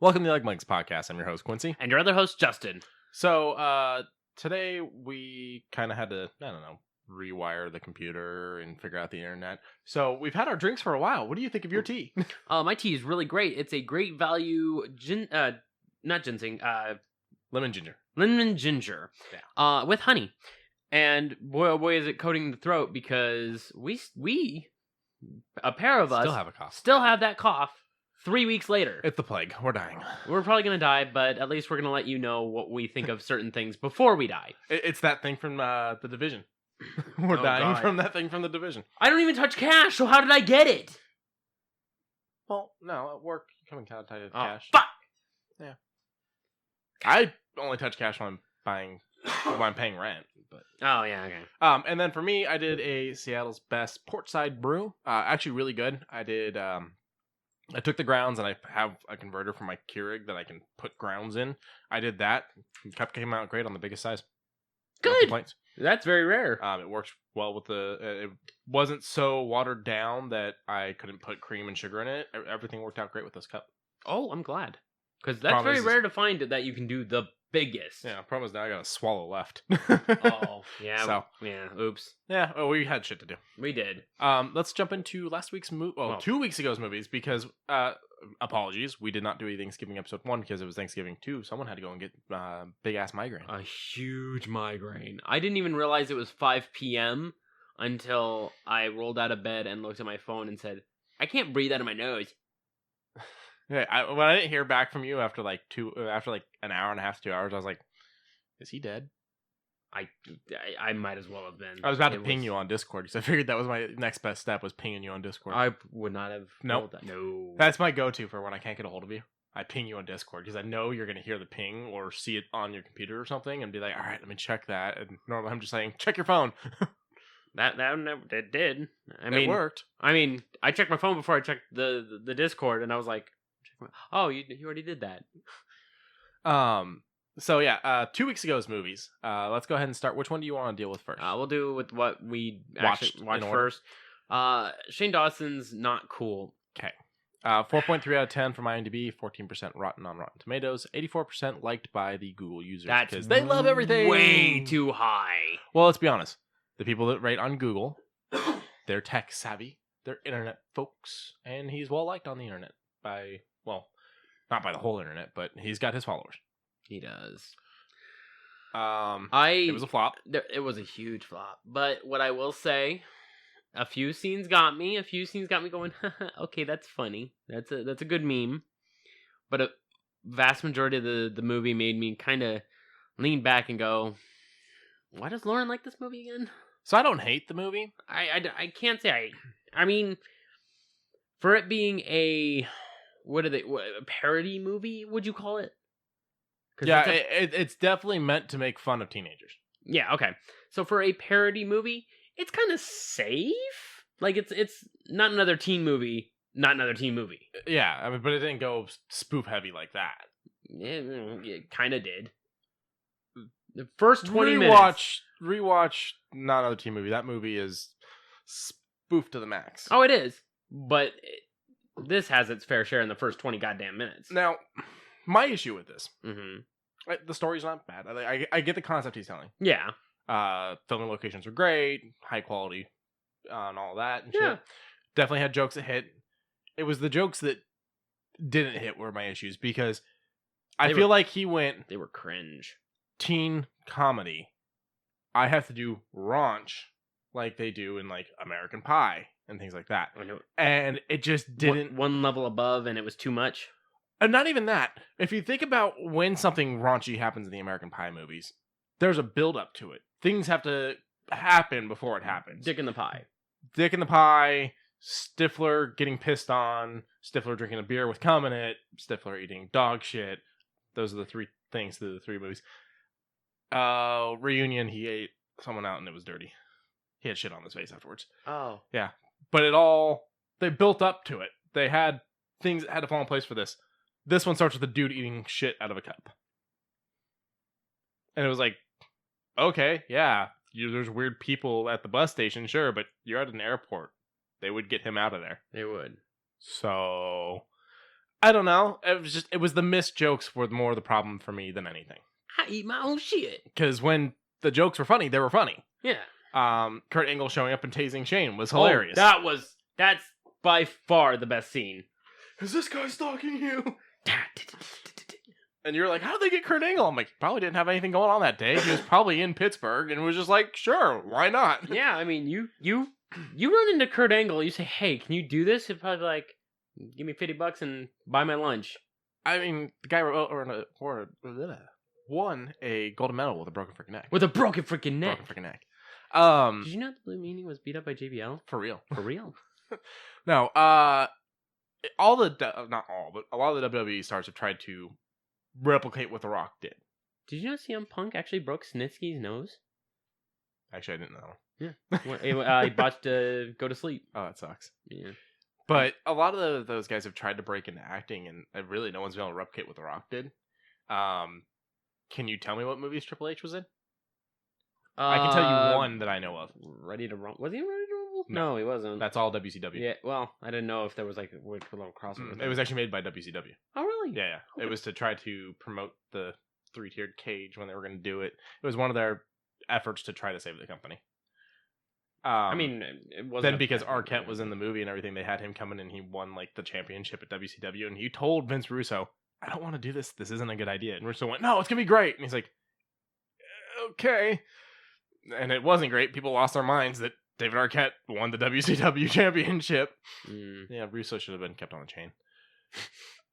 Welcome to the UglyMugsPodcast. I'm your host, Quincey. And your other host, Justin. So, today we kind of had to, rewire the computer and figure out the internet. So, we've had our drinks for a while. What do you think of your tea? My tea is really great. It's a great value, not ginseng, Lemon ginger. lemon ginger, with honey. And boy, oh boy, is it coating the throat because we, a pair of us, Still have a cough. still have that cough 3 weeks later. It's the plague. We're dying. We're probably going to die, but at least we're going to let you know what we think of certain things before we die. It's that thing from the Division. We're dying from that thing from the Division. I don't even touch cash, so how did I get it? Well, no, at work, you come in contact with Oh, cash. fuck! Yeah. I only touch cash when I'm paying rent. But Oh, yeah, okay. and then for me, I did a Seattle's Best Portside Brew. Actually, really good. I took the grounds and I have a converter for my Keurig that I can put grounds in. I did that. The cup came out great on the biggest size. No Good. complaints. That's very rare. It works well with it wasn't so watered down that I couldn't put cream and sugar in it. Everything worked out great with this cup. Oh, I'm glad. Because that's Problem very is- rare to find that you can do the biggest. Yeah, problem is now I got to swallow left. Oh, yeah. So. Yeah, oops. Yeah, well, we had shit to do. We did. Let's jump into last week's movie. Well, 2 weeks ago's movies because apologies, we did not do a Thanksgiving episode 1 because it was Thanksgiving 2. Someone had to go and get big ass migraine. A huge migraine. I didn't even realize it was 5 p.m. until I rolled out of bed and looked at my phone and said, I can't breathe out of my nose. Yeah, when I didn't hear back from you after like an hour and a half, 2 hours, I was like, "Is he dead?" I might as well have been. I was about to ping you on Discord because I figured that was my next best step was pinging you on Discord. I would not have. Nope. That. No. That's my go-to for when I can't get a hold of you. I ping you on Discord because I know you're gonna hear the ping or see it on your computer or something and be like, "All right, let me check that." And normally I'm just saying, "Check your phone." That did. It worked. I mean, I checked my phone before I checked the Discord, and I was like, "Oh, you already did that." So yeah, 2 weeks ago's movies. Let's go ahead and start. Which one do you want to deal with first? We'll do with what we Watched watched in order. first. Shane Dawson's Not Cool. Okay. 4.3 out of 10 from IMDb, 14% rotten on Rotten Tomatoes, 84% liked by the Google users. That's because they love everything. way too high. Well, let's be honest. The people that rate on Google, they're tech savvy, they're internet folks, and he's well liked on the internet by, well, not by the whole internet, but he's got his followers. He does. It was a flop. It was a huge flop. But what I will say, a few scenes got me. A few scenes got me going, okay, that's funny. That's a good meme. But a vast majority of the movie made me kind of lean back and go, why does Lauren like this movie again? So I don't hate the movie. I can't say I mean, for it being a parody movie, would you call it? Yeah, it's definitely meant to make fun of teenagers. Yeah, okay. So for a parody movie, it's kind of safe. Like it's not another teen movie, Yeah, I mean, but it didn't go spoof heavy like that. It kind of did. The first 20 minutes. Rewatch not another teen movie. That movie is spoofed to the max. Oh, it is. But this has its fair share in the first 20 goddamn minutes. Now, my issue with this, Mm-hmm. the story's not bad. I get the concept he's telling. Yeah. Filming locations were great, high quality, and all that. And Yeah. shit. Definitely had jokes that hit. It was the jokes that didn't hit were my issues because I feel like he went They were cringe. teen comedy. I have to do raunch like they do in like American Pie and things like that. I know. And it just didn't. One level above, and it was too much. And not even that. If you think about when something raunchy happens in the American Pie movies, there's a build up to it. Things have to happen before it happens. Dick in the Pie. Dick in the Pie, Stifler getting pissed on, Stifler drinking a beer with cum in it, Stifler eating dog shit. Those are the three things to the three movies. Reunion, he ate someone out and it was dirty. He had shit on his face afterwards. Oh. Yeah. But they built up to it. They had things that had to fall in place for this. This one starts with a dude eating shit out of a cup. And it was like, okay, yeah, there's weird people at the bus station, sure, but you're at an airport. They would get him out of there. They would. So, I don't know. It was the missed jokes were more the problem for me than anything. I eat my own shit. Because when the jokes were funny, they were funny. Yeah. Kurt Angle showing up and tasing Shane was hilarious. That's by far the best scene. Is this guy stalking you? And you're like, how did they get Kurt Angle? I'm like, probably didn't have anything going on that day. He was probably in Pittsburgh and was just like, sure, why not? Yeah, I mean, you run into Kurt Angle, you say, hey, can you do this? He'll probably be like, give me $50 and buy my lunch. I mean, the guy won a gold medal with a broken freaking neck. With a broken freaking neck. Broken freaking neck. Did you know the Blue Meanie was beat up by JBL? For real. For real. No, not all, but a lot of the WWE stars have tried to replicate what The Rock did. Did you know CM Punk actually broke Snitsky's nose? Actually, I didn't know. Yeah. He botched Go to Sleep. Oh, that sucks. Yeah. But a lot of those guys have tried to break into acting, and really no one's been able to replicate what The Rock did. Can you tell me what movies Triple H was in? I can tell you one that I know of. Ready to Rumble. Was he in Ready to Rumble? No, he wasn't. That's all WCW. Yeah, well, I didn't know if there was like a little crossover. It was actually made by WCW. Oh, really? Yeah. Okay. It was to try to promote the 3-tiered cage when they were going to do it. It was one of their efforts to try to save the company. I mean, it wasn't. Then because Arquette was in the movie and everything, they had him come in and he won like the championship at WCW, and he told Vince Russo, "I don't want to do this. This isn't a good idea." And Russo went, "No, it's gonna be great." And he's like, "Okay." And it wasn't great. People lost their minds that David Arquette won the WCW championship. Yeah, Russo should have been kept on a chain.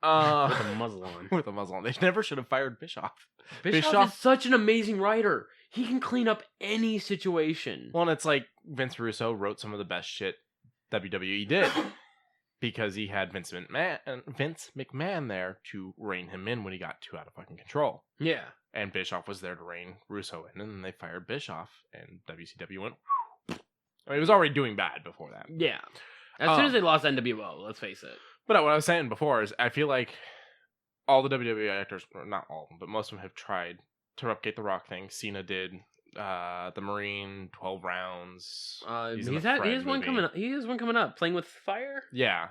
With a muzzle on. With a muzzle on. They never should have fired Bischoff. Bischoff is such an amazing writer. He can clean up any situation. Well, and it's like Vince Russo wrote some of the best shit WWE did because he had Vince McMahon there to rein him in when he got too out of fucking control. Yeah. And Bischoff was there to rein Russo in, and then they fired Bischoff, and WCW went... I mean, it was already doing bad before that. Yeah. As soon as they lost NWO, let's face it. But what I was saying before is I feel like all the WWE actors, or not all of them, but most of them have tried to replicate the Rock thing. Cena did the Marine, 12 Rounds. He has one coming up. He has one coming up. Playing with Fire? Yeah.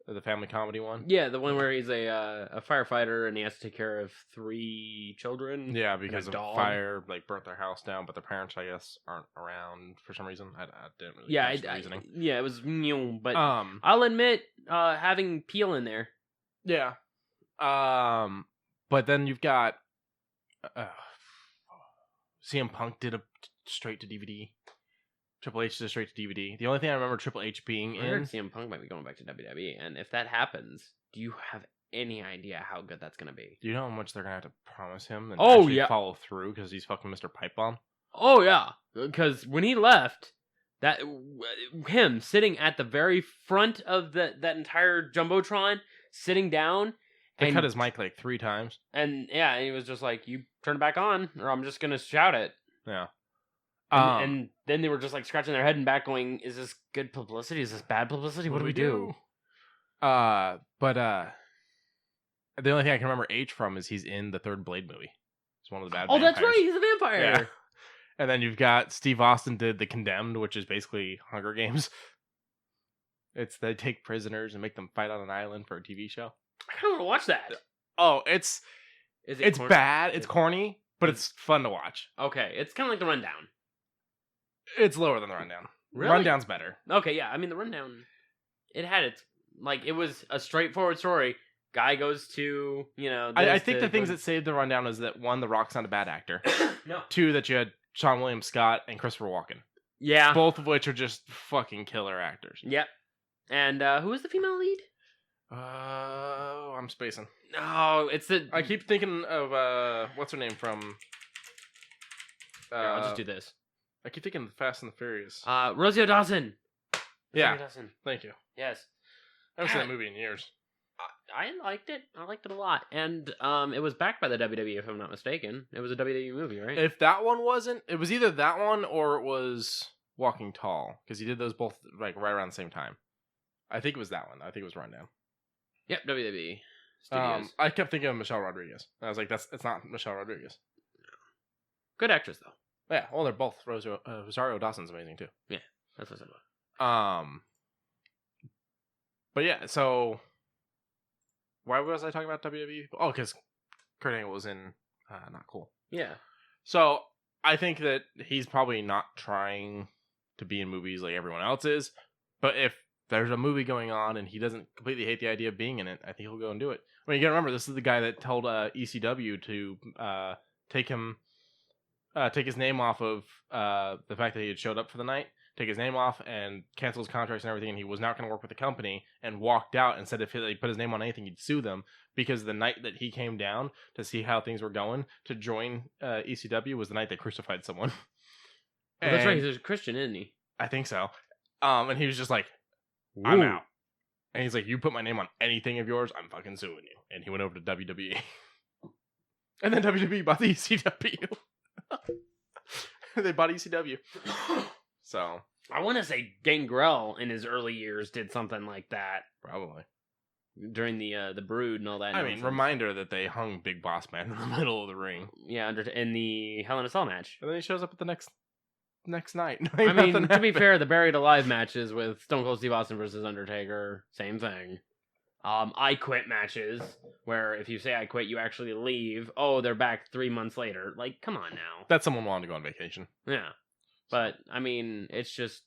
The family comedy one? Yeah, the one where he's a firefighter and he has to take care of 3 children. Yeah, because of fire, like, burnt their house down, but their parents, I guess, aren't around for some reason. I didn't really catch the reasoning. Yeah, it was new, but I'll admit, having Peel in there. Yeah. But then you've got CM Punk did a straight to DVD. Triple H did a straight to DVD. The only thing I remember Triple H being I heard CM Punk might be going back to WWE, and if that happens, do you have any idea how good that's going to be? Do you know how much they're going to have to promise him and actually follow through because he's fucking Mr. Pipe Bomb? Oh, yeah. Because when he left, him sitting at the very front of that entire Jumbotron, sitting down. They cut his mic like 3 times. And yeah, he was just like, you turn it back on, or I'm just going to shout it. Yeah. And then they were just like scratching their head and back going, is this good publicity? Is this bad publicity? What do we do? But the only thing I can remember H from is he's in the 3rd Blade movie. He's one of the bad vampires. That's right. He's a vampire. Yeah. And then you've got Steve Austin did The Condemned, which is basically Hunger Games. They take prisoners and make them fight on an island for a TV show. I don't want to watch that. Oh, it's bad. It's corny, but it's fun to watch. Okay. It's kind of like The Rundown. It's lower than The Rundown. Really? Rundown's better. Okay, yeah. I mean, The Rundown, it had its, like, it was a straightforward story. Guy goes to, I think the things that saved The Rundown is that, 1, The Rock's not a bad actor. No. 2, that you had Sean William Scott and Christopher Walken. Yeah. Both of which are just fucking killer actors. Yep. And who was the female lead? I'm spacing. No, it's the... I keep thinking of, what's her name from... Here, I'll just do this. I keep thinking of Fast and the Furious. Rosie O'Dawson. Yeah. Rosie O'Dawson. Thank you. Yes. I haven't seen that movie in years. I liked it. I liked it a lot. And it was backed by the WWE, if I'm not mistaken. It was a WWE movie, right? If that one wasn't... It was either that one or it was Walking Tall. Because he did those both like right around the same time. I think it was that one. I think it was Rundown. Yep, WWE Studios. I kept thinking of Michelle Rodriguez. I was like, it's not Michelle Rodriguez. Good actress, though. Yeah, well, they're both. Rosario Dawson's amazing, too. Yeah, that's what I said. But yeah, so... why was I talking about WWE people? Oh, because Kurt Angle was in Not Cool. Yeah. So I think that he's probably not trying to be in movies like everyone else is, but if there's a movie going on and he doesn't completely hate the idea of being in it, I think he'll go and do it. I mean, you gotta remember, this is the guy that told ECW to take his name off of the fact that he had showed up for the night, take his name off and cancel his contracts and everything, and he was not going to work with the company, and walked out and said if he put his name on anything, he'd sue them, because the night that he came down to see how things were going to join ECW was the night they crucified someone. Well, that's right. He's a Christian, isn't he? I think so. And he was just like, I'm out. And he's like, you put my name on anything of yours, I'm fucking suing you. And he went over to WWE. And then WWE bought the ECW. They bought ECW. So I want to say Gangrel in his early years did something like that. Probably. During the Brood and all that. I mean, reminder that they hung Big Boss Man in the middle of the ring. Yeah, in the Hell in a Cell match. And then he shows up at the next night. I mean, to be fair, the Buried Alive matches with Stone Cold Steve Austin versus Undertaker, same thing. I Quit matches, where if you say I quit, you actually leave. Oh, they're back 3 months later. Like, come on now. That's someone wanting to go on vacation. Yeah. But, I mean, it's just,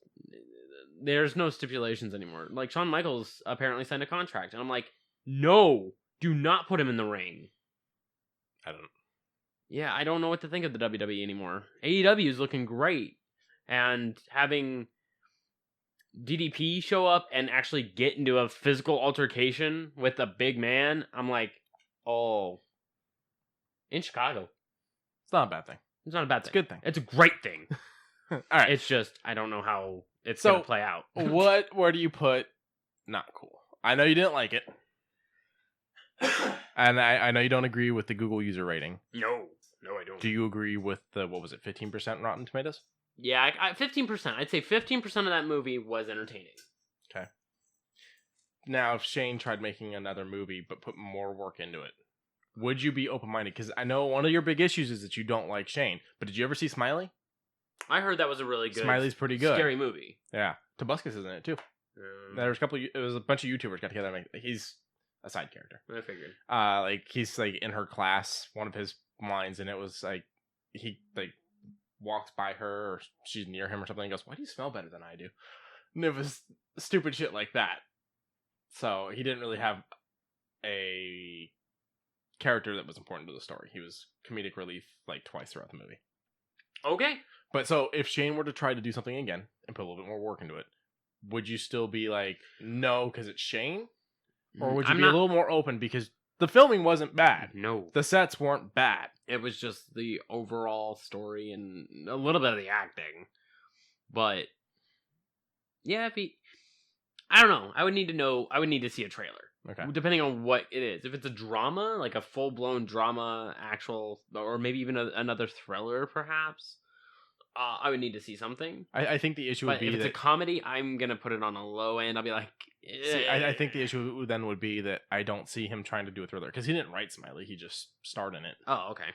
there's no stipulations anymore. Like, Shawn Michaels apparently signed a contract, and I'm like, no, do not put him in the ring. I don't. Yeah, I don't know what to think of the WWE anymore. AEW is looking great, and having DDP show up and actually get into a physical altercation with a big man, I'm like, oh. In Chicago. It's not a bad thing. It's not a bad thing. It's a good thing. It's a great thing. All right. It's just, I don't know how it's going to play out. Where do you put Not Cool? I know you didn't like it. And I know you don't agree with the Google user rating. No, I don't. Do you agree with the, 15% Rotten Tomatoes? Yeah, 15%. I'd say 15% of that movie was entertaining. Okay. Now, if Shane tried making another movie but put more work into it, would you be open-minded? Because I know one of your big issues is that you don't like Shane. But did you ever see Smiley? I heard that was a really good, Smiley's pretty good, scary movie. Yeah, Tobuscus is in it too. There was it was a bunch of YouTubers got together. And he's a side character. I figured. Like he's like in her class, one of his lines, and it was like he like walks by her or she's near him or something. And goes, "Why do you smell better than I do?" And it was stupid shit like that. So he didn't really have a character that was important to the story. He was comedic relief like twice throughout the movie. Okay. But so if Shane were to try to do something again and put a little bit more work into it, would you still be like, no, because it's Shane? Or would you be a little more open because the filming wasn't bad? No. The sets weren't bad. It was just the overall story and a little bit of the acting. But, yeah, I don't know. I would need to see a trailer. Okay. Depending on what it is. If it's a drama, like a full-blown drama, or maybe even another thriller, perhaps, I would need to see something. I think the issue would be if it's a comedy, I'm going to put it on a low end. I'll be like... See, I think the issue then would be that I don't see him trying to do a thriller. Because he didn't write Smiley. He just starred in it. Oh, okay.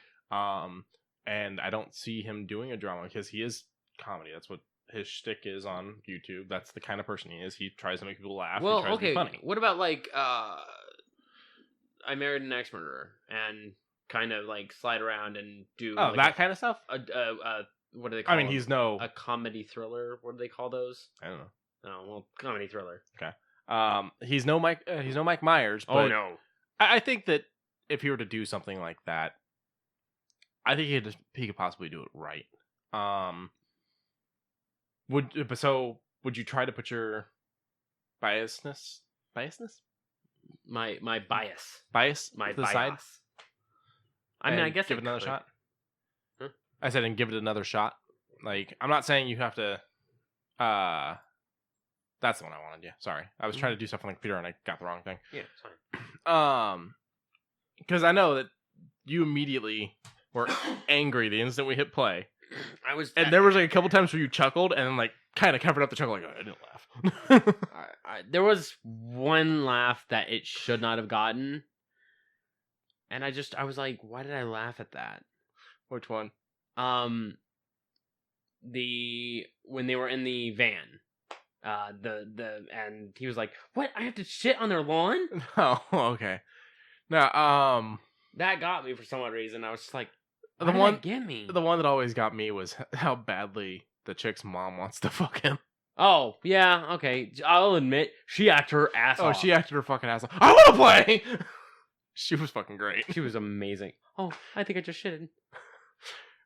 And I don't see him doing a drama because he is comedy. That's what his shtick is on YouTube. That's the kind of person he is. He tries to make people laugh. Well, he tries to be funny. What about like I Married an Ex-Murderer and kind of like slide around and do that kind of stuff? What do they call I mean, he's no... A comedy thriller. What do they call those? I don't know. Oh, well, comedy thriller. Okay. He's no Mike Myers. But oh, no. I think that if he were to do something like that, I think he could possibly do it right. Would you try to put your biasness? My bias. My bias. Side? I mean, I guess give it another shot. Huh? I said, and give it another shot. Like, I'm not saying you have to. That's the one I wanted. Yeah, sorry, I was trying to do something like Peter, and I got the wrong thing. Yeah, it's fine. Because I know that you immediately were angry the instant we hit play. And there was like a couple times where you chuckled and then like kind of covered up the chuckle, like, oh, I didn't laugh. There was one laugh that it should not have gotten, and I was like, why did I laugh at that? Which one? When they were in the van, and he was like, "What? I have to shit on their lawn?" Oh, okay. No, That got me for some odd reason. I was just like, the why did one that get me? the one that always got me was how badly the chick's mom wants to fuck him. Oh, yeah, okay. I'll admit, she acted her ass off. She acted her fucking ass off. I want to play. She was fucking great. She was amazing. Oh, I think I just shitted.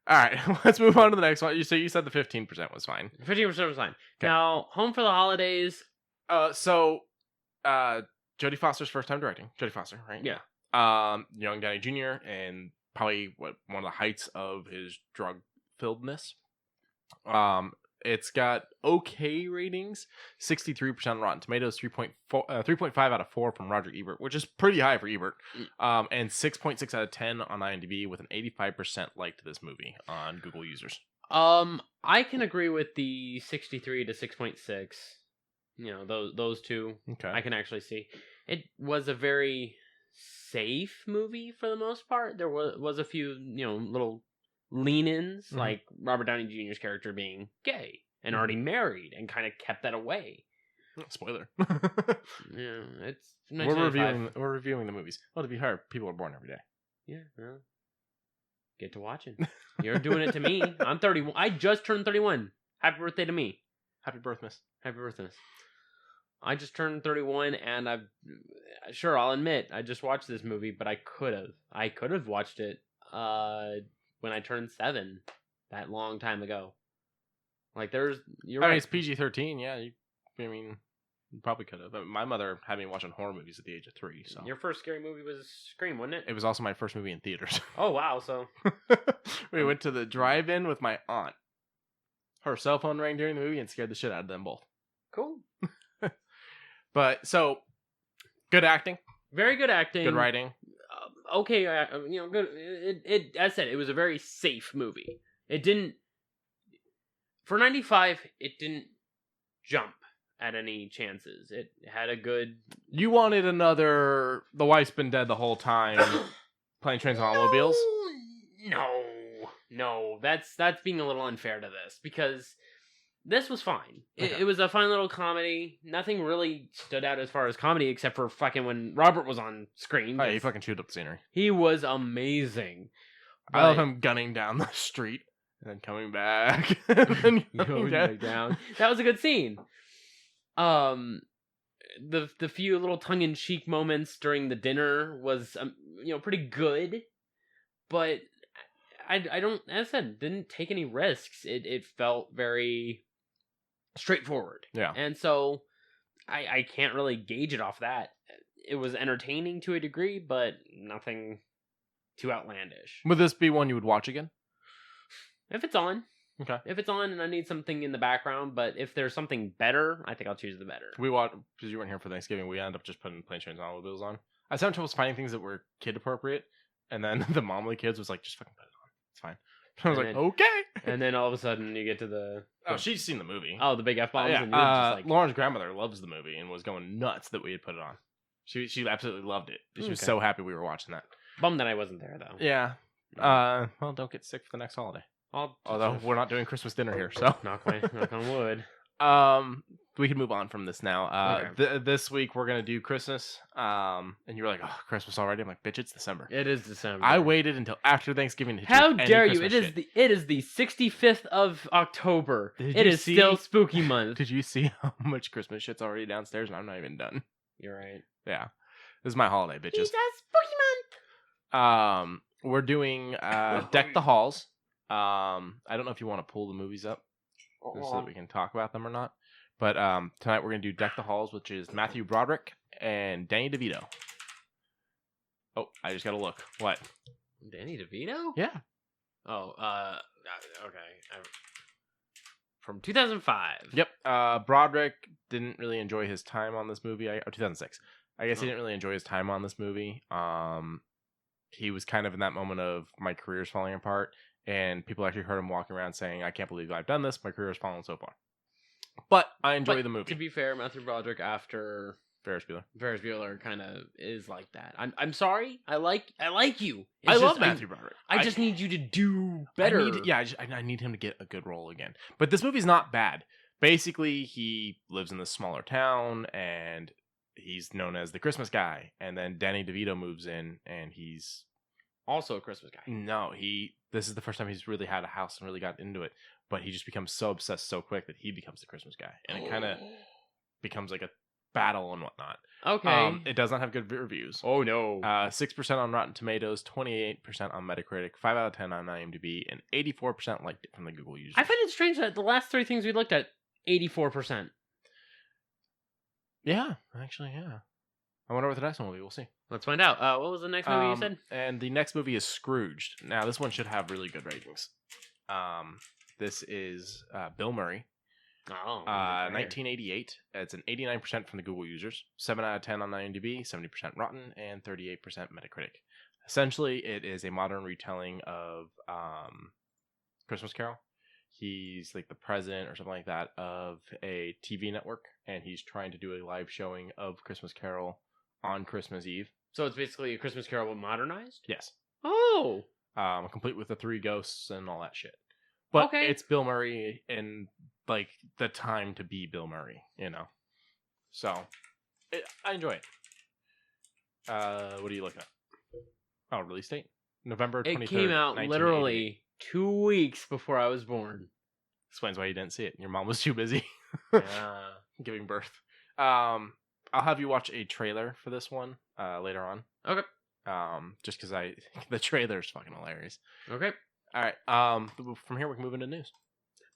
All right, let's move on to the next one. You said the 15% was fine. 15% was fine. Okay. Now, Home for the Holidays. So Jodie Foster's first time directing. Jodie Foster, right? Yeah. Young Downey Jr. and probably one of the heights of his drug filledness. It's got okay ratings, 63% Rotten Tomatoes, 3.5 out of 4 from Roger Ebert, which is pretty high for Ebert. And 6.6 out of 10 on IMDb with an 85% like to this movie on Google users. I can agree with the 63 to 6.6. You know, those two. Okay. I can actually see. It was a very safe movie for the most part. There was a few, little lean-ins, like Robert Downey Jr.'s character being gay and already married, and kind of kept that away. Spoiler. Yeah, it's we're reviewing the movies. Well, to be fair, people are born every day. Yeah, well, get to watching. You're doing it to me. I'm 31. I just turned 31. Happy birthday to me. Happy birthday. Happy birthday. I just turned 31, and I'll admit, I just watched this movie, but I could have watched it when I turned 7 that long time ago. Like, you're right. It's PG-13, yeah. You probably could have. My mother had me watching horror movies at the age of 3, so. Your first scary movie was Scream, wasn't it? It was also my first movie in theaters. Oh, wow, so. We went to the drive-in with my aunt. Her cell phone rang during the movie and scared the shit out of them both. Cool. But, so, good acting. Very good acting. Good writing. Okay, good. It as I said, it was a very safe movie. It didn't, for 95, it didn't jump at any chances. It had a good. You wanted another. The wife's been dead the whole time. Playing Trains and Automobiles. No. That's being a little unfair to this, because this was fine. Okay. It was a fun little comedy. Nothing really stood out as far as comedy, except for fucking when Robert was on screen. Oh, yeah, he fucking chewed up the scenery. He was amazing. I love him gunning down the street and then coming back and then going back down. That was a good scene. The few little tongue-in-cheek moments during the dinner was pretty good, but I don't, as I said, didn't take any risks. It felt very straightforward. Yeah. And so I can't really gauge it off that. It was entertaining to a degree, but nothing too outlandish. Would this be one you would watch again? If it's on. Okay. If it's on and I need something in the background, but if there's something better, I think I'll choose the better. We watched, because you weren't here for Thanksgiving, we ended up just putting Planes, Trains, and Automobiles on. I was having trouble finding things that were kid appropriate, and then the mom of the kids was like, just fucking put it on. It's fine. I was like, okay. And then all of a sudden you get to the... Oh, she's seen the movie. Oh, the big F-bombs? Yeah. And you're just like... Lauren's grandmother loves the movie and was going nuts that we had put it on. She absolutely loved it. She was so happy we were watching that. Bummed that I wasn't there, though. Yeah. Well, don't get sick for the next holiday. Although we're not doing Christmas dinner here, so knock on wood. We can move on from this now. Okay. This week we're gonna do Christmas. And you were like, "Oh, Christmas already?" I'm like, "Bitch, it's December." It is December. I waited until after Thanksgiving to How do dare any you? Christmas It is the 65th of October. It is still spooky month. Did you see how much Christmas shit's already downstairs and I'm not even done? You're right. Yeah, this is my holiday, bitches. It's a spooky month. We're doing Deck the Halls. I don't know if you want to pull the movies up so that we can talk about them or not. But tonight we're going to do Deck the Halls, which is Matthew Broderick and Danny DeVito. Oh, I just got to look. What? Danny DeVito? Yeah. Oh, okay. From 2005. Yep. Broderick didn't really enjoy his time on this movie. 2006. I guess he didn't really enjoy his time on this movie. He was kind of in that moment of my career's falling apart. And people actually heard him walking around saying, I can't believe I've done this. My career has fallen so far. But I enjoy the movie. To be fair, Matthew Broderick after Ferris Bueller kind of is like that. I'm sorry. I like you. I love Matthew Broderick. I just need you to do better. I need him to get a good role again. But this movie's not bad. Basically, he lives in this smaller town and he's known as the Christmas guy. And then Danny DeVito moves in, and he's Also a Christmas guy. no, this is the first time he's really had a house and really got into it. But he just becomes so obsessed so quick that he becomes the Christmas guy, and it kind of becomes like a battle and whatnot. Okay. It does not have good reviews. Oh no. 6% on Rotten Tomatoes, 28% on Metacritic, 5 out of 10 on IMDb, and 84% liked it from the Google users. I find it strange that the last 3 things we looked at, 84%. Yeah, actually, yeah. I wonder what the next one will be. We'll see. Let's find out. What was the next movie you said? And the next movie is Scrooged. Now, this one should have really good ratings. This is Bill Murray. Oh. 1988. It's an 89% from the Google users, 7 out of 10 on IMDb, 70% Rotten, and 38% Metacritic. Essentially, it is a modern retelling of Christmas Carol. He's like the president or something like that of a TV network, and he's trying to do a live showing of Christmas Carol on Christmas Eve. So it's basically a Christmas Carol but modernized? Yes. Oh. Complete with the 3 ghosts and all that shit. But Okay. It's Bill Murray in like the time to be Bill Murray, you know. So I enjoy it. What are you looking at? Oh, release date? November 23rd. It came out literally 2 weeks before I was born. Explains why you didn't see it. Your mom was too busy Yeah. giving birth. I'll have you watch a trailer for this one later on. Okay. Just because the trailer's fucking hilarious. Okay. All right. From here we can move into news.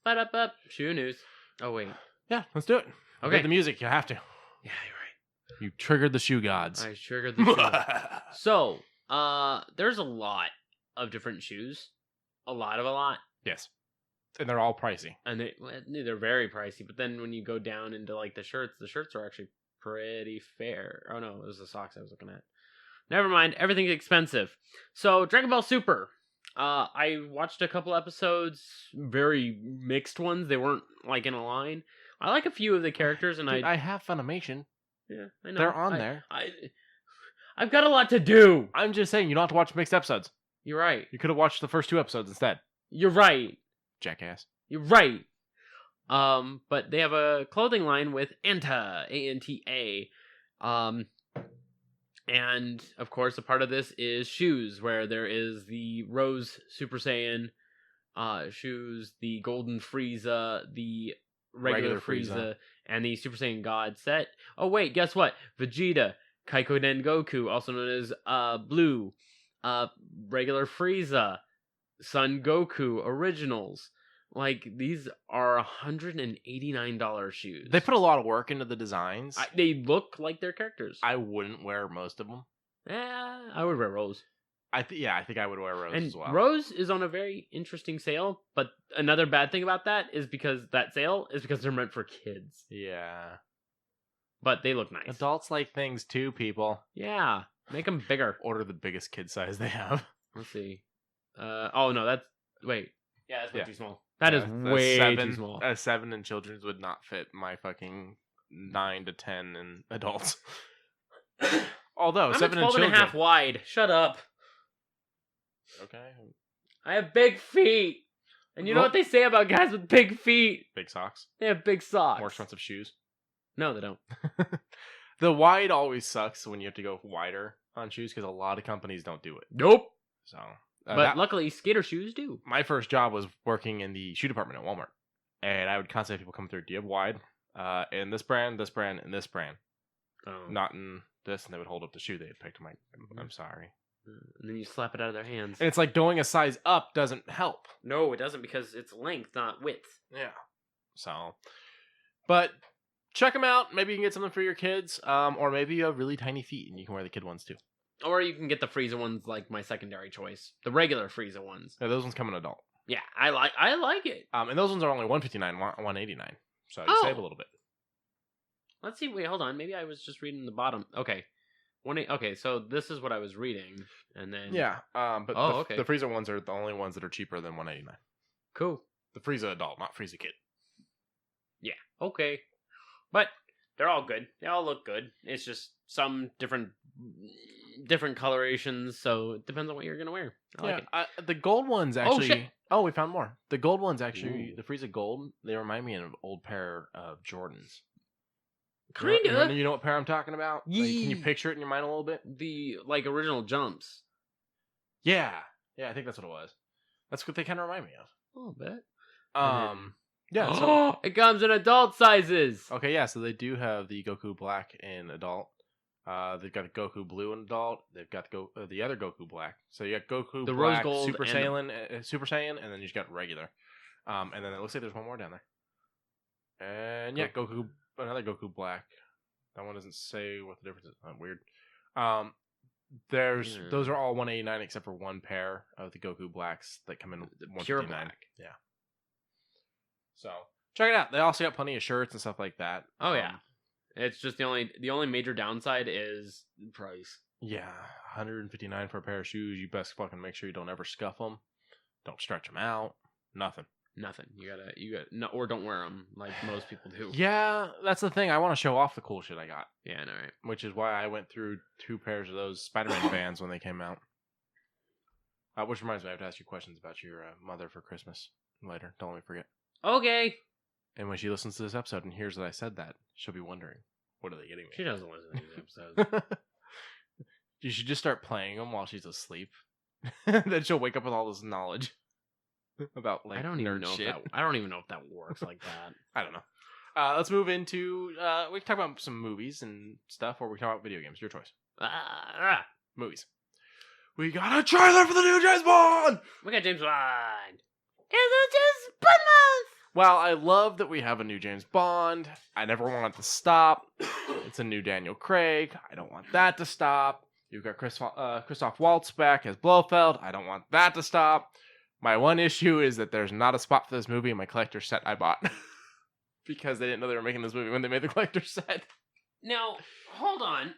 Ba-da-ba. Shoe news. Oh wait. Yeah, let's do it. Okay. The music, you have to. Yeah, you're right. You triggered the shoe gods. I triggered the shoe. So, there's a lot of different shoes. A lot. Yes. And they're all pricey. And they're very pricey. But then when you go down into like the shirts are actually pretty fair. Oh no, it was the socks I was looking at. Never mind, everything's expensive. So, Dragon Ball Super. I watched a couple episodes, very mixed ones. They weren't like in a line. I like a few of the characters, and Dude, I have Funimation. Yeah, I know. They're on there. I've got a lot to do. I'm just saying, you don't have to watch mixed episodes. You're right. You could have watched the first 2 episodes instead. You're right. Jackass. You're right. But they have a clothing line with Anta, A-N-T-A. And, of course, a part of this is shoes, where there is the Rose Super Saiyan shoes, the Golden Frieza, the regular Frieza, and the Super Saiyan God set. Oh, wait, guess what? Vegeta, Kaikoden Goku, also known as Blue, regular Frieza, Son Goku Originals. Like, these are $189 shoes. They put a lot of work into the designs. They look like their characters. I wouldn't wear most of them. I would wear Rose. I think I would wear Rose as well. Rose is on a very interesting sale, but another bad thing about that is because they're meant for kids. Yeah. But they look nice. Adults like things too, people. Yeah. Make them bigger. Order the biggest kid size they have. Let's see. Oh no, wait. Yeah, that's way Yeah. too small. That is way too small. A 7 in children's would not fit my fucking 9 to 10 in adults. Although I'm 7 a in 12 children. and a half wide. Shut up. Okay. I have big feet. And you know what they say about guys with big feet? Big socks. They have big socks. More expensive shoes. No, they don't. The wide always sucks when you have to go wider on shoes because a lot of companies don't do it. Nope. So, but luckily, skater shoes do. My first job was working in the shoe department at Walmart, and I would constantly have people come through. Do you have wide? In this brand, and this brand. Oh. Not in this, and they would hold up the shoe they had picked. I'm sorry. And then you slap it out of their hands. And it's like going a size up doesn't help. No, it doesn't because it's length, not width. Yeah. So, but check them out. Maybe you can get something for your kids, or maybe you have really tiny feet and you can wear the kid ones too. Or you can get the Frieza ones, like my secondary choice, the regular Frieza ones. Yeah, those ones come in adult. Yeah, I like it. And those ones are only $159, $189, so you save a little bit. Let's see. Wait, hold on. Maybe I was just reading the bottom. Okay. Okay, so this is what I was reading, and then but the Frieza ones are the only ones that are cheaper than $189. Cool. The Frieza adult, not Frieza kid. Yeah. Okay. But they're all good. They all look good. It's just some different colorations, so it depends on what you're gonna wear. I like it. The gold ones actually. Oh, shit. Oh, we found more. The gold ones actually. Ooh. The Frieza gold. They remind me of an old pair of Jordans. Kinda. You know what pair I'm talking about? Like, can you Yeah. picture it in your mind a little bit? The original jumps. Yeah. Yeah, I think that's what it was. That's what they kind of remind me of. A little bit. Yeah. So It comes in adult sizes. okay, yeah. So they do have the Goku Black in adult. They've got the Goku Blue in adult. They've got the other Goku Black. So you got Goku The rose Black, gold, Super and Saiyan, Super Saiyan, and then you just got regular. And then it looks like there's one more down there. And yeah, another Goku Black. That one doesn't say what the difference is. Weird. Those are all 189 except for one pair of the Goku Blacks that come in 159. Pure black. Yeah. So check it out. They also got plenty of shirts and stuff like that. Oh yeah. It's just the only major downside is price. Yeah, 159 for a pair of shoes. You best fucking make sure you don't ever scuff them. Don't stretch them out. Nothing. You gotta no, or don't wear them like most people do. Yeah, that's the thing. I want to show off the cool shit I got. Yeah, I know, right? Which is why I went through 2 pairs of those Spider-Man Vans when they came out. Which reminds me, I have to ask you questions about your mother for Christmas later. Don't let me forget. Okay. And when she listens to this episode and hears that I said that, she'll be wondering, what are they getting me? She doesn't listen to these episodes. You should just start playing them while she's asleep. Then she'll wake up with all this knowledge about like I don't even know shit. if that works like that. I don't know. Let's move into we can talk about some movies and stuff, or we can talk about video games. Your choice. Movies. We got a trailer for the new James Bond. We got James Bond. It's a James Bond month. Well, I love that we have a new James Bond. I never want it to stop. It's a new Daniel Craig. I don't want that to stop. You've got Christoph Waltz back as Blofeld. I don't want that to stop. My one issue is that there's not a spot for this movie in my collector's set I bought. Because they didn't know they were making this movie when they made the collector's set. Now, hold on.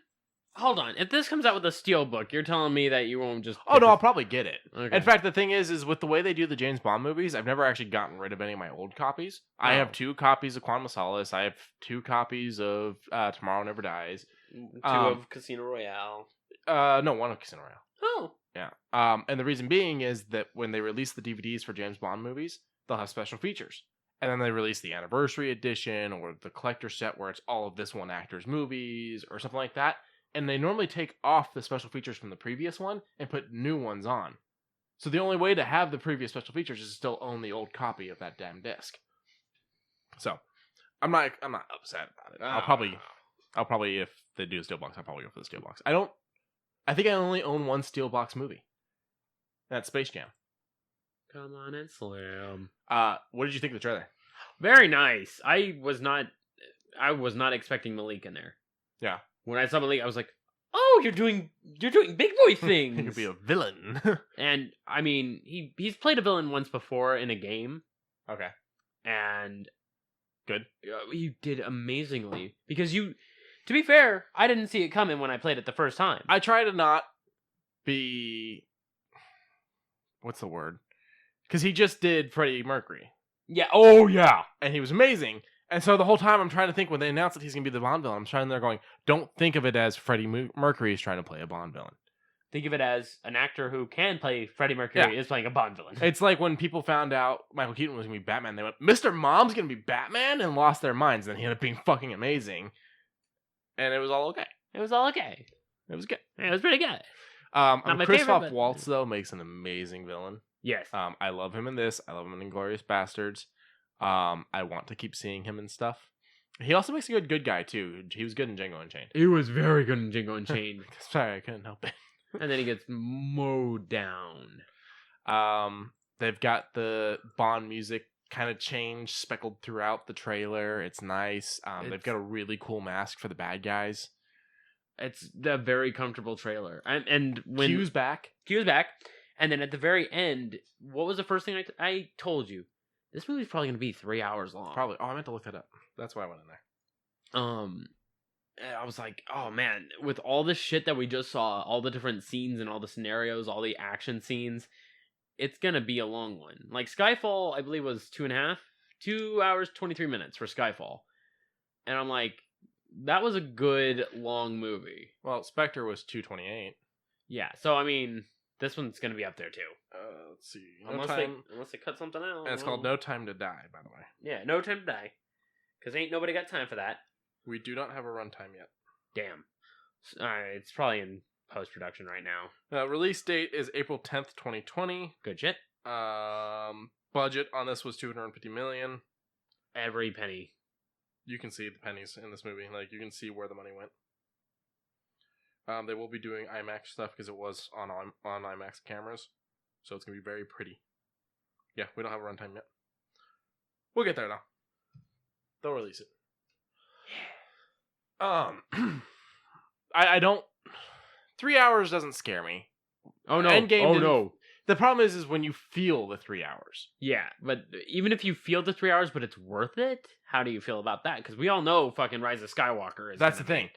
If this comes out with a steelbook, you're telling me that you won't just... Oh, no, I'll probably get it. Okay. In fact, the thing is with the way they do the James Bond movies, I've never actually gotten rid of any of my old copies. Oh. I have 2 copies of Quantum of Solace. I have 2 copies of Tomorrow Never Dies. 2 of Casino Royale. No, 1 of Casino Royale. Oh. Yeah. And the reason being is that when they release the DVDs for James Bond movies, they'll have special features. And then they release the anniversary edition or the collector set where it's all of this one actor's movies or something like that. And they normally take off the special features from the previous one and put new ones on. So the only way to have the previous special features is to still own the old copy of that damn disc. So I'm not upset about it. I'll probably if they do a Steelbox, I'll probably go for the Steelbox. I think I only own 1 Steelbox movie. That's Space Jam. Come on and slam. What did you think of the trailer? Very nice. I was not expecting Malik in there. Yeah. When I saw Malik, I was like, "Oh, you're doing big boy things." He could be a villain. And I mean, he's played a villain once before in a game. Okay. And good. He did amazingly because to be fair, I didn't see it coming when I played it the first time. I try to not be what's the word? Because he just did Freddie Mercury. Yeah. Oh yeah. And he was amazing. And so the whole time I'm trying to think when they announced that he's going to be the Bond villain, I'm trying there going, don't think of it as Freddie Mercury is trying to play a Bond villain. Think of it as an actor who can play Freddie Mercury is playing a Bond villain. It's like when people found out Michael Keaton was going to be Batman, they went, Mr. Mom's going to be Batman, and lost their minds. And then he ended up being fucking amazing. And it was all okay. It was all okay. It was good. Yeah, it was pretty good. Christoph Waltz, though, makes an amazing villain. Yes. I love him in this. I love him in Inglourious Bastards. I want to keep seeing him and stuff. He also makes a good guy, too. He was good in Django Unchained. He was very good in Django Unchained. Sorry, I couldn't help it. And then he gets mowed down. They've got the Bond music kind of changed, speckled throughout the trailer. It's nice. They've got a really cool mask for the bad guys. It's a very comfortable trailer. And when Q's back. And then at the very end, what was the first thing I told you? This movie's probably going to be 3 hours long. Probably. Oh, I meant to look that up. That's why I went in there. I was like, oh man, with all the shit that we just saw, all the different scenes and all the scenarios, all the action scenes, it's going to be a long one. Like Skyfall, I believe was 2 hours, 23 minutes for Skyfall. And I'm like, that was a good long movie. Well, Spectre was 2:28. Yeah, so I mean, this one's going to be up there too. Let's see. Unless they cut something out. And it's called No Time to Die, by the way. Yeah, No Time to Die. Because ain't nobody got time for that. We do not have a runtime yet. Damn. It's probably in post-production right now. Release date is April 10th, 2020. Good shit. Budget on this was $250 million. Every penny. You can see the pennies in this movie. Like, you can see where the money went. They will be doing IMAX stuff because it was on IMAX cameras. So it's going to be very pretty. Yeah, we don't have a runtime yet. We'll get there now. They'll release it. I don't... 3 hours doesn't scare me. Oh, no. Endgame No. The problem is when you feel the 3 hours. Yeah, but even if you feel the 3 hours, but it's worth it, how do you feel about that? Because we all know fucking Rise of Skywalker is. That's the thing.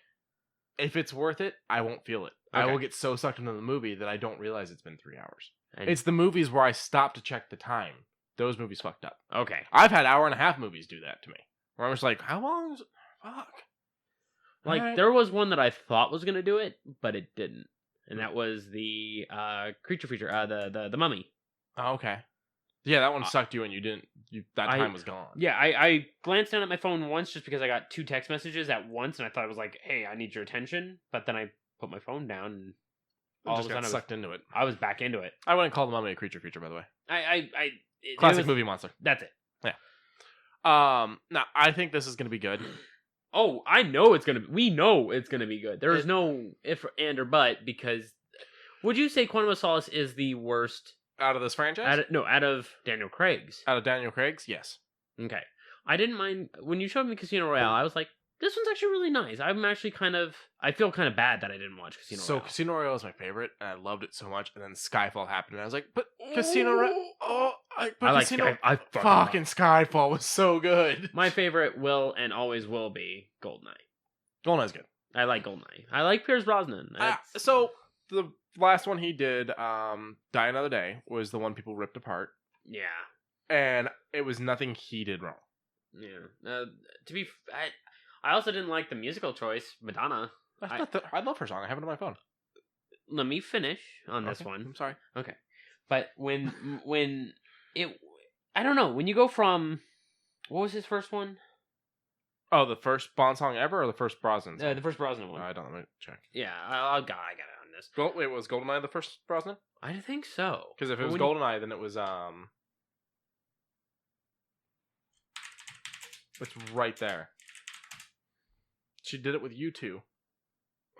If it's worth it, I won't feel it. Okay. I will get so sucked into the movie that I don't realize it's been 3 hours. And It's the movies where I stop to check the time. Those movies fucked up. okay. I've had hour-and-a-half movies do that to me. Where I'm just like, how long is it? Fuck. Like, Alright. there was one that I thought was going to do it, but it didn't. And that was the creature feature, the Mummy. Oh, okay. Yeah, that one sucked you and you didn't. That time was gone. Yeah, I glanced down at my phone once just because I got 2 text messages at once, and I thought it was like, hey, I need your attention. But then I put my phone down, and all of a Just got sudden sucked into it. I was back into it. I wouldn't call the Mummy a creature feature, by the way. It Classic was- movie monster. That's it. Now, I think this is going to be good. Oh, I know it's gonna. We know it's gonna be good. There is no if and or but because. Would you say Quantum of Solace is the worst? Out of this franchise? Out of Daniel Craig's. Out of Daniel Craig's? Yes. Okay, I didn't mind when you showed me Casino Royale. I was like, this one's actually really nice. I'm actually I feel kind of bad that I didn't watch Casino Royale. So Casino Royale is my favorite, and I loved it so much. And then Skyfall happened, and I was like, "But Casino Royale, I like Casino, I fucking Skyfall was so good." My favorite will and always will be GoldenEye. GoldenEye's good. I like GoldenEye. I like Pierce Brosnan. So the last one he did, Die Another Day, was the one people ripped apart, Yeah. and it was nothing he did wrong. Yeah. I also didn't like the musical choice, Madonna. I love her song. I have it on my phone. Let me finish on this Okay, one. I'm sorry. Okay. But when it, I don't know, when you go from, what was his first one? Oh, the first Bond song ever, or the first Brosnan song? The first Brosnan one. I don't know. Let me check. Yeah, I got it on this. Wait, was GoldenEye the first Brosnan? I think so. Because if it But was when you- GoldenEye, then it was it's right there. She did it with U2.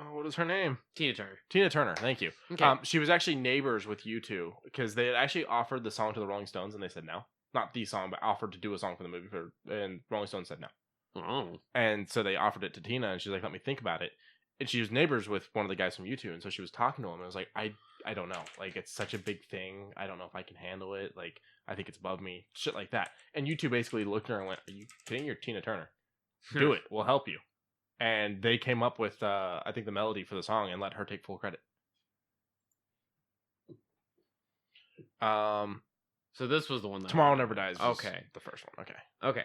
Oh, what is her name? Tina Turner. Tina Turner. Thank you. Okay. She was actually neighbors with U2 because they had actually offered the song to the Rolling Stones and they said no. Not the song, but offered to do a song for the movie, and Rolling Stones said no. Oh. And so they offered it to Tina, and she's like, "Let me think about it." And she was neighbors with one of the guys from U2, and so she was talking to him. And I was like, I don't know. Like, it's such a big thing. I don't know if I can handle it. Like, I think it's above me. Shit like that. And U2 basically looked at her and went, "Are you kidding? You're Tina Turner. Do it. We'll help you." And they came up with, I think, the melody for the song and let her take full credit. So this was the one that Tomorrow Never Dies. Was Okay. the first one. Okay. Okay.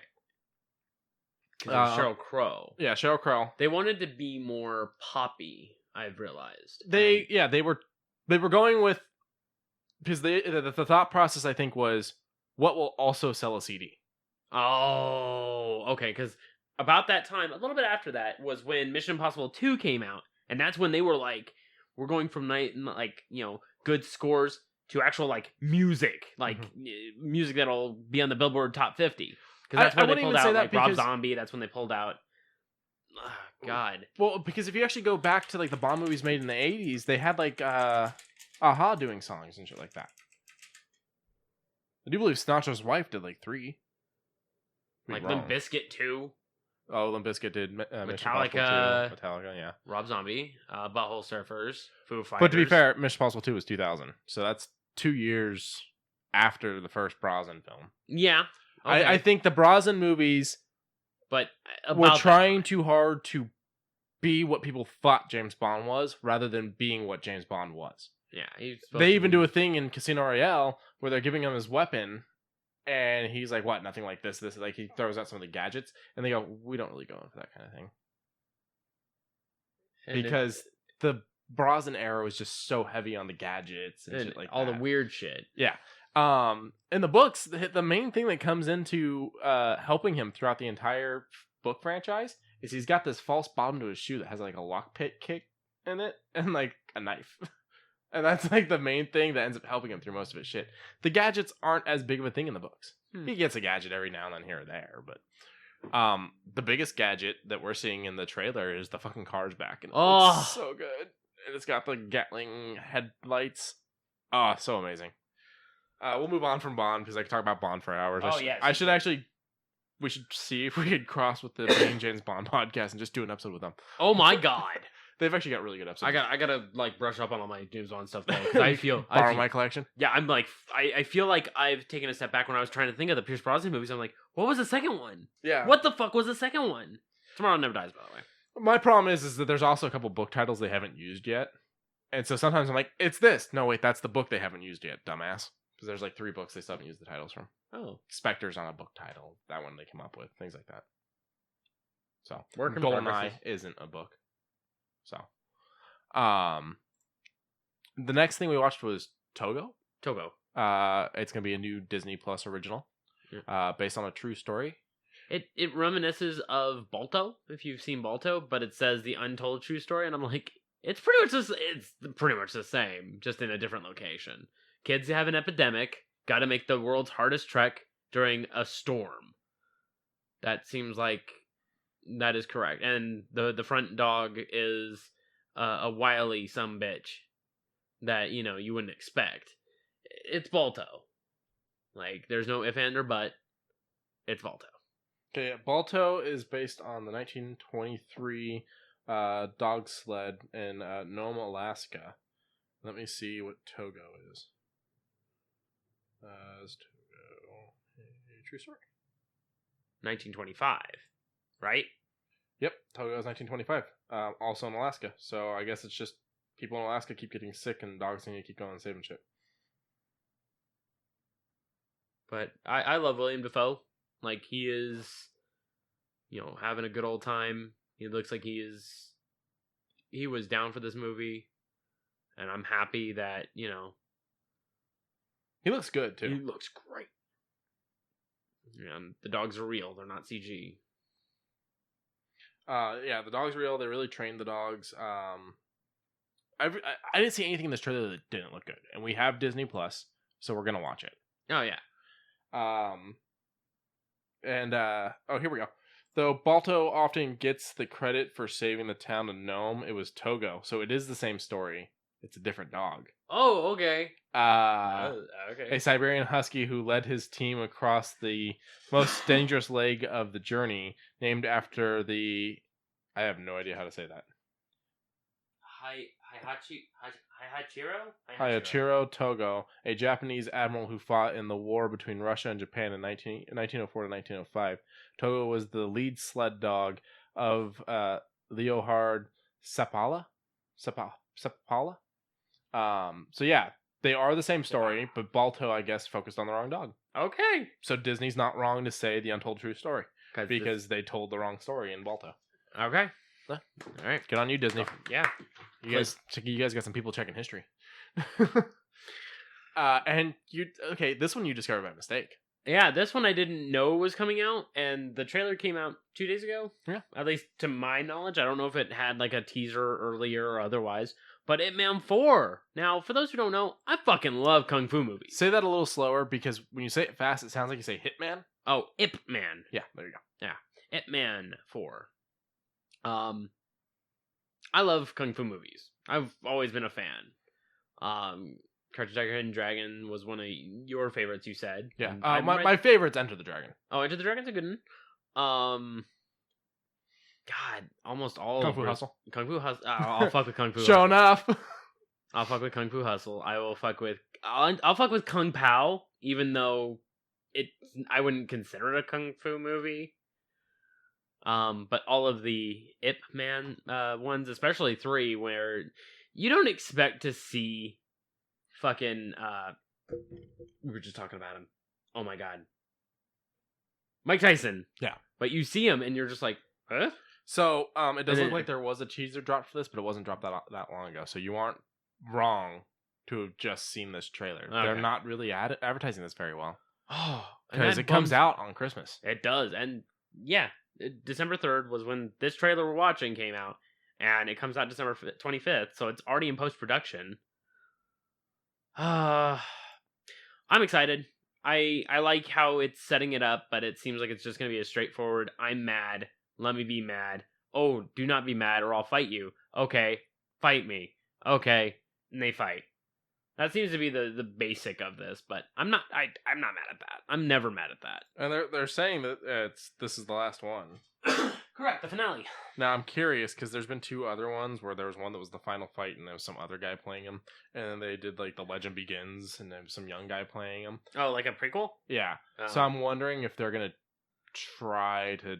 'Cause it was Sheryl Crow. Yeah, Sheryl Crow. They wanted to be more poppy, I've realized. They were going with, because the thought process I think was, what will also sell a CD. Oh, okay, because about that time, a little bit after that, was when Mission Impossible 2 came out, and that's when they were like, we're going from good scores to actual like music, music that'll be on the Billboard Top 50. Because that's when they pulled out like Rob Zombie. That's when they pulled out. Oh, God. Well, because if you actually go back to like the Bond movies made in the 80s, they had like Aha doing songs and shit like that. I do believe Sinatra's wife did like 3. Like Limp Bizkit 2. Oh, Limp Bizkit did Mission Metallica. Impossible 2. Metallica, yeah. Rob Zombie. Butthole Surfers. Foo Fighters. But to be fair, Mission Impossible 2 was 2000. So that's 2 years after the first Brosnan film. Yeah. Okay. I think the Brosnan movies but were trying too hard to be what people thought James Bond was, rather than being what James Bond was. Yeah. They even do a thing in Casino Royale where they're giving him his weapon, and he's like, "What? Nothing like this. This." Like, he throws out some of the gadgets, and they go, "We don't really go in for that kind of thing." Because the Brosnan era was just so heavy on the gadgets and shit like all that. the weird shit. Yeah. In the books, the main thing that comes into helping him throughout the entire book franchise is he's got this false bottom to his shoe that has like a lockpick kick in it and like a knife. And that's like the main thing that ends up helping him through most of his shit. The gadgets aren't as big of a thing in the books. He gets a gadget every now and then here or there, but the biggest gadget that we're seeing in the trailer is the fucking car's back, and it looks so good. And it's got the Gatling headlights. Oh, so amazing. We'll move on from Bond because I could talk about Bond for hours. We should see if we could cross with the Being James Bond podcast and just do an episode with them. Oh my god. They've actually got really good episodes. I gotta like brush up on all my James Bond stuff though. I feel my collection. Yeah, I'm like I feel like I've taken a step back when I was trying to think of the Pierce Brosnan movies. I'm like, what was the second one? Yeah. What the fuck was the second one? Tomorrow Never Dies, by the way. My problem is that there's also a couple book titles they haven't used yet, and so sometimes I'm like, it's this. No, wait, that's the book they haven't used yet, dumbass. Because there's like 3 books they still haven't used the titles from. Oh, Spectre's on a book title. That one they came up with, things like that. So GoldenEye isn't a book. So. The next thing we watched was Togo. It's gonna be a new Disney Plus original, based on a true story. It reminisces of Balto, if you've seen Balto, but it says the untold true story, and I'm like, it's pretty much the same, just in a different location. Kids have an epidemic, got to make the world's hardest trek during a storm. That seems like that is correct, and the front dog is a wily sumbitch that, you know, you wouldn't expect. It's Balto. Like, there's no if, and, or but. It's Balto. Okay, yeah, Balto is based on the 1923 dog sled in Nome, Alaska. Let me see what Togo is. Is Togo a true story? 1925, right? Yep, Togo is 1925. Also in Alaska. So I guess it's just people in Alaska keep getting sick and dogs need to keep going and saving shit. But I love William Dafoe. Like, he is, you know, having a good old time. He looks like he was down for this movie. And I'm happy that, you know. He looks good, too. He looks great. And the dogs are real. They're not CG. Yeah, the dogs are real. They really trained the dogs. I didn't see anything in this trailer that didn't look good. And we have Disney Plus, so we're going to watch it. Oh, yeah. Here we go. Though Balto often gets the credit for saving the town of Nome, it was Togo, so it is the same story. It's a different dog. Oh, okay. Okay. A Siberian Husky who led his team across the most dangerous leg of the journey, named after the... I have no idea how to say that. Hayachiro Togo, a Japanese admiral who fought in the war between Russia and Japan in 1904 to 1905. Togo was the lead sled dog of Leonhard Seppala. So yeah, they are the same story, but Balto, I guess, focused on the wrong dog. Okay. So Disney's not wrong to say the untold true story because they told the wrong story in Balto. Okay. All right, good on you, Disney. Yeah, you guys got some people checking history. And this one you discovered by mistake. Yeah, this one I didn't know was coming out, and the trailer came out 2 days ago. Yeah, at least to my knowledge. I don't know if it had like a teaser earlier or otherwise. But Ip Man 4. Now, for those who don't know, I fucking love kung fu movies. Say that a little slower because when you say it fast, it sounds like you say Hitman. Oh, Ip Man. Yeah, there you go. Yeah, Ip Man 4. I love kung fu movies. I've always been a fan. Cartoon Tiger Hidden Dragon was one of your favorites, you said. Yeah. My favorite's Enter the Dragon. Oh, Enter the Dragon's a good one. God, almost all Kung Fu Hustle. Kung Fu Hustle. I'll fuck with Kung Fu. Show enough. I'll fuck with Kung Fu Hustle. I'll fuck with Kung Pao, even though I wouldn't consider it a kung fu movie. But all of the Ip Man ones, especially 3, where you don't expect to see fucking we were just talking about him. Oh my god. Mike Tyson. Yeah. But you see him and you're just like, huh? So, it does look like there was a teaser dropped for this, but it wasn't dropped that long ago. So you aren't wrong to have just seen this trailer. Okay. They're not really advertising this very well. Oh, because it comes out on Christmas. It does, and yeah, December 3rd was when this trailer we're watching came out, and it comes out December 25th, so it's already in post-production. I'm excited. I like how it's setting it up, but it seems like it's just going to be a straightforward, I'm mad, let me be mad. Oh, do not be mad or I'll fight you. Okay, fight me. Okay, and they fight. That seems to be the basic of this, but I'm not mad at that. I'm never mad at that. And they're saying that this is the last one. Correct, the finale. Now I'm curious because there's been 2 other ones where there was one that was the final fight and there was some other guy playing him, and then they did like The Legend Begins and there was some young guy playing him. Oh, like a prequel? Yeah. So I'm wondering if they're gonna try to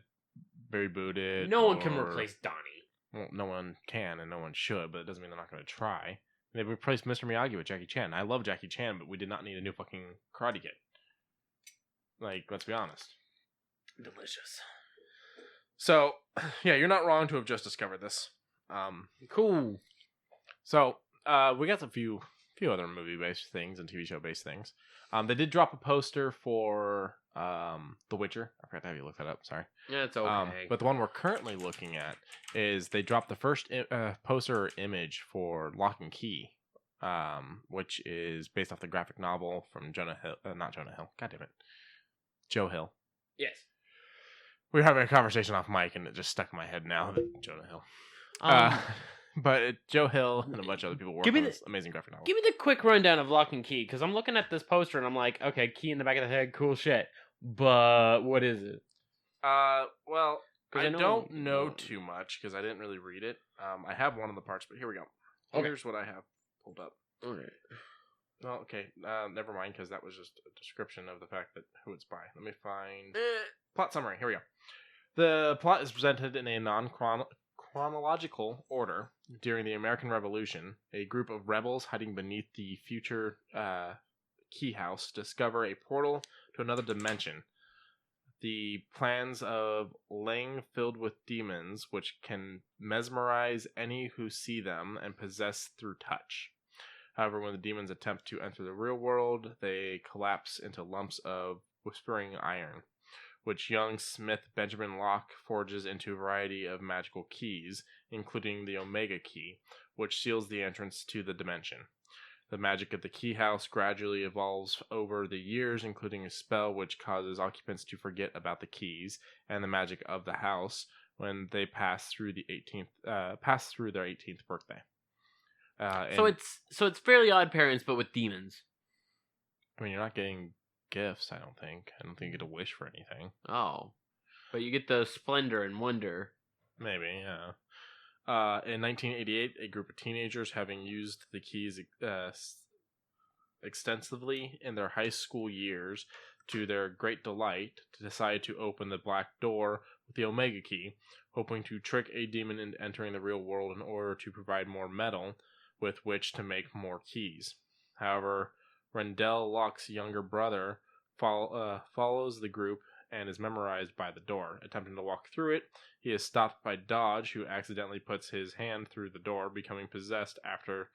reboot it. No one can replace Donnie. Well, no one can and no one should, but it doesn't mean they're not gonna try. They replaced Mr. Miyagi with Jackie Chan. I love Jackie Chan, but we did not need a new fucking Karate Kid. Like, let's be honest. Delicious. So, yeah, you're not wrong to have just discovered this. Cool. So, we got a few other movie-based things and TV show-based things. They did drop a poster for The Witcher. I forgot to have you look that up. Sorry. Yeah, it's okay. But the one we're currently looking at is they dropped the first poster or image for Lock and Key, which is based off the graphic novel from Jonah Hill. Not Jonah Hill. God damn it. Joe Hill. Yes. We were having a conversation off mic, and it just stuck in my head now that Jonah Hill. But Joe Hill and a bunch of other people working on this amazing graphic novel. Give me the quick rundown of Lock and Key, because I'm looking at this poster and I'm like, okay, key in the back of the head, cool shit. But what is it? Well, I don't know too much because I didn't really read it. I have one of the parts, but here we go. Okay. Here's what I have pulled up. Okay. Well, okay, never mind, because that was just a description of the fact that who it's by. Let me find plot summary. Here we go. The plot is presented in a non-chronological order. During the American Revolution, a group of rebels hiding beneath the future key house discover a portal to another dimension. The plans of Lang filled with demons, which can mesmerize any who see them and possess through touch. However, when the demons attempt to enter the real world, they collapse into lumps of whispering iron, which young smith Benjamin Locke forges into a variety of magical keys, including the Omega Key, which seals the entrance to the dimension. The magic of the key house gradually evolves over the years, including a spell which causes occupants to forget about the keys, and the magic of the house when they pass through their 18th birthday. So it's Fairly Odd Parents, but with demons. I mean, you're not getting gifts, I don't think. I don't think you get a wish for anything. Oh. But you get the splendor and wonder. Maybe, yeah. In 1988, a group of teenagers, having used the keys extensively in their high school years, to their great delight, decide to open the black door with the Omega Key, hoping to trick a demon into entering the real world in order to provide more metal with which to make more keys. However, Rendell Locke's younger brother follows the group and is memorized by the door. Attempting to walk through it, he is stopped by Dodge, who accidentally puts his hand through the door, becoming possessed after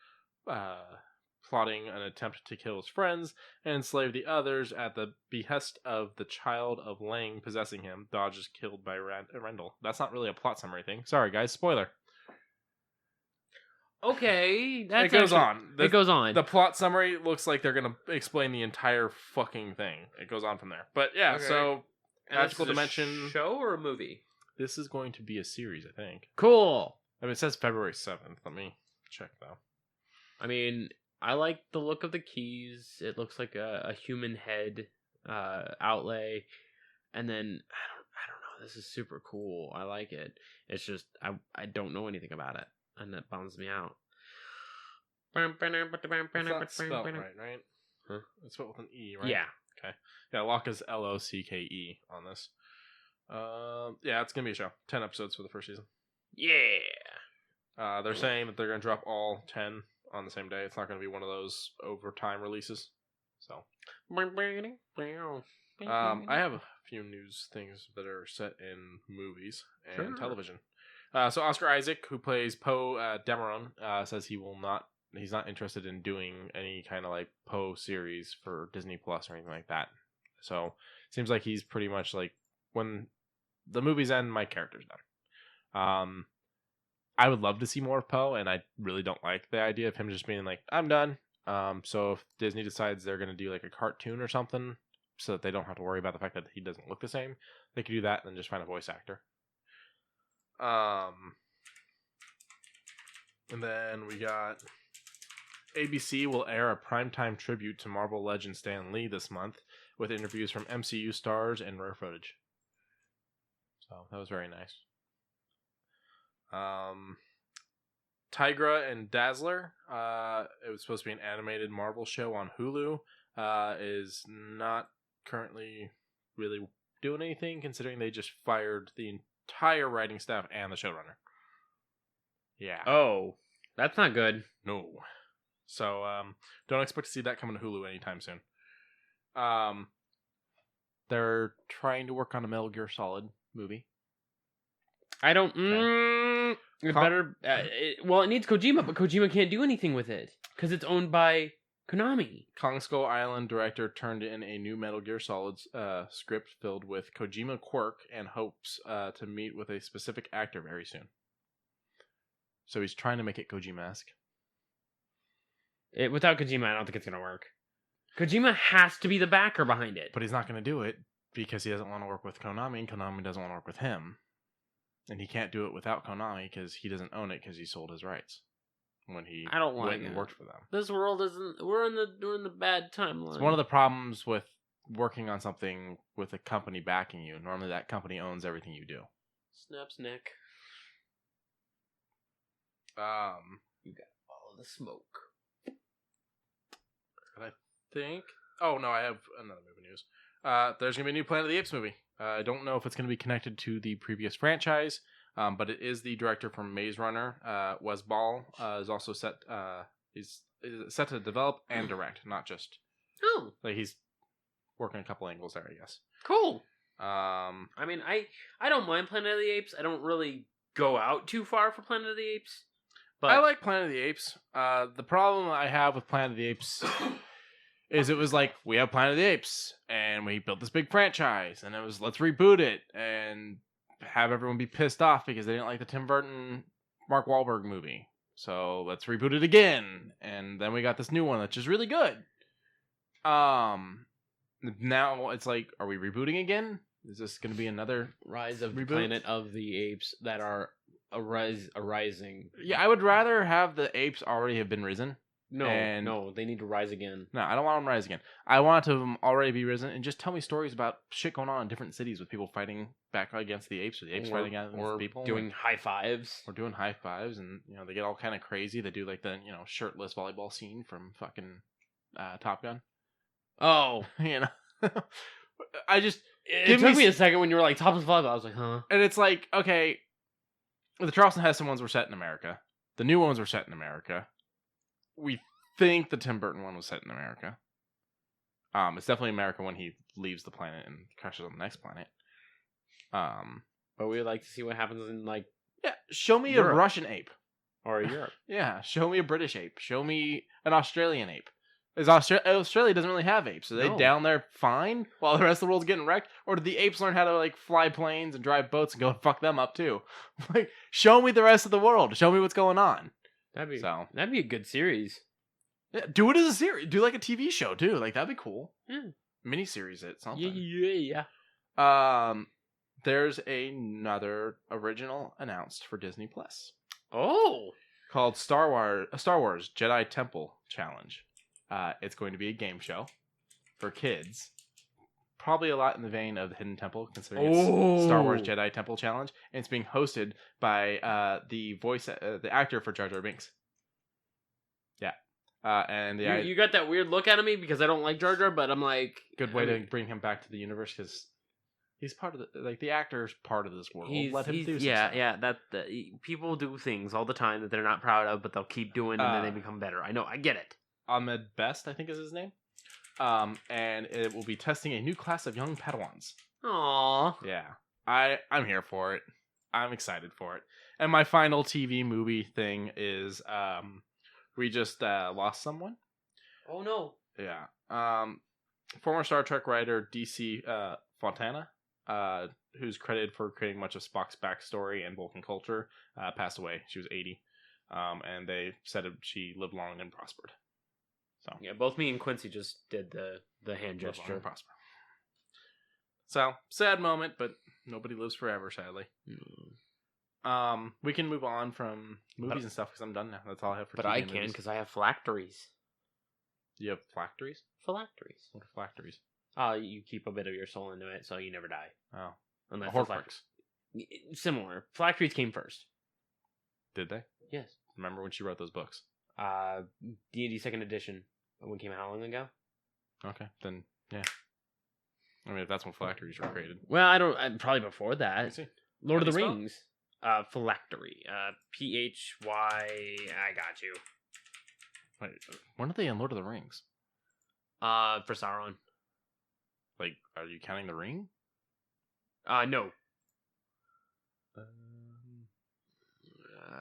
plotting an attempt to kill his friends and enslave the others at the behest of the child of Lang possessing him. Dodge is killed by Rendell. That's not really a plot summary thing. Sorry, guys. Spoiler. Okay, it goes on. It goes on. The plot summary looks like they're going to explain the entire fucking thing. It goes on from there. But yeah, Okay. so And Magical this is a Dimension. show or a movie? This is going to be a series, I think. Cool. I mean, it says February 7th. Let me check, though. I mean, I like the look of the keys. It looks like a human head outlay. And then, I don't know. This is super cool. I like it. It's just, I don't know anything about it. And that bums me out. It's not spelled right? Huh? It's spelled with an E, right? Yeah. Okay. Yeah, Locke is Locke on this. Yeah, it's going to be a show. 10 episodes for the first season. Yeah. They're saying that they're going to drop all 10 on the same day. It's not going to be one of those overtime releases. So, I have a few news things that are set in movies and television. So Oscar Isaac, who plays Poe Dameron, says he's not interested in doing any kind of like Poe series for Disney Plus or anything like that. So it seems like he's pretty much like when the movies end, my character's done. I would love to see more of Poe, and I really don't like the idea of him just being like, I'm done. So if Disney decides they're going to do like a cartoon or something so that they don't have to worry about the fact that he doesn't look the same, they could do that and then just find a voice actor. And then we got ABC will air a primetime tribute to Marvel legend Stan Lee this month with interviews from MCU stars and rare footage. So that was very nice. Tigra and Dazzler, it was supposed to be an animated Marvel show on Hulu, is not currently really doing anything considering they just fired the entire writing staff and the showrunner. Yeah. Oh, that's not good. No. So, don't expect to see that coming to Hulu anytime soon. They're trying to work on a Metal Gear Solid movie. I don't. It better. It needs Kojima, but Kojima can't do anything with it because it's owned by Konami. Kong Skull Island director turned in a new Metal Gear Solid script filled with Kojima quirk and hopes to meet with a specific actor very soon. So he's trying to make it Kojima-esque. Without Kojima, I don't think it's going to work. Kojima has to be the backer behind it. But he's not going to do it because he doesn't want to work with Konami, and Konami doesn't want to work with him. And he can't do it without Konami because he doesn't own it because he sold his rights when he went and worked for them. This world isn't. We're in the bad timeline. It's one of the problems with working on something with a company backing you. Normally, that company owns everything you do. Snaps neck. You got to follow the smoke. And I think. Oh no, I have another movie news. There's gonna be a new Planet of the Apes movie. I don't know if it's gonna be connected to the previous franchise, but it is the director from Maze Runner. Wes Ball is also set. He's set to develop and direct, not just. Oh, like he's working a couple angles there, I guess. Cool. I mean, I don't mind Planet of the Apes. I don't really go out too far for Planet of the Apes. But I like Planet of the Apes. The problem I have with Planet of the Apes is it was like, we have Planet of the Apes, and we built this big franchise, and it was, let's reboot it, and have everyone be pissed off because they didn't like the Tim Burton, Mark Wahlberg movie. So let's reboot it again, and then we got this new one that's just really good. Now it's like, are we rebooting again? Is this going to be another Rise of reboot? Planet of the Apes that are arising? Yeah, I would rather have the apes already have been risen. No, they need to rise again. No, I don't want them to rise again. I want them already be risen and just tell me stories about shit going on in different cities with people fighting back against the apes, or the apes fighting against people, doing high fives. Or doing high fives, and they get all kind of crazy. They do like the shirtless volleyball scene from fucking Top Gun. Oh, I just it took me a second when you were like topless volleyball. I was like, huh? And it's like, okay, the Charleston Heston ones were set in America. The new ones were set in America. We think the Tim Burton one was set in America. It's definitely America when he leaves the planet and crashes on the next planet. But we would like to see what happens in show me Europe. A Russian ape or Europe. Yeah, show me a British ape. Show me an Australian ape. Australia doesn't really have apes. Are they down there fine while the rest of the world's getting wrecked? Or did the apes learn how to fly planes and drive boats and go and fuck them up too? Show me the rest of the world. Show me what's going on. That'd be a good series. Yeah, do it as a series. Do a TV show too. That'd be cool. Yeah. Miniseries it something. Yeah. There's another original announced for Disney Plus. Oh. Called Star Wars Jedi Temple Challenge. It's going to be a game show for kids. Probably a lot in the vein of the Hidden Temple, considering it's Star Wars Jedi Temple Challenge, and it's being hosted by the actor for Jar Jar Binks. Yeah, and you got that weird look out of me because I don't like Jar Jar, but I'm like, good way to bring him back to the universe because he's part of the actor's part of this world. Let him do something. People do things all the time that they're not proud of, but they'll keep doing, and then they become better. I know, I get it. Ahmed Best, I think is his name. And it will be testing a new class of young Padawans. Aww. Yeah. I'm here for it. I'm excited for it. And my final TV movie thing is we just lost someone. Oh no. Yeah. Former Star Trek writer DC Fontana, who's credited for creating much of Spock's backstory and Vulcan culture, passed away. She was 80. And they said she lived long and prospered. So Yeah, both me and Quincy just did the hand live long gesture. and prosper. So, sad moment, but nobody lives forever, sadly. We can move on from movies and stuff because I'm done now. That's all I have for But TV I and can movies. because I have phylacteries. You have phylacteries? Phylacteries. What are phylacteries? You keep a bit of your soul into it, so you never die. Oh. Unless Horcrux. Similar. Phylacteries came first. Did they? Yes. Remember when she wrote those books? D&D 2nd edition. When came out how long ago? Okay, then, yeah. I mean, if that's when phylacteries were created. Well, I don't... probably before that. Let's see. Lord How of do the you spell Rings. Phylactery. Phy... I got you. Wait, when are they in Lord of the Rings? For Sauron. Like, are you counting the ring? No.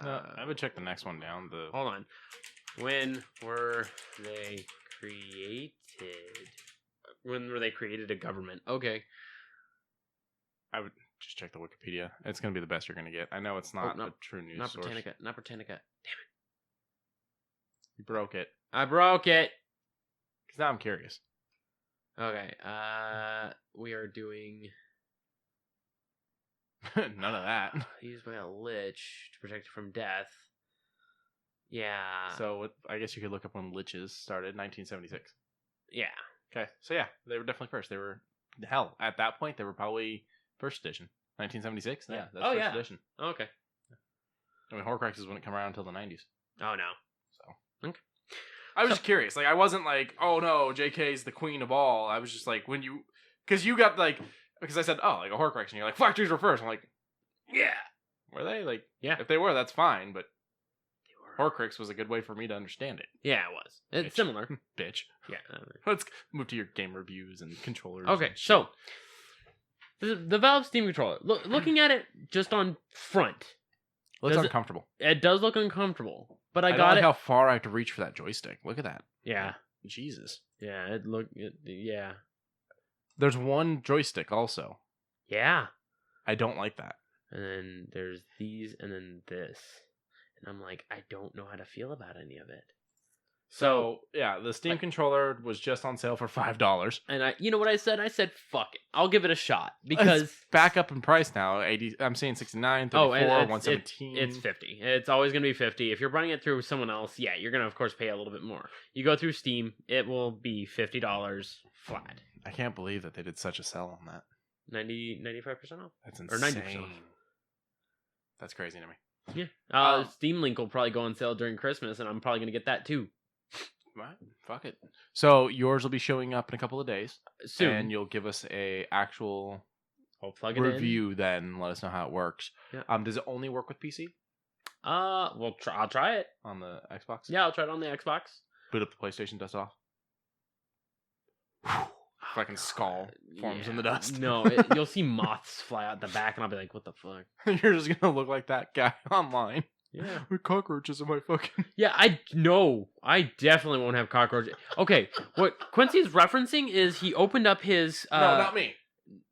No, I would check the next one down. Hold on. When were they created? When were they created a government? Okay. I would just check the Wikipedia. It's going to be the best you're going to get. I know it's not a true news Not source. Britannica. Not Britannica. Damn it. You broke it. I broke it. Because now I'm curious. Okay. We are doing... None of that. Used by a lich to protect it from death. Yeah. So I guess you could look up when liches started, 1976. Yeah. Okay, so yeah, they were definitely first. They were, hell, at that point, they were probably first edition. 1976? Yeah, that's Oh, first yeah. edition. Okay. I mean, Horcruxes wouldn't come around until the 90s. Oh, no. So. Okay. I was just curious. Like, I wasn't like, oh no, JK's the queen of all. I was just like, when you, because you got like, because I said, oh, like a Horcrux, and you're like, phylacteries were first. I'm like, yeah. Were they? Like, yeah. If they were, that's fine, but Horcrux was a good way for me to understand it. Yeah, it was. It's similar. Bitch. Yeah. Let's move to your game reviews and controllers. Okay, so the Valve Steam controller. Looking at it just on front, looks uncomfortable. It does look uncomfortable, but I don't got like it. how far I have to reach for that joystick. Look at that. Yeah. Jesus. Yeah. Yeah. There's one joystick also. Yeah. I don't like that. And then there's these, and then this, and I'm like, I don't know how to feel about any of it. So yeah, the Steam controller was just on sale for $5. And you know what I said? I said, fuck it. I'll give it a shot. Because it's back up in price now. 80, I'm seeing 69, 34, 117. It's 50. It's always going to be 50. If you're running it through someone else, yeah, you're going to, of course, pay a little bit more. You go through Steam, it will be $50 flat. I can't believe that they did such a sell on that. 95% off? That's insane. Or 90% off. That's crazy to me. Yeah. Steam Link will probably go on sale during Christmas, and I'm probably going to get that too. Right. Fuck it. So yours will be showing up in a couple of days. Soon. And you'll give us a actual I'll plug it review then. Let us know how it works. Yeah. Does it only work with PC? Well, I'll try it. On the Xbox? Yeah, I'll try it on the Xbox. Boot up the PlayStation, dust off. Fucking skull forms in the dust. No, you'll see moths fly out the back, and I'll be like, what the fuck? You're just gonna look like that guy online. Yeah. With cockroaches in my fucking... Yeah, I definitely won't have cockroaches. Okay, what Quincy's referencing is he opened up his... No, not me.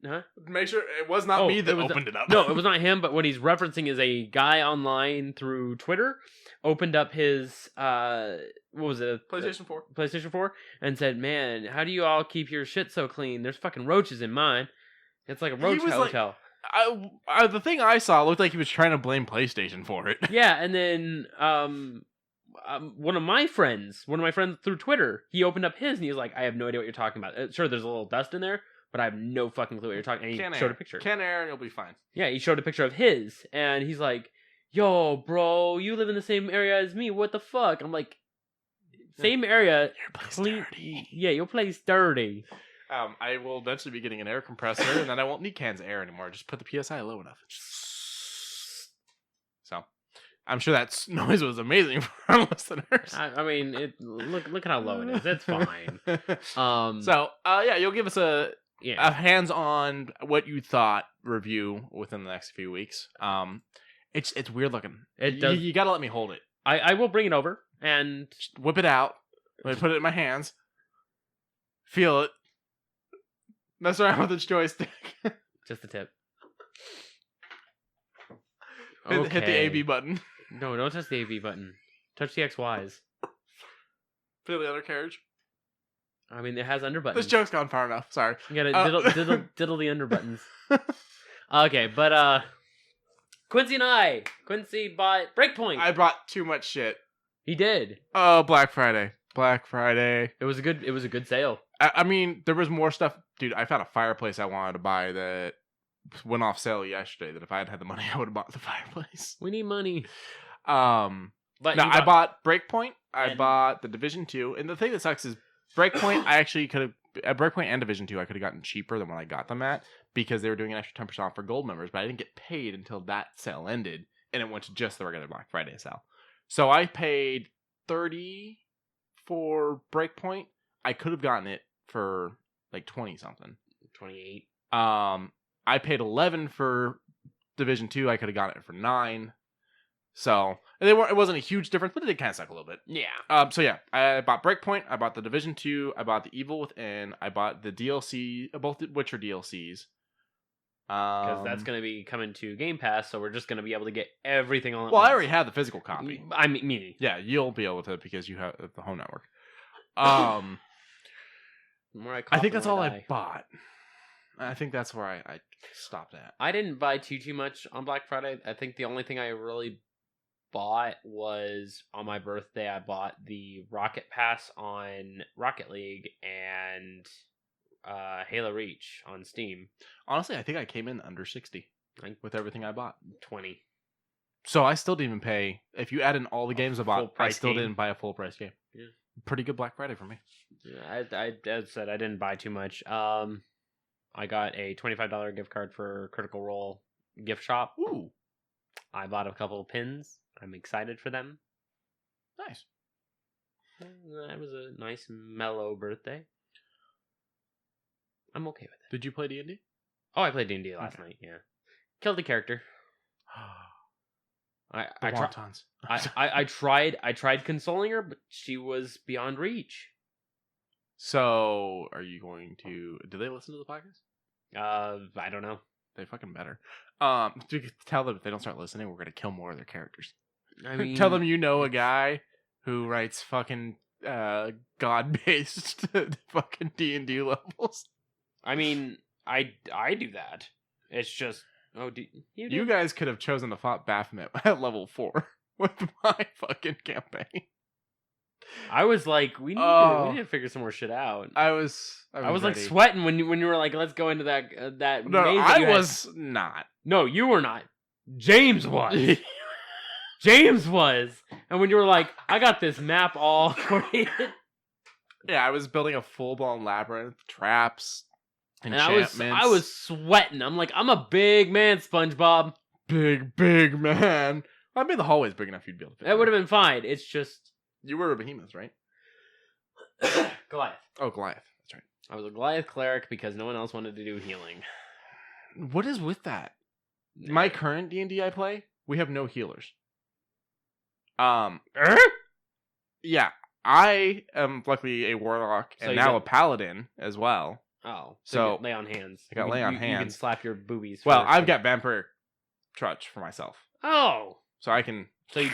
Huh? Make sure it was not me that opened it up. No, it was not him, but what he's referencing is a guy online through Twitter opened up his... what was it? PlayStation 4. PlayStation 4, and said, man, how do you all keep your shit so clean? There's fucking roaches in mine. It's like a roach hotel. The thing I saw looked like he was trying to blame PlayStation for it. Yeah, and then one of my friends through Twitter, he opened up his and he was like, I have no idea what you're talking about. Sure, there's a little dust in there, but I have no fucking clue what you're talking about. And he showed a picture. Can air and you'll be fine. Yeah, he showed a picture of his, and he's like, yo, bro, you live in the same area as me. What the fuck? I'm like, same area. Your place dirty. Yeah, your place dirty. I will eventually be getting an air compressor, and then I won't need cans of air anymore. Just put the PSI low enough. So, I'm sure that noise was amazing for our listeners. I mean, look at how low it is. It's fine. Yeah, you'll give us a hands-on what you thought review within the next few weeks. It's weird looking. It does. You gotta let me hold it. I will bring it over and just whip it out. Let me put it in my hands. Feel it. Mess around with its joystick. Just the tip. Hit the AB button. No, don't touch the AB button. Touch the XYs. Feel the undercarriage. I mean, it has underbuttons. This joke's gone far enough. Sorry. You gotta diddle the underbuttons. Okay, but Quincy and Quincy bought Breakpoint. I bought too much shit. He did. Oh, Black Friday. It was a good sale. I mean, there was more stuff. Dude, I found a fireplace I wanted to buy that went off sale yesterday. That if I had the money, I would have bought the fireplace. We need money. But I bought Breakpoint. I bought the Division 2. And the thing that sucks is Breakpoint, I actually could have... At Breakpoint and Division 2, I could have gotten cheaper than what I got them at because they were doing an extra 10% off for gold members, but I didn't get paid until that sale ended, and it went to just the regular Black Friday sale. So I paid $30 for Breakpoint. I could have gotten it for like 20-something. 28. I paid $11 for Division 2. I could have gotten it for $9. So it wasn't a huge difference, but it did kind of suck a little bit. Yeah. So yeah, I bought Breakpoint. I bought the Division 2. I bought the Evil Within. I bought the DLC, both the Witcher DLCs. Because that's going to be coming to Game Pass, so we're just going to be able to get everything on. Well, I already have the physical copy. I mean, me. Yeah, you'll be able to because you have the home network. I think that's all I bought. I think that's where I stopped at. I didn't buy too much on Black Friday. I think the only thing I really bought was on my birthday. I bought the Rocket Pass on Rocket League and Halo Reach on Steam. Honestly, I think I came in under 60 with everything I bought. 20. So I still didn't even pay. If you add in all the games I bought, I still didn't buy a full price game. Yeah. Pretty good Black Friday for me. Yeah, as said, I didn't buy too much. I got a $25 gift card for Critical Role gift shop. Ooh. I bought a couple of pins. I'm excited for them. Nice. That was a nice, mellow birthday. I'm okay with it. Did you play D&D? Oh, I played D&D last night, yeah. Killed the character. I tried consoling her, but she was beyond reach. So, are you going to... Do they listen to the podcast? I don't know. They fucking better. Tell them if they don't start listening, we're going to kill more of their characters. I mean... Tell them you know a guy who writes fucking god-based fucking D&D levels. I mean, I do that. It's just... Oh, you guys could have chosen to fight Baphomet at level 4 with my fucking campaign. I was like, we need to figure some more shit out. I was like sweating when you were like, let's go into that. No, I was not. No, you were not. James was. James was. And when you were like, I got this map all created. Yeah, I was building a full blown labyrinth, traps. And I was sweating. I'm like, I'm a big man, SpongeBob. Big man. I made the hallways big enough you'd be able to fit. That would have been fine. It's just... You were a behemoth, right? Goliath. Oh, Goliath. That's right. I was a Goliath cleric because no one else wanted to do healing. What is with that? My current D&D I play, we have no healers. Yeah. I am luckily a warlock and now a paladin as well. Oh, so lay on hands. I got lay on hands. You can slap your boobies. Well, I've got vampire trudge for myself. Oh, so I can. So you,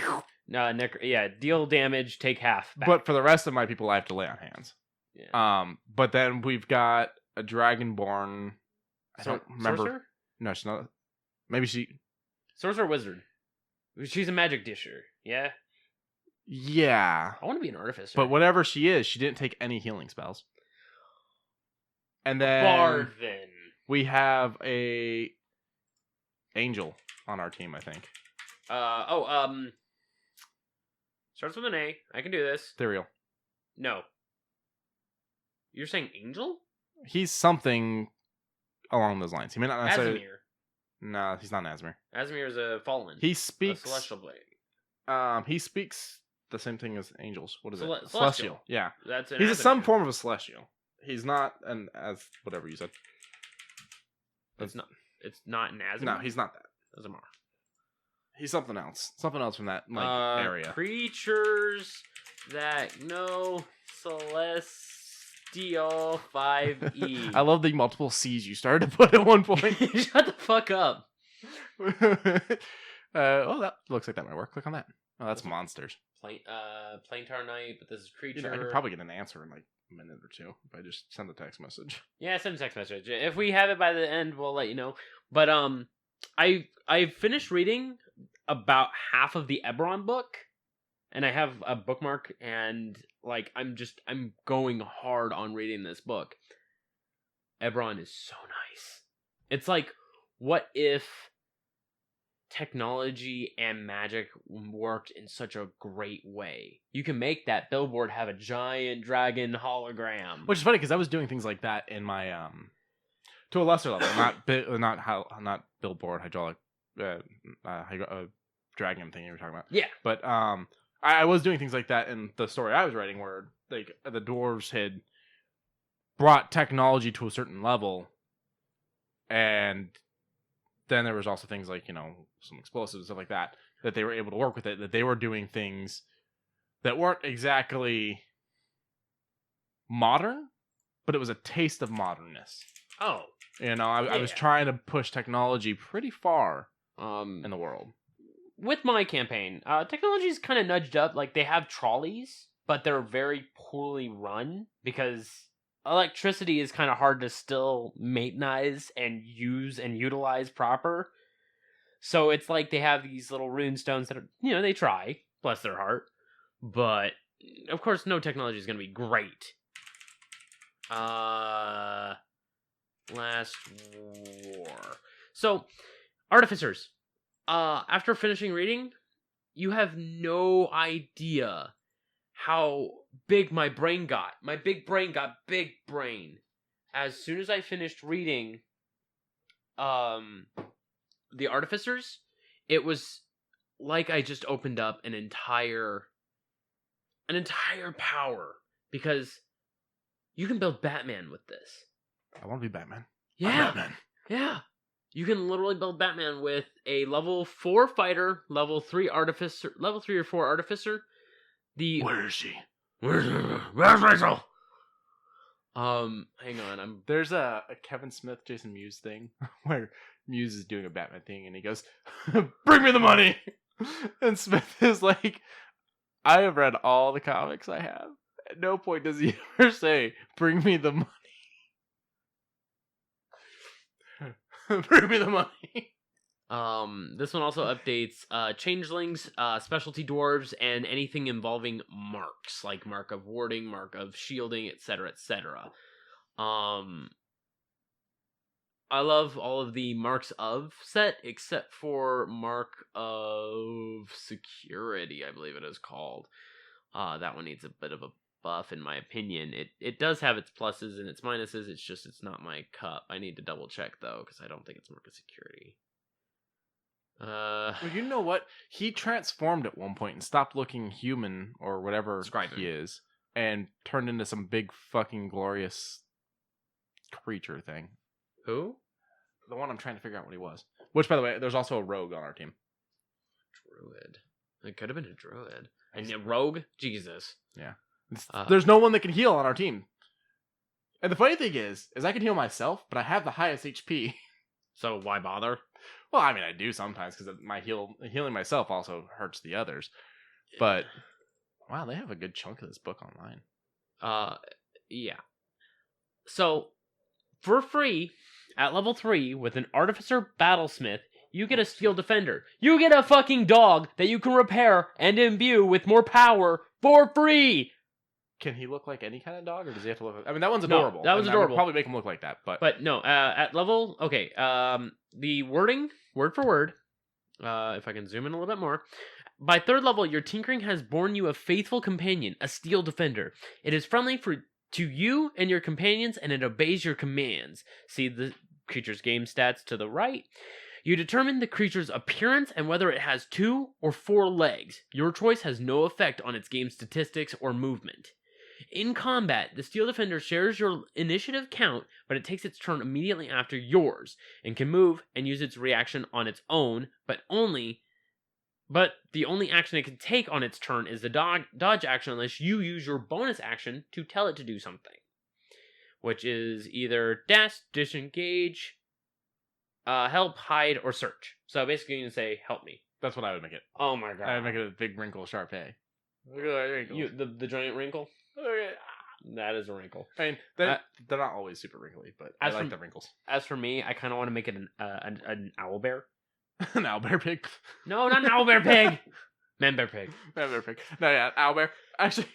deal damage, take half. Back. But for the rest of my people, I have to lay on hands. Yeah. But then we've got a dragonborn. I don't remember. Sorcerer? No, she's not. Maybe she. Sorcerer wizard. She's a magic disher. Yeah. Yeah. I want to be an artificer. But whatever she is, she didn't take any healing spells. And then Barvin. We have a angel on our team, I think. Starts with an A. I can do this. Ethereal. No. You're saying angel? He's something along those lines. He may not necessarily... Azimir. No, he's not Azimir. Azimir is a fallen. He speaks... A celestial blade. He speaks the same thing as angels. What is it? Celestial. Yeah. That's he's some form of a celestial. He's not an as whatever you said. It's not an Azimir? No, he's not that. Azimar. He's something else. Something else from that area. Creatures that know Celestial 5e. I love the multiple C's you started to put at one point. Shut the fuck up. That looks like that might work. Click on that. Oh, that's monsters. Plain Tar Knight, but this is creature. I could probably get an answer in like a minute or two if I just send a text message. Yeah, send a text message. If we have it by the end, we'll let you know. But I finished reading about half of the Eberron book, and I have a bookmark, and like I'm going hard on reading this book. Eberron is so nice. It's like, what if technology and magic worked in such a great way? You can make that billboard have a giant dragon hologram. Which is funny because I was doing things like that in my to a lesser level, not billboard hydraulic dragon thing you were talking about. Yeah, but I was doing things like that in the story I was writing, where like the dwarves had brought technology to a certain level, and then there was also things like, some explosives and stuff like that they were able to work with it, that they were doing things that weren't exactly modern, but it was a taste of modernness. Oh. I was trying to push technology pretty far in the world. With my campaign, technology's kind of nudged up. Like, they have trolleys, but they're very poorly run because electricity is kind of hard to still maintenance and use and utilize proper. So it's like they have these little rune stones that are, they try, bless their heart. But, of course, no technology is going to be great. Last War. So, Artificers. After finishing reading, you have no idea how big my brain got. My big brain got big brain. As soon as I finished reading The Artificers, it was like I just opened up an entire power, because you can build Batman with this. I want to be Batman. Yeah. I'm Batman. Yeah. You can literally build Batman with a level 4 fighter, level 3 artificer, level 3 or 4 artificer. Where is she? Where's Rachel? Hang on. There's a Kevin Smith, Jason Mewes thing where Mewes is doing a Batman thing and he goes, "Bring me the money!" And Smith is like, "I have read all the comics I have. At no point does he ever say, 'Bring me the money.'" Bring me the money. This one also updates changelings, specialty dwarves, and anything involving marks, like mark of warding, mark of shielding, etc., etc. I love all of the marks of set, except for mark of security, I believe it is called. That one needs a bit of a buff, in my opinion. It does have its pluses and its minuses. It's not my cup. I need to double check though, because I don't think it's mark of security. Well, you know what? He transformed at one point and stopped looking human or whatever he is, and turned into some big fucking glorious creature thing. Who? The one I'm trying to figure out what he was. Which, by the way, there's also a rogue on our team. Druid. It could have been a druid. And a rogue? Jesus. Yeah. There's no one that can heal on our team. And the funny thing is I can heal myself, but I have the highest HP. So why bother? Well, I mean, I do sometimes because healing myself also hurts the others. But wow, they have a good chunk of this book online. Yeah. So for free at level 3 with an Artificer Battlesmith, you get a Steel Defender. You get a fucking dog that you can repair and imbue with more power for free. Can he look like any kind of dog, or does he have to look like... I mean, that one's adorable. No, that one's adorable. I would probably make him look like that, but... But no, at level... Okay, the wording, word for word, if I can zoom in a little bit more. By 3rd level, your tinkering has born you a faithful companion, a Steel Defender. It is friendly to you and your companions, and it obeys your commands. See the creature's game stats to the right. You determine the creature's appearance and whether it has 2 or 4 legs. Your choice has no effect on its game statistics or movement. In combat, the Steel Defender shares your initiative count, but it takes its turn immediately after yours, and can move and use its reaction on its own, but the only action it can take on its turn is the dodge action unless you use your bonus action to tell it to do something. Which is either dash, disengage, help, hide, or search. So basically you can say, help me. That's what I would make it. Oh my god. I would make it a big wrinkle Sharpay. Look at that wrinkle. The giant wrinkle? That is a wrinkle. I mean, they're not always super wrinkly, but I like the wrinkles. As for me, I kind of want to make it an owl bear. An owlbear pig? No, not an owlbear pig. Man-bear pig. Man-bear pig. No, yeah, owlbear. Actually,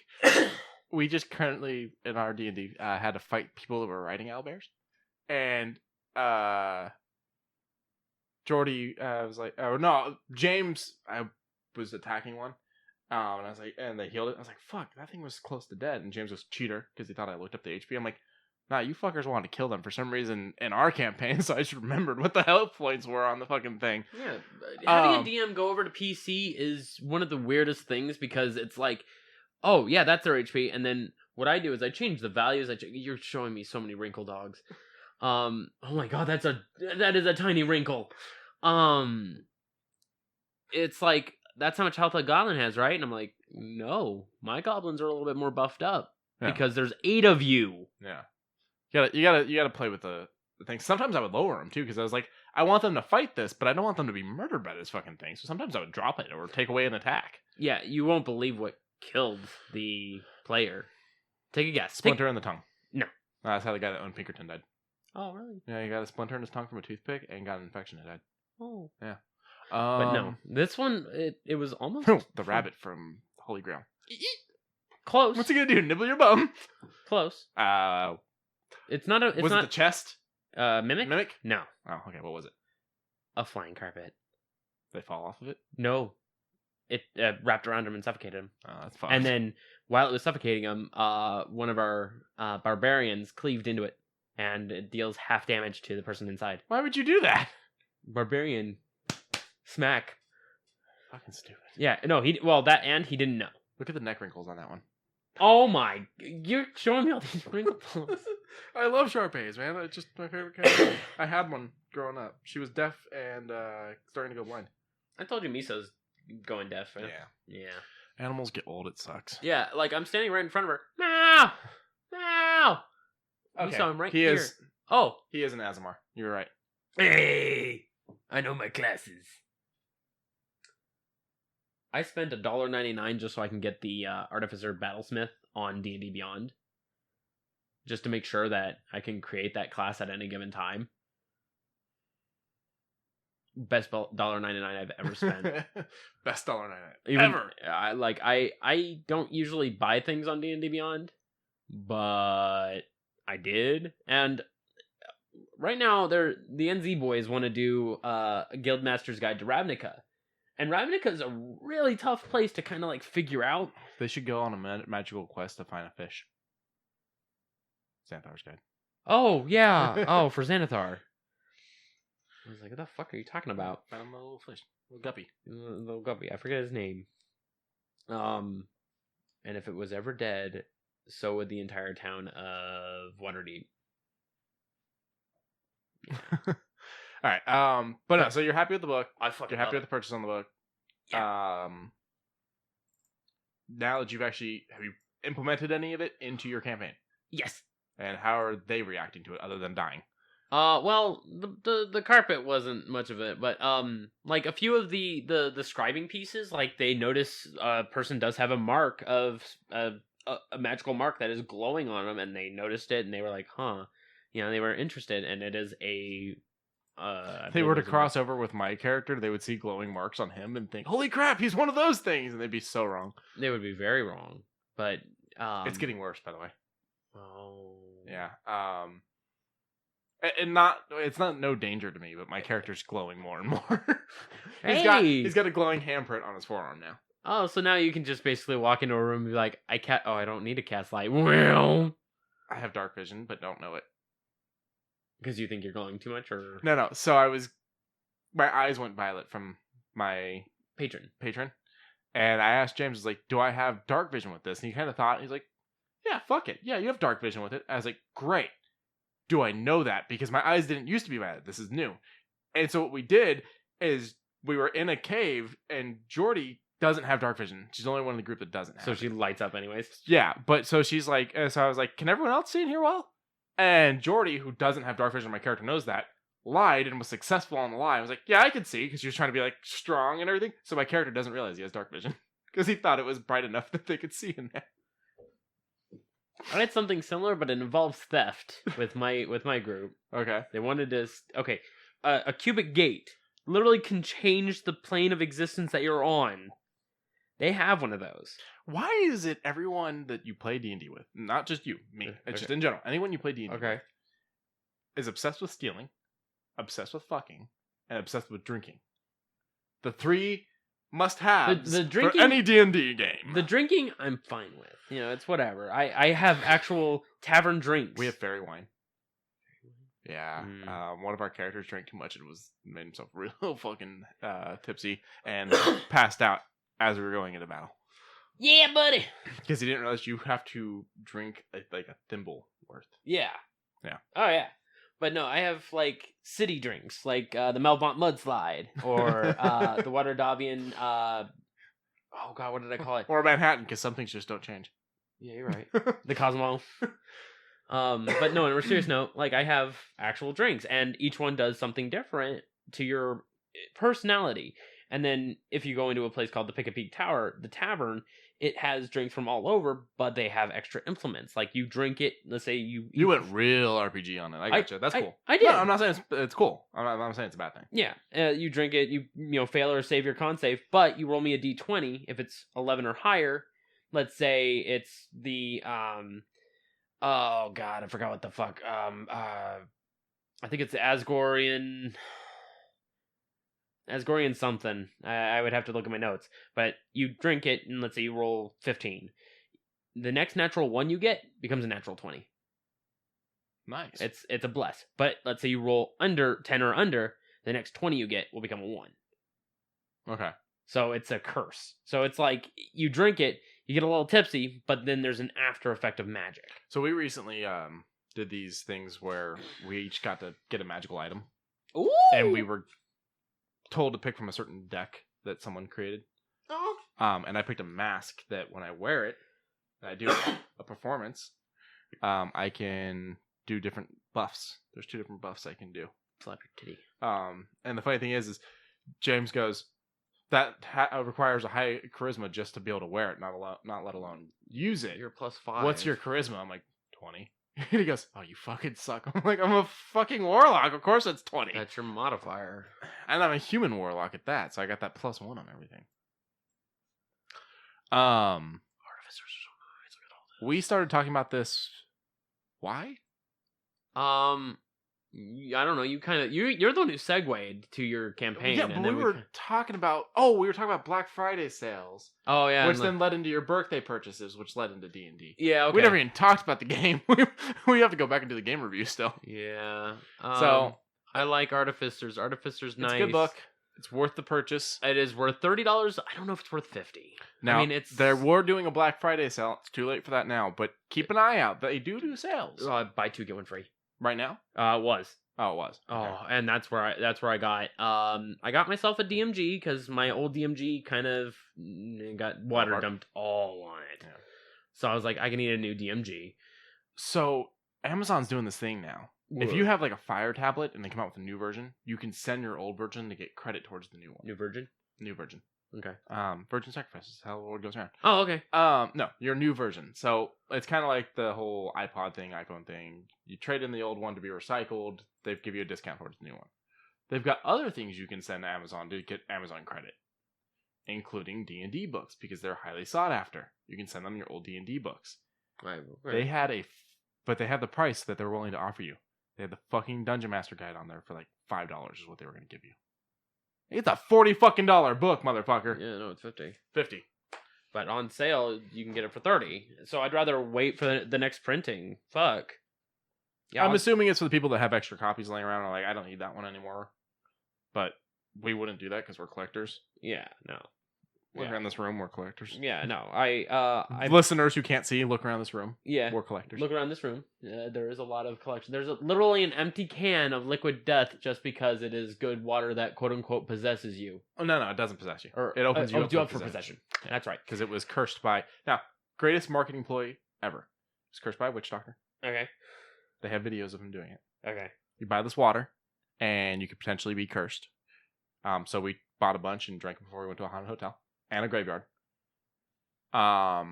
we just currently, in our D&D, had to fight people that were riding owlbears. And, Jordy was like, oh, no, James was attacking one. And I was like, and they healed it. I was like, fuck, that thing was close to dead. And James was cheater because he thought I looked up the HP. I'm like, nah, you fuckers wanted to kill them for some reason in our campaign, so I just remembered what the health points were on the fucking thing. Yeah, having a DM go over to PC is one of the weirdest things because it's like, oh, yeah, that's their HP. And then what I do is I change the values. You're showing me so many wrinkle dogs. Oh my god, that is a tiny wrinkle. It's like, that's how much health a goblin has, right? And I'm like, no, my goblins are a little bit more buffed up because there's 8 of you. Yeah. You gotta play with the thing. Sometimes I would lower them too because I was like, I want them to fight this, but I don't want them to be murdered by this fucking thing. So sometimes I would drop it or take away an attack. Yeah, you won't believe what killed the player. Take a guess. Splinter in the tongue. No. That's how the guy that owned Pinkerton died. Oh, really? Yeah, he got a splinter in his tongue from a toothpick and got an infection and died. Oh. Yeah. But no, this one, it was almost... the rabbit from Holy Grail. Close. What's he gonna do, nibble your bum? Close. It's not a... Was it the chest? Mimic? Mimic? No. Oh, okay, what was it? A flying carpet. They fall off of it? No. It wrapped around him and suffocated him. Oh, that's fine. And then, while it was suffocating him, one of our barbarians cleaved into it, and it deals half damage to the person inside. Why would you do that? Barbarian... Smack. Fucking stupid. Yeah, no, he didn't know. Look at the neck wrinkles on that one. Oh my, you're showing me all these wrinkles. I love Sharpays, man. It's just my favorite character. I had one growing up. She was deaf and starting to go blind. I told you Misa's going deaf. Right? Yeah. Animals get old, it sucks. Yeah, like I'm standing right in front of her. Meow! Meow! Okay. Misa, I'm right he here. He is an Azamar. You're right. Hey! I know my classes. I spent $1.99 just so I can get the Artificer Battlesmith on D&D Beyond. Just to make sure that I can create that class at any given time. Best $1.99 I've ever spent. Best $1.99 ever. I don't usually buy things on D&D Beyond, but I did. And right now, the NZ boys want to do a Guildmaster's Guide to Ravnica. And Ravnica is a really tough place to kind of like figure out. They should go on a magical quest to find a fish. Xanthar's Guide. Oh, yeah. Oh, for Xanathar. I was like, what the fuck are you talking about? Found a little fish. Little guppy. Little guppy. I forget his name. And if it was ever dead, so would the entire town of Waterdeep. All right. But no, so you're happy with the book. You're happy with the purchase on the book. Yeah. Now that have you implemented any of it into your campaign? Yes. And how are they reacting to it other than dying? Well, the carpet wasn't much of it, but like a few of the scribing pieces, like they notice a person does have a mark of a magical mark that is glowing on them, and they noticed it, and they were like, huh, they were interested, and it is a. If they were to cross over with my character, they would see glowing marks on him and think, "Holy crap, he's one of those things!" And they'd be so wrong. They would be very wrong, but it's getting worse, by the way. Oh. Yeah. And it's not no danger to me, but my character's glowing more and more. He's got a glowing handprint on his forearm now. Oh, so now you can just basically walk into a room and be like, I don't need to cast light. Well, I have dark vision, but don't know it. Because you think you're glowing too much, or no. So my eyes went violet from my patron, and I asked James, I was like, "Do I have dark vision with this?" And he kind of thought, he's like, "Yeah, fuck it, yeah, you have dark vision with it." I was like, "Great. Do I know that? Because my eyes didn't used to be violet. This is new." And so what we did is we were in a cave, and Jordy doesn't have dark vision. She's the only one in the group that doesn't have so she lights up anyways. Yeah, but so she's like, so I was like, "Can everyone else see in here well?" And Jordy, who doesn't have dark vision, my character knows that, lied and was successful on the lie. I was like, yeah, I could see, because she was trying to be like strong and everything. So my character doesn't realize he has dark vision because he thought it was bright enough that they could see in there. I had something similar, but it involves theft with my group. Okay. They wanted to. Okay, a cubic gate literally can change the plane of existence that you're on. They have one of those. Why is it everyone that you play D&D with, not just you, me, it's just in general, anyone you play D&D with, is obsessed with stealing, obsessed with fucking, and obsessed with drinking? The three must-haves the drinking, for any D&D game. The drinking, I'm fine with. You know, it's whatever. I have actual tavern drinks. We have fairy wine. Yeah. One of our characters drank too much and made himself real fucking tipsy and passed out as we were going into battle. Yeah, buddy. Because he didn't realize you have to drink like a thimble worth. Yeah. Yeah. Oh, yeah. But no, I have, like, city drinks, like the Melbont Mudslide, or the Waterdavian, oh god, what did I call it? Or Manhattan, because some things just don't change. Yeah, you're right. The Cosmo. But no, on a serious note, like, I have actual drinks, and each one does something different to your personality. And then, if you go into a place called the Pick-a-Peak Tower, the tavern, it has drinks from all over, but they have extra implements. Like, you drink it, let's say you went real RPG on it. I gotcha. That's cool. I did. No, I'm not saying it's cool. I'm not saying it's a bad thing. Yeah. You drink it, you fail or save your con save, but you roll me a d20. If it's 11 or higher, let's say it's the, oh god, I forgot what the fuck. I think it's the Asgorian something. I would have to look at my notes. But you drink it, and let's say you roll 15. The next natural 1 you get becomes a natural 20. Nice. It's a bless. But let's say you roll under 10 or under, the next 20 you get will become a 1. Okay. So it's a curse. So it's like, you drink it, you get a little tipsy, but then there's an after effect of magic. So we recently did these things where we each got to get a magical item. Ooh! And we were told to pick from a certain deck that someone created. Oh. And I picked a mask that when I wear it, and I do a performance, I can do different buffs. There's 2 different buffs I can do. Slap your titty. And the funny thing is James goes, that requires a high charisma just to be able to wear it, not let alone use it. You're +5. What's your charisma? I'm like, 20. And he goes, oh, you fucking suck. I'm like, I'm a fucking warlock. Of course it's 20. That's your modifier. And I'm a human warlock at that, so I got that +1 on everything. Artificers are so good. Look at all this. We started talking about this. Why? I don't know. You're the one who segued to your campaign. Yeah, but we were talking about Black Friday sales. Oh yeah, which then led into your birthday purchases, which led into D&D. Yeah, okay. We never even talked about the game. We have to go back and do the game review still. Yeah. So I like Artificers. Artificers nice. It's a good book. It's worth the purchase. It is worth $30. I don't know if it's worth $50. Now, I mean, they were doing a Black Friday sale. It's too late for that now, but keep an eye out. They do sales. Buy 2 get 1 free. Right now? It was. Oh, it was. Okay. Oh, and that's where I got. I got myself a DMG because my old DMG kind of got water dumped all on it. Yeah. So I was like, I can need a new DMG. So Amazon's doing this thing now. Whoa. If you have like a Fire tablet and they come out with a new version, you can send your old version to get credit towards the new one. New version. Okay. Virgin sacrifice is how the world goes around. Oh, okay. No, your new version. So it's kind of like the whole iPod thing, iPhone thing. You trade in the old one to be recycled. They give you a discount towards the new one. They've got other things you can send to Amazon to get Amazon credit, including D&D books because they're highly sought after. You can send them your old D&D books. Right. They had but they had the price that they're willing to offer you. They had the fucking Dungeon Master Guide on there for like $5 is what they were going to give you. It's a $40 fucking book, motherfucker. Yeah, no, it's 50. 50. But on sale, you can get it for 30. So I'd rather wait for the next printing. Fuck. Yeah, I'm assuming it's for the people that have extra copies laying around. Like, I don't need that one anymore. But we wouldn't do that because we're collectors. Yeah, no. Look around this room, we're collectors. Yeah, no. I Listeners who can't see, look around this room. Yeah. We're collectors. Look around this room. There is a lot of collection. There's literally an empty can of liquid death just because it is good water that quote-unquote possesses you. Oh, no, it doesn't possess you. Or, it opens you up for possession. Yeah. That's right. Because it was cursed by... Now, greatest marketing ploy ever. It was cursed by a witch doctor. Okay. They have videos of him doing it. Okay. You buy this water, and you could potentially be cursed. So we bought a bunch and drank before we went to a haunted hotel and a graveyard. For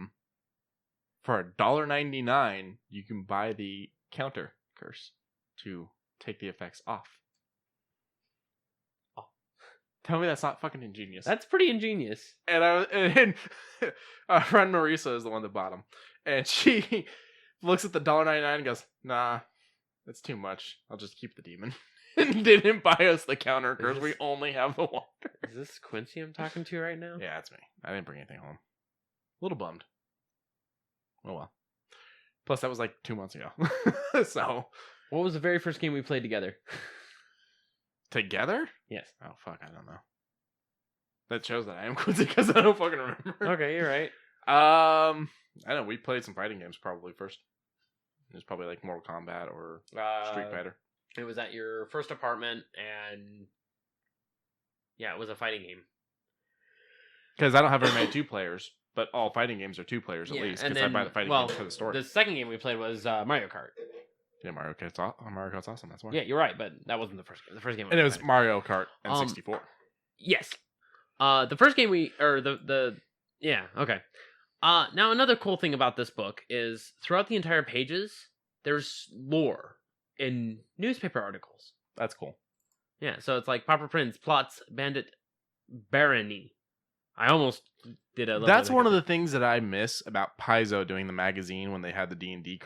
$1.99, you can buy the counter curse to take the effects off. Oh, tell me that's not fucking ingenious. That's pretty ingenious. And our friend Marisa is the one that bought them, and she looks at the $1.99 and goes, "Nah, that's too much. I'll just keep the demon." And didn't buy us the counter curse. We only have the water. Is this Quincey I'm talking to right now? Yeah, it's me. I didn't bring anything home. A little bummed. Oh well. Plus, that was like 2 months ago. So, what was the very first game we played together? Together? Yes. Oh fuck, I don't know. That shows that I am Quincy because I don't fucking remember. Okay, you're right. I know we played some fighting games probably first. It was probably like Mortal Kombat or Street Fighter. It was at your first apartment, and yeah, it was a fighting game. Because I don't have very many 2 players, but all fighting games are 2 players at least. Because I buy the fighting games for the story. The second game we played was Mario Kart. Yeah, Mario Kart's awesome. That's why. Yeah, you're right, but that wasn't the first game. The first game, and it was Mario Kart and 64. Yes. The first game okay. Now another cool thing about this book is throughout the entire pages, there's lore in newspaper articles. That's cool. Yeah, so it's like Pauper Prince plots bandit barony. I almost did a. That's one of the things that I miss about Paizo doing the magazine when they had the D&D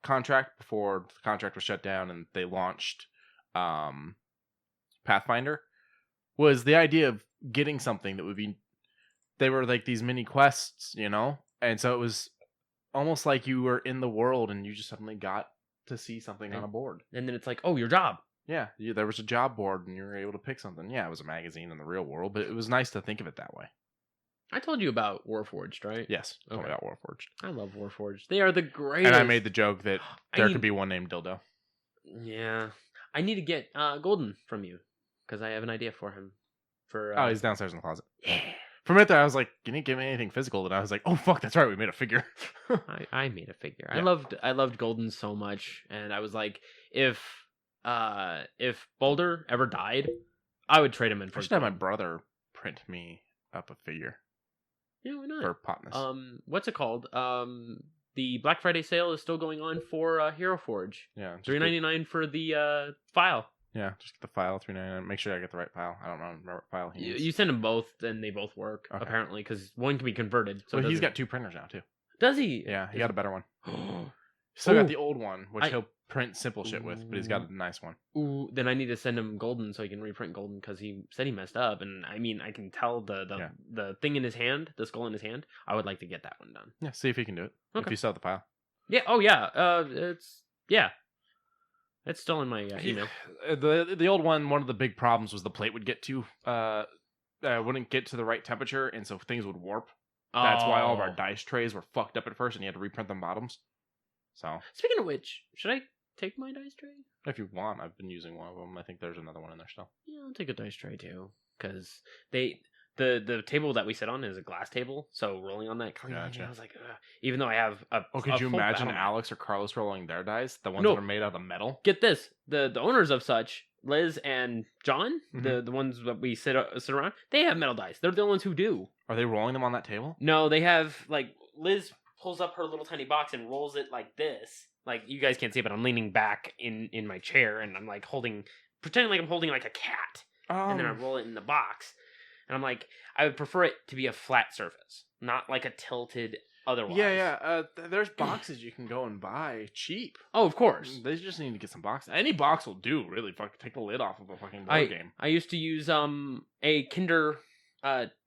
contract before the contract was shut down and they launched Pathfinder. Was the idea of getting something that would be. They were like these mini quests, you know, and so it was almost like you were in the world and you just suddenly got to see something on a board. And then it's like, oh, your job. Yeah, there was a job board and you were able to pick something. Yeah, it was a magazine in the real world, but it was nice to think of it that way. I told you about Warforged, right? Yes, okay. About Warforged. I love Warforged. They are the greatest. And I made the joke that there could be one named Dildo. Yeah. I need to get Golden from you because I have an idea for him. He's downstairs in the closet. Yeah. For a minute there, I was like, you didn't give me anything physical. And I was like, oh, fuck, that's right. We made a figure. I made a figure. Yeah. I loved Golden so much. And I was like, if Boulder ever died, I would trade him in for I should have my brother print me up a figure. Yeah, why not? For Potness. What's it called? The Black Friday sale is still going on for Hero Forge. Yeah. $3.99 for the file. Yeah, just get the file, $3.99. Make sure I get the right file. I don't remember what file he needs. You send them both, and they both work, apparently, because one can be converted. So he's got 2 printers now, too. Does he? Yeah, he got a better one. Still got the old one, which he'll print simple shit with, but he's got a nice one. Ooh, then I need to send him Golden so he can reprint Golden, because he said he messed up, and I mean, I can tell the thing in his hand, the skull in his hand, I would like to get that one done. Yeah, see if he can do it. Okay. If you still have the file. Yeah, it's still in my email. The old one of the big problems was the plate would get wouldn't get to the right temperature, and so things would warp. That's why all of our dice trays were fucked up at first, and you had to reprint them bottoms. So, speaking of which, should I take my dice tray? If you want, I've been using one of them. I think there's another one in there still. Yeah, I'll take a dice tray too, because the table that we sit on is a glass table, so rolling on that, gotcha. I was like, even though I have a could you imagine Alex or Carlos rolling their dice, the ones that are made out of metal? Get this, the owners of such, Liz and John, the ones that we sit around, they have metal dice. They're the ones who do. Are they rolling them on that table? No, they have, like, Liz pulls up her little tiny box and rolls it like this. Like, you guys can't see it, but I'm leaning back in my chair, and I'm like pretending like I'm holding like a cat, and then I roll it in the box. And I'm like, I would prefer it to be a flat surface, not like a tilted otherwise. Yeah. There's boxes you can go and buy cheap. Oh, of course. They just need to get some boxes. Any box will do, really. Take the lid off of a fucking board game. I used to use a Kinder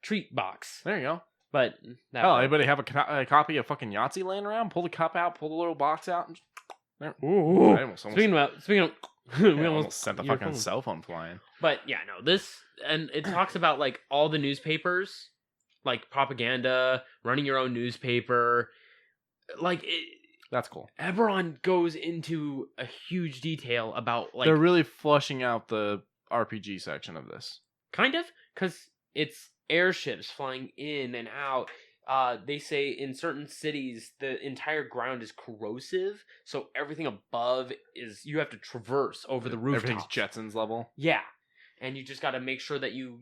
treat box. There you go. But anybody have a copy of fucking Yahtzee laying around? Pull the cup out, pull the little box out. And there. Ooh. Speaking of, we almost sent the fucking cell phone flying. But yeah, no, this, and it talks about like all the newspapers, like propaganda, running your own newspaper, like it. That's cool. Eberron goes into a huge detail about like they're really flushing out the RPG section of this. Kind of, because it's airships flying in and out. they say in certain cities the entire ground is corrosive, so everything above is you have to traverse over the rooftops. Everything's Jetsons level. Yeah, and you just got to make sure that you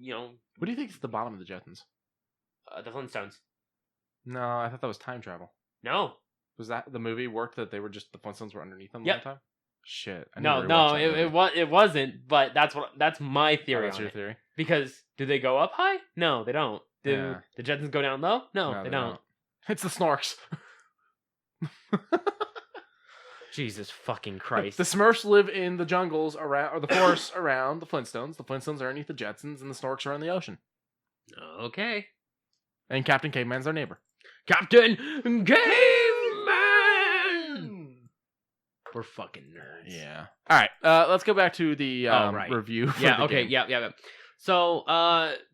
What do you think is the bottom of the Jetsons? The Flintstones. No, I thought that was time travel. No. Was that the movie worked that they were just the Flintstones were underneath them the Yep. whole time? Shit. No, it wasn't. But that's my theory. That's your theory. Because do they go up high? No, they don't. Do Yeah. the Jetsons go down low? No, they don't. It's the Snorks. Jesus fucking Christ. The Smurfs live in the jungles around, or the forests around the Flintstones. The Flintstones are underneath the Jetsons, and the Snorks are in the ocean. Okay. And Captain Caveman's our neighbor. Captain Caveman! We're fucking nerds. Yeah. All right. Let's go back to the review. For the okay. game. Yeah. So,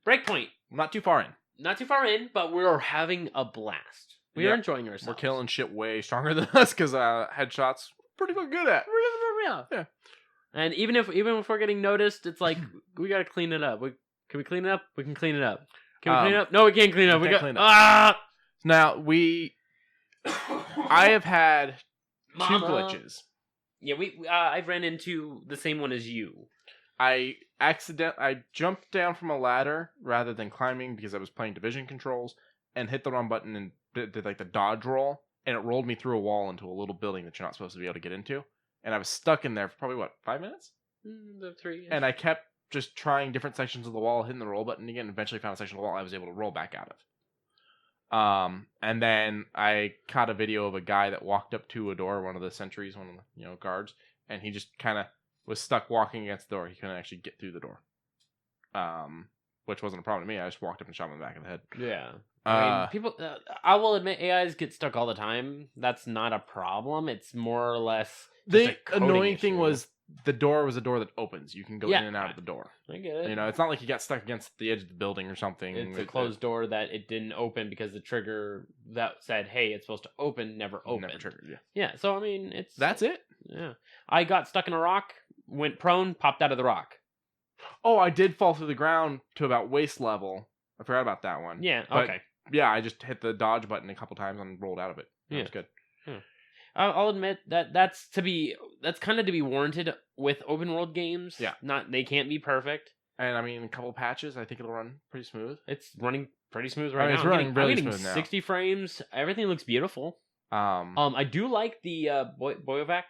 Breakpoint. Not too far in. Not too far in, but we're having a blast. We are enjoying ourselves. We're killing shit way stronger than us because headshots pretty fucking good at. Yeah. And even if we're getting noticed, it's like we gotta clean it up. Can we clean it up? We can clean it up. Can we clean it up? No, we can't clean it up. We got clean it up. Now I have had two glitches. Yeah, I've ran into the same one as you. I jumped down from a ladder rather than climbing because I was playing Division controls and hit the wrong button and did like the dodge roll, and it rolled me through a wall into a little building that you're not supposed to be able to get into, and I was stuck in there for probably 5 minutes? 3. And I kept just trying different sections of the wall, hitting the roll button again, and eventually found a section of the wall I was able to roll back out of. And then I caught a video of a guy that walked up to a door, one of the sentries, one of the guards, and he just kind of was stuck walking against the door. He couldn't actually get through the door. Which wasn't a problem to me. I just walked up and shot him in the back of the head. Yeah. I mean, people. I will admit, AIs get stuck all the time. That's not a problem. It's more or less. The annoying thing was the door was a door that opens. You can go in and out of the door. I get it. It's not like you got stuck against the edge of the building or something. It's a closed door that it didn't open because the trigger that said, "Hey, it's supposed to open," never opened. Never triggered. Yeah. Yeah. So I mean, that's it. Yeah. I got stuck in a rock, went prone, popped out of the rock. Oh, I did fall through the ground to about waist level. I forgot about that one. Yeah. But, okay. Yeah, I just hit the dodge button a couple times and rolled out of it. That was good. Yeah. I'll admit that's kind of to be warranted with open world games. Yeah. They can't be perfect. And I mean, a couple patches, I think it'll run pretty smooth. It's running pretty smooth right now. It's running really smooth now. 60 frames. Everything looks beautiful. I do like the Biovac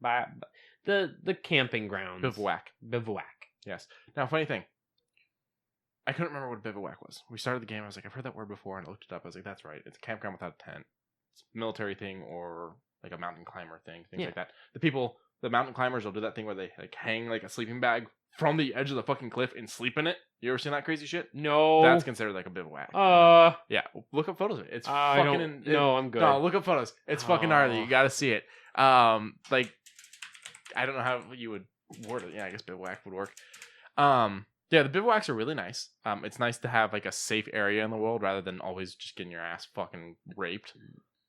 by the camping grounds. Bivouac. Yes. Now, funny thing. I couldn't remember what a bivouac was. We started the game. I was like, I've heard that word before, and I looked it up. I was like, that's right. It's a campground without a tent. It's a military thing or like a mountain climber thing, things like that. The mountain climbers will do that thing where they like hang like a sleeping bag from the edge of the fucking cliff and sleep in it. You ever seen that crazy shit? No. That's considered like a bivouac. Yeah. Look up photos of it. It's fucking. No, I'm good. No, look up photos. It's fucking gnarly. You got to see it. Like, I don't know how you would word it. Yeah, I guess bivouac would work. Yeah, the bivouacs are really nice. It's nice to have like a safe area in the world rather than always just getting your ass fucking raped.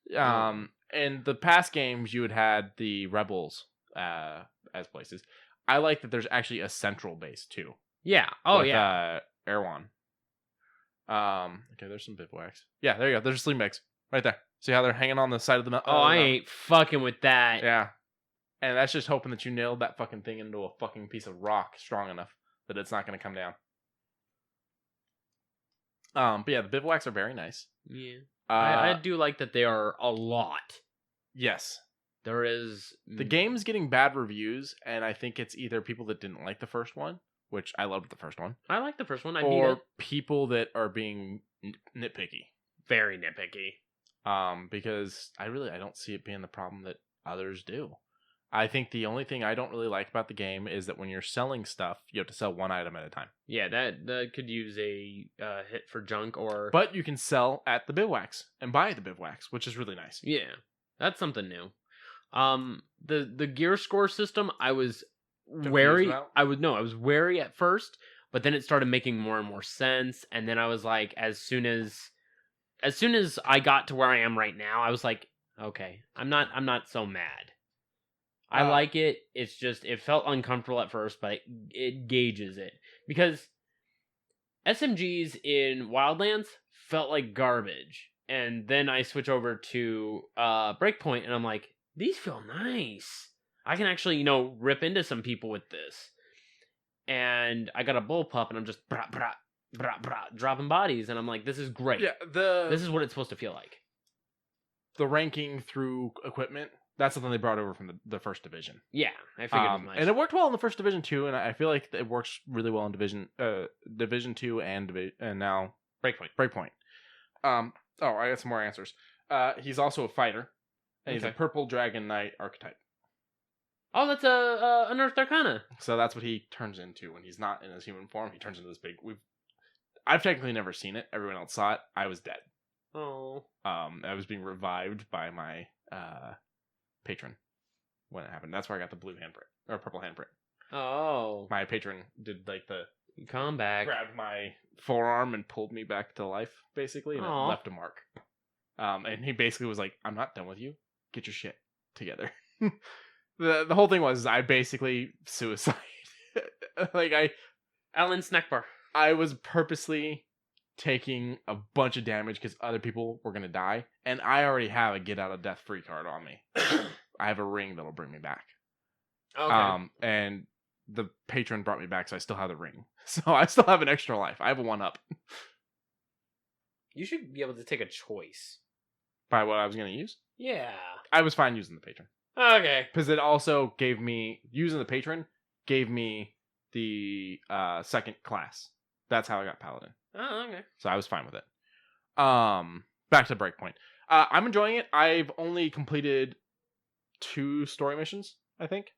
In the past games, you had the rebels as places. I like that there's actually a central base too. Yeah. Erewhon. Okay, there's some bivouacs. Yeah, there you go. There's sleeping bags right there. See how they're hanging on the side of the mountain? I ain't fucking with that. Yeah. And that's just hoping that you nailed that fucking thing into a fucking piece of rock strong enough that it's not going to come down. But yeah, the bivouacs are very nice. Yeah. I do like that they are a lot. Yes. There is... The game's getting bad reviews, and I think it's either people that didn't like the first one, which I loved the first one. I like the first one. Or people that are being nitpicky. Very nitpicky. Because I don't see it being the problem that others do. I think the only thing I don't really like about the game is that when you're selling stuff, you have to sell one item at a time. Yeah, that could use a hit for junk or... But you can sell at the bivouacs and buy the bivouacs, which is really nice. Yeah, that's something new. The gear score system, I was wary. I was wary at first, but then it started making more and more sense. And then I was like, as soon as I got to where I am right now, I was like, okay, I'm not so mad. I like it. It's just, it felt uncomfortable at first, but it gauges it. Because SMGs in Wildlands felt like garbage. And then I switch over to Breakpoint, and I'm like, these feel nice. I can actually, rip into some people with this. And I got a bullpup, and I'm just brah, brah, brah, brah, dropping bodies, and I'm like, this is great. Yeah, this is what it's supposed to feel like. The ranking through equipment, that's something they brought over from the first division. Yeah, I figured it was nice. And it worked well in the first division too, and I feel like it works really well in division 2 and now Breakpoint. I got some more answers. He's also a fighter, and he's a purple dragon knight archetype. Oh, that's a Unearthed Arcana. So that's what he turns into when he's not in his human form. He turns into this big. I've technically never seen it. Everyone else saw it. I was dead. Oh. I was being revived by my patron when it happened. That's where I got the blue handprint or purple handprint. Oh. My patron did like the comeback, grabbed my forearm and pulled me back to life, basically, and it left a mark. And he basically was like, "I'm not done with you. Get your shit together." The whole thing was I basically suicide. Alan Snackbar. I was purposely taking a bunch of damage because other people were gonna die, and I already have a get out of death free card on me. I have a ring that'll bring me back. Okay. And the patron brought me back, so I still have the ring. So I still have an extra life. I have a 1-up. You should be able to take a choice. By what I was gonna use? Yeah. I was fine using the patron. Okay. Because it also gave me, using the patron, gave me the second class. That's how I got Paladin. Oh, okay. So I was fine with it. Back to Breakpoint. I'm enjoying it. I've only completed 2 story missions, I think.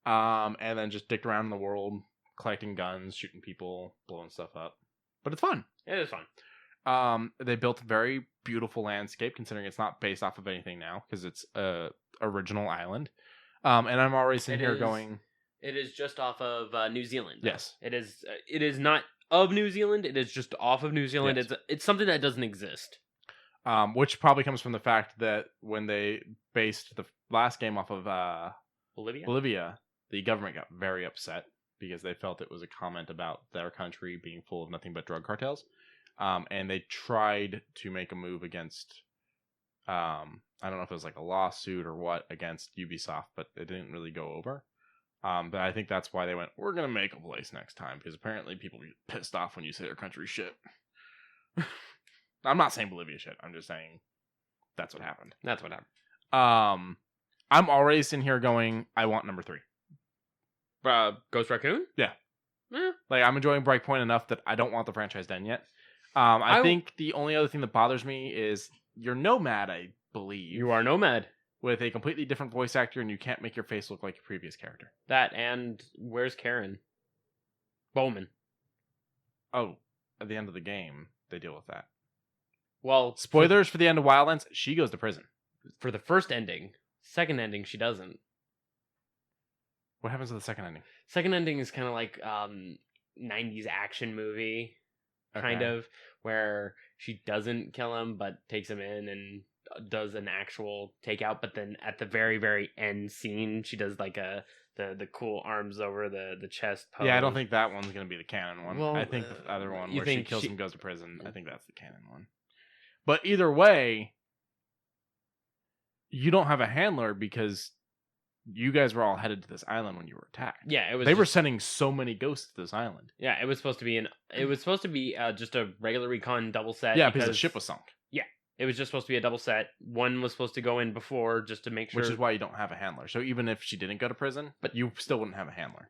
And then just dicked around in the world, collecting guns, shooting people, blowing stuff up. But it's fun. It is fun. They built a very beautiful landscape, considering it's not based off of anything now, because it's a original island. And I'm already sitting here going... It is just off of New Zealand. Yes. It is not of New Zealand. It is just off of New Zealand. Yes. It's something that doesn't exist. Which probably comes from the fact that when they based the last game off of Bolivia, the government got very upset because they felt it was a comment about their country being full of nothing but drug cartels. And they tried to make a move against, I don't know if it was like a lawsuit or what, against Ubisoft, but it didn't really go over. But I think that's why they went, we're going to make a place next time, because apparently people get pissed off when you say their country shit. I'm not saying Bolivia shit. I'm just saying that's what happened. That's what happened. I'm already sitting here going, I want number 3. Ghost Raccoon? Yeah. Like, I'm enjoying Breakpoint enough that I don't want the franchise done yet. I think the only other thing that bothers me is you're Nomad, I believe. You are Nomad. With a completely different voice actor, and you can't make your face look like your previous character. That, and where's Karen? Bowman. Oh, at the end of the game, they deal with that. Well, spoilers for the end of Wildlands, she goes to prison. For the first ending. Second ending, she doesn't. What happens to the second ending? Second ending is kind of like 90s action movie, kind of, where she doesn't kill him, but takes him in and does an actual takeout. But then at the very, very end scene, she does like the cool arms over the chest pose. Yeah, I don't think that one's going to be the canon one. Well, I think the other one where she kills him, goes to prison, I think that's the canon one. But either way, you don't have a handler because you guys were all headed to this island when you were attacked. Yeah, they were sending so many ghosts to this island. Yeah, it was supposed to be just a regular recon double set. Yeah, because the ship was sunk. Yeah, it was just supposed to be a double set. One was supposed to go in before just to make sure. Which is why you don't have a handler. So even if she didn't go to prison, but you still wouldn't have a handler.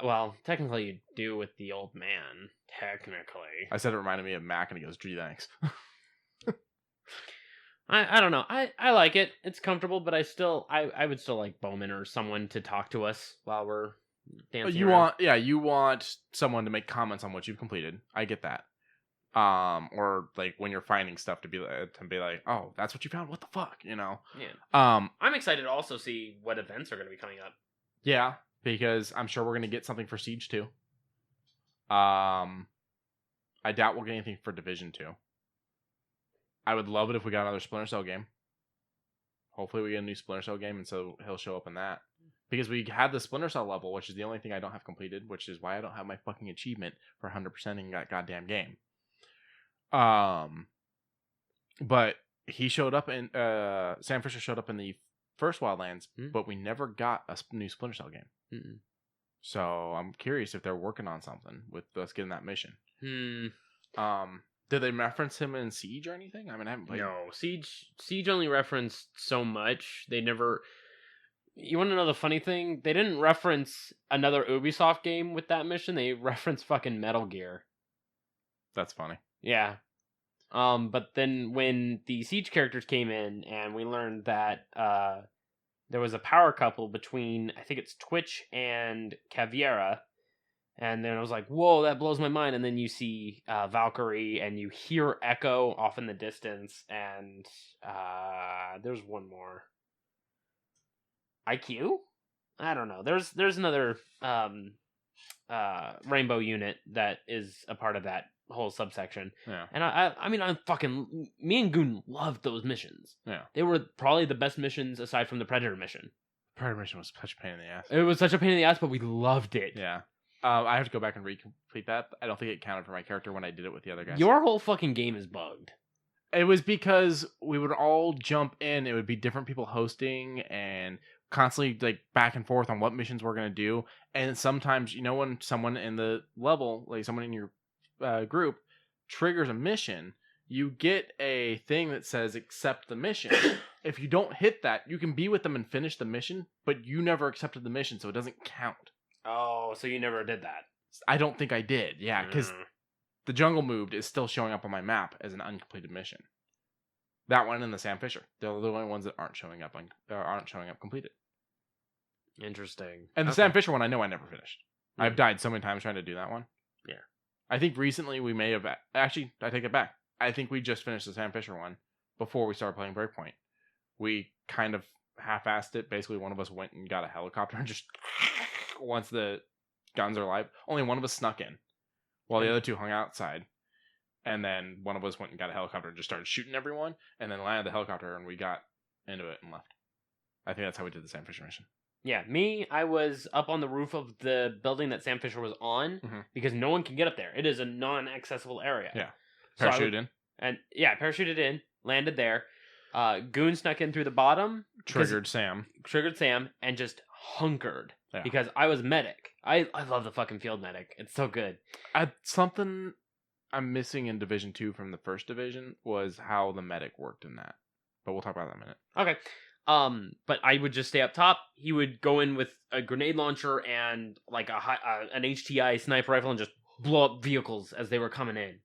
Well, technically you do with the old man. Technically, I said it reminded me of Mac, and he goes, "Gee, thanks." I don't know. I like it. It's comfortable, but I would still like Bowman or someone to talk to us while we're dancing. You want someone to make comments on what you've completed. I get that. Or like when you're finding stuff to be like, oh, that's what you found. What the fuck, you know? Yeah. I'm excited to also see what events are going to be coming up. Yeah, because I'm sure we're going to get something for Siege 2. I doubt we'll get anything for Division 2. I would love it if we got another Splinter Cell game. Hopefully we get a new Splinter Cell game, and so he'll show up in that. because we had the Splinter Cell level, which is the only thing I don't have completed, which is why I don't have my fucking achievement for 100%ing that goddamn game. But he showed up in Sam Fisher showed up in the first Wildlands, but we never got a new Splinter Cell game. Mm-mm. So I'm curious if they're working on something with us getting that mission. Did they reference him in Siege or anything? I mean, I haven't played. No, Siege only referenced so much. They never. You want to know the funny thing? They didn't reference another Ubisoft game with that mission. They referenced fucking Metal Gear. That's funny. Yeah. But then when the Siege characters came in and we learned that there was a power couple between, I think it's Twitch and Caveira, and then I was like, whoa, that blows my mind. And then you see Valkyrie and you hear Echo off in the distance, and there's one more. IQ? I don't know. There's another rainbow unit that is a part of that whole subsection. Yeah. And I mean, me and Goon loved those missions. Yeah. They were probably the best missions aside from the Predator mission. Predator mission was such a pain in the ass. It was such a pain in the ass, but we loved it. Yeah. I have to go back and recomplete that. I don't think it counted for my character when I did it with the other guys. Your whole fucking game is bugged. It was because we would all jump in. It would be different people hosting and constantly like back and forth on what missions we're going to do. And sometimes, when someone in the level, like someone in your group triggers a mission, you get a thing that says accept the mission. If you don't hit that, you can be with them and finish the mission, but you never accepted the mission, so it doesn't count. Oh, so you never did that? I don't think I did. Yeah, because the Jungle Moved is still showing up on my map as an uncompleted mission. That one and the Sam Fisher, they're the only ones that aren't showing up completed. Interesting. And the Sam Fisher one, I know I never finished. Mm. I've died so many times trying to do that one. Yeah. I think recently we may have... Actually, I take it back. I think we just finished the Sam Fisher one before we started playing Breakpoint. We kind of half-assed it. Basically, one of us went and got a helicopter and just... Once the guns are live, only one of us snuck in, while the other two hung outside. And then one of us went and got a helicopter and just started shooting everyone, and then landed the helicopter, and we got into it and left. I think that's how we did the Sam Fisher mission. Yeah, I was up on the roof of the building that Sam Fisher was on, because no one can get up there. It is a non-accessible area. Yeah. Parachuted in. And yeah, parachuted in, landed there. Goon snuck in through the bottom. Triggered Sam, and just hunkered. Yeah. Because I was medic. I love the fucking field medic. It's so good. Something I'm missing in Division 2 from the first division was how the medic worked in that. But we'll talk about that in a minute. Okay. But I would just stay up top. He would go in with a grenade launcher and like an HTI sniper rifle and just blow up vehicles as they were coming in.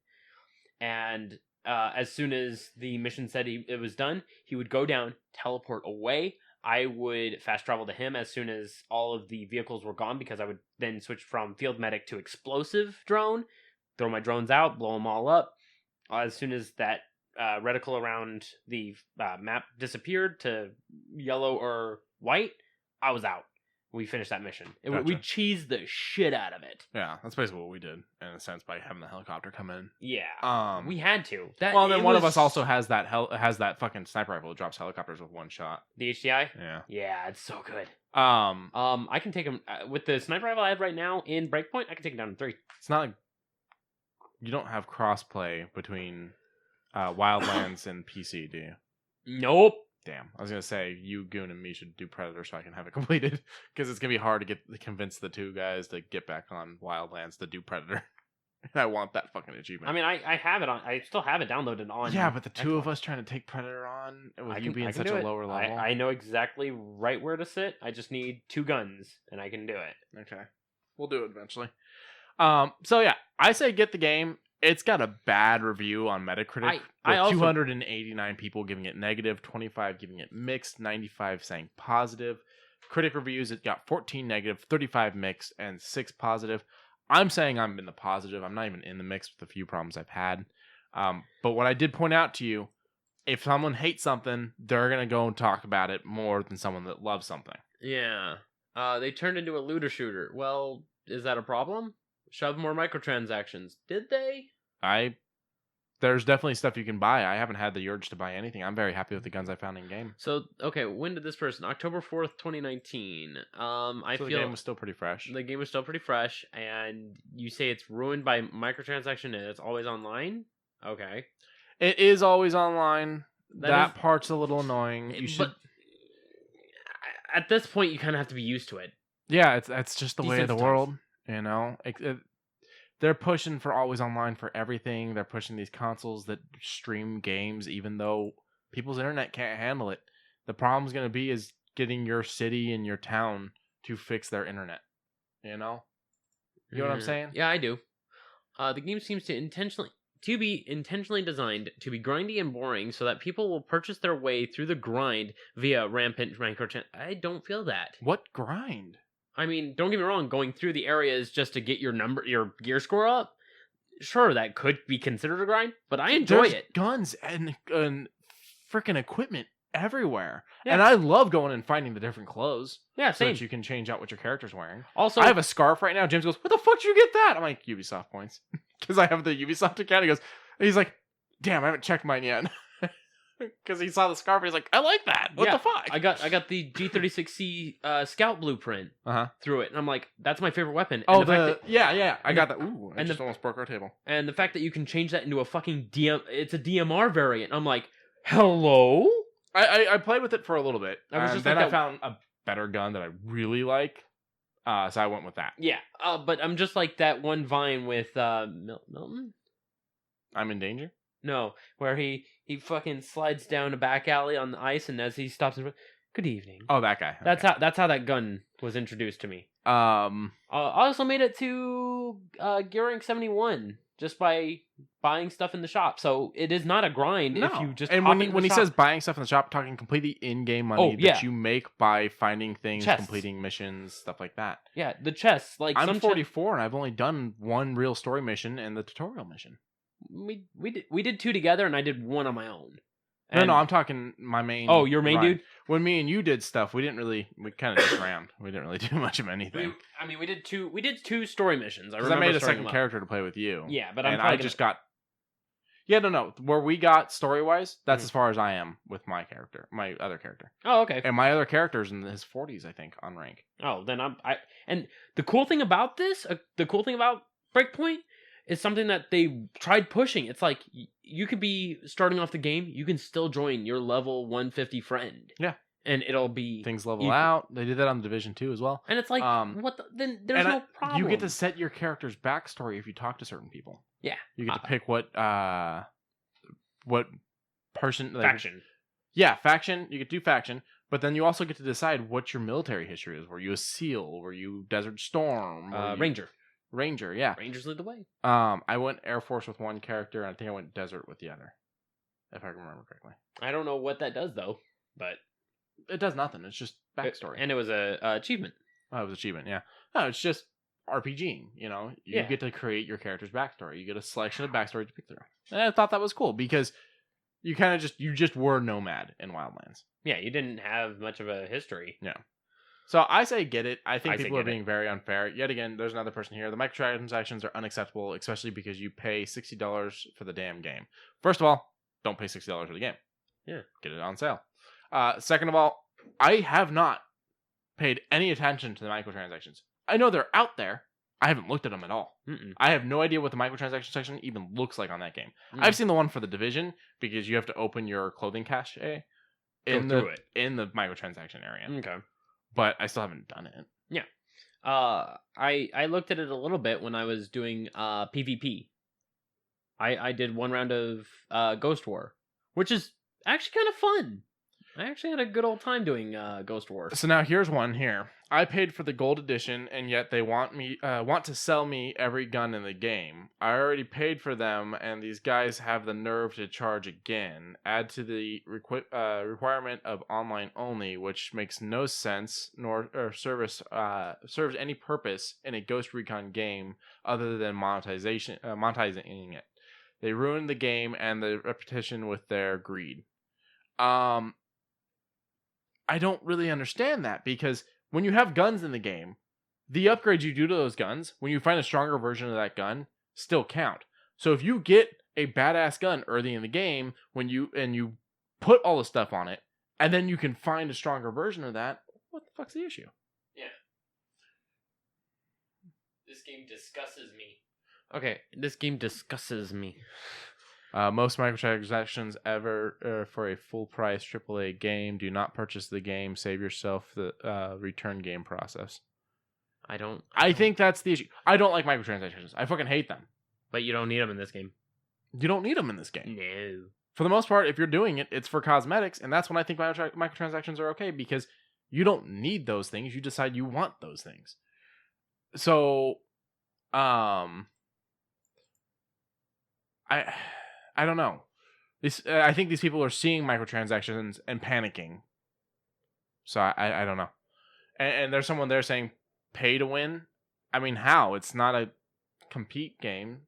And as soon as the mission said it was done, he would go down, teleport away. I would fast travel to him as soon as all of the vehicles were gone, because I would then switch from field medic to explosive drone, throw my drones out, blow them all up. As soon as that reticle around the map disappeared to yellow or white, I was out. We finished that mission. Gotcha. We cheesed the shit out of it. Yeah, that's basically what we did, in a sense, by having the helicopter come in. Yeah, we had to. Then one of us also has that that fucking sniper rifle that drops helicopters with one shot. The HDI? Yeah. Yeah, it's so good. I can take him with the sniper rifle I have right now in Breakpoint. I can take him down in 3. It's not like you don't have crossplay between Wildlands and PC, do you? Nope. Damn, I was gonna say you, Goon, and me should do Predator so I can have it completed, because it's gonna be hard to convince the two guys to get back on Wildlands to do Predator. And I want that fucking achievement. I mean, I have it on. I still have it downloaded on. Yeah, but the two of us trying to take Predator on with you being such a lower level. I know exactly right where to sit. I just need 2 guns, and I can do it. Okay, we'll do it eventually. So yeah, I say get the game. It's got a bad review on Metacritic. With 289 people giving it negative, 25 giving it mixed, 95 saying positive. Critic reviews, it got 14 negative, 35 mixed, and 6 positive. I'm saying I'm in the positive. I'm not even in the mix with the few problems I've had. But what I did point out to you, if someone hates something, they're going to go and talk about it more than someone that loves something. Yeah. They turned into a looter shooter. Well, is that a problem? Shove more microtransactions. Did they? there's definitely stuff you can buy. I haven't had the urge to buy anything. I'm very happy with the guns I found in game. So, okay, when did this person? October 4th, 2019. I So feel the game was still pretty fresh. the game was still pretty fresh, and you say it's ruined by microtransaction and it's always online? Okay. It is always online. That is- part's a little annoying. You should. But at this point, you kind of have to be used to it. Yeah, it's just the way of the Desensitized. world. You know, they're pushing for always online for everything. They're pushing these consoles that stream games, even though people's internet can't handle it. The problem's gonna be is getting your city and your town to fix their internet. You know what I'm saying? Yeah, I do. The game seems to be intentionally designed to be grindy and boring, so that people will purchase their way through the grind via rampant microtransaction. I don't feel that. What grind? I mean, don't get me wrong. Going through the areas just to get your gear score up, sure, that could be considered a grind. But I enjoy There's it. guns and freaking equipment everywhere, Yeah. and I love going and finding the different clothes. Yeah, So same. that you can change out what your character's wearing. Also, I have a scarf right now. James goes, "Where the fuck did you get that?" I'm like, "Ubisoft points," because I have the Ubisoft account. He's like, "Damn, I haven't checked mine yet," because he saw the scarf. And he's like, "I like that. What Yeah, the fuck?" I got the G36C Scout blueprint through it, and I'm like, that's my favorite weapon. And Oh, fact that, yeah. I got that. Ooh, I and just almost broke our table. and the fact that you can change that into a fucking it's a DMR variant. I'm like, hello. I played with it for a little bit. I was just then like I found a better gun that I really like. So I went with that. Yeah, but I'm just like that one Vine with Milton. I'm in danger. No, where he fucking slides down a back alley on the ice, and as he stops, good evening. Oh, that guy. That's how that gun was introduced to me. how. I also made it to Gear Rank 71 just by buying stuff in the shop. So it is not a grind if you just and hop when into when the he shop. says buying stuff in the shop, talking completely in-game money Oh, yeah. that you make by finding things, Chests. completing missions, stuff like that. Yeah, the chests, like I'm some 44 and I've only done one real story mission and the tutorial mission. we did two together, and I did one on my own. No, And- I'm talking my main. Oh, your main run. dude? When me and you did stuff, we kind of just ran. We didn't really do much of anything. We did two story missions. I Because I remember made a starting second them up. character to play with you. Yeah, but I'm and probably I just got. Yeah, no. Where we got story wise, that's Mhm. as far as I am with my character, my other character, Oh, okay. and my other character's in his 40s, I think, on rank. Oh, then and the cool thing about this, the cool thing about Breakpoint is something that they tried pushing. It's like you could be starting off the game, you can still join your level 150 friend. Yeah. And it'll be Things level equal. out. They did that on Division 2 as well. And it's like, what? Then there's no problem. You get to set your character's backstory if you talk to certain people. Yeah. You get to pick what person faction. Yeah, faction. You get to do faction, but then you also get to decide what your military history is. Were you a SEAL? Were you Desert Storm? Were you... Ranger. Ranger, yeah. Rangers lead the way. I went Air Force with one character, and I think I went Desert with the other, if I can remember correctly. I don't know what that does though, but it does nothing. It's just backstory. And it was a achievement. Oh, it was achievement, yeah. No, it's just RPGing, you know? You get to create your character's backstory. You get a selection of backstory to pick through. And I thought that was cool, because you kind of you just were nomad in Wildlands. Yeah, you didn't have much of a history. Yeah. So I say get it. I think I say people are get it. being very unfair. Yet again, there's another person here. The microtransactions are unacceptable, especially because you pay $60 for the damn game. First of all, don't pay $60 for the game. Yeah. Get it on sale. Second of all, I have not paid any attention to the microtransactions. I know they're out there. I haven't looked at them at all. Mm-mm. I have no idea what the microtransaction section even looks like on that game. Mm. I've seen the one for the Division, because you have to open your clothing cache in the microtransaction area. Okay. But I still haven't done it. I looked at it a little bit when I was doing PvP. I did one round of Ghost War, which is actually kind of fun. I actually had a good old time doing Ghost War. So now here's one here. I paid for the gold edition, and yet they want to sell me every gun in the game. I already paid for them, and these guys have the nerve to charge again. Add to the requirement of online only, which makes no sense nor serves any purpose in a Ghost Recon game other than monetizing it. They ruined the game and the repetition with their greed. I don't really understand that, because when you have guns in the game, the upgrades you do to those guns, when you find a stronger version of that gun, still count. So if you get a badass gun early in the game when you put all the stuff on it, and then you can find a stronger version of that, what the fuck's the issue? Yeah. This game disgusses me. Okay, this game disgusses me. Most microtransactions ever for a full price AAA game. Do not purchase the game. Save yourself the return game process. I think that's the issue. I don't like microtransactions. I fucking hate them. But you don't need them in this game. You don't need them in this game. No. For the most part, if you're doing it, it's for cosmetics, and that's when I think microtransactions are okay, because you don't need those things. You decide you want those things. So, I don't know. I think these people are seeing microtransactions and panicking. So I don't know. And there's someone there saying pay to win. I mean, how? It's not a compete game.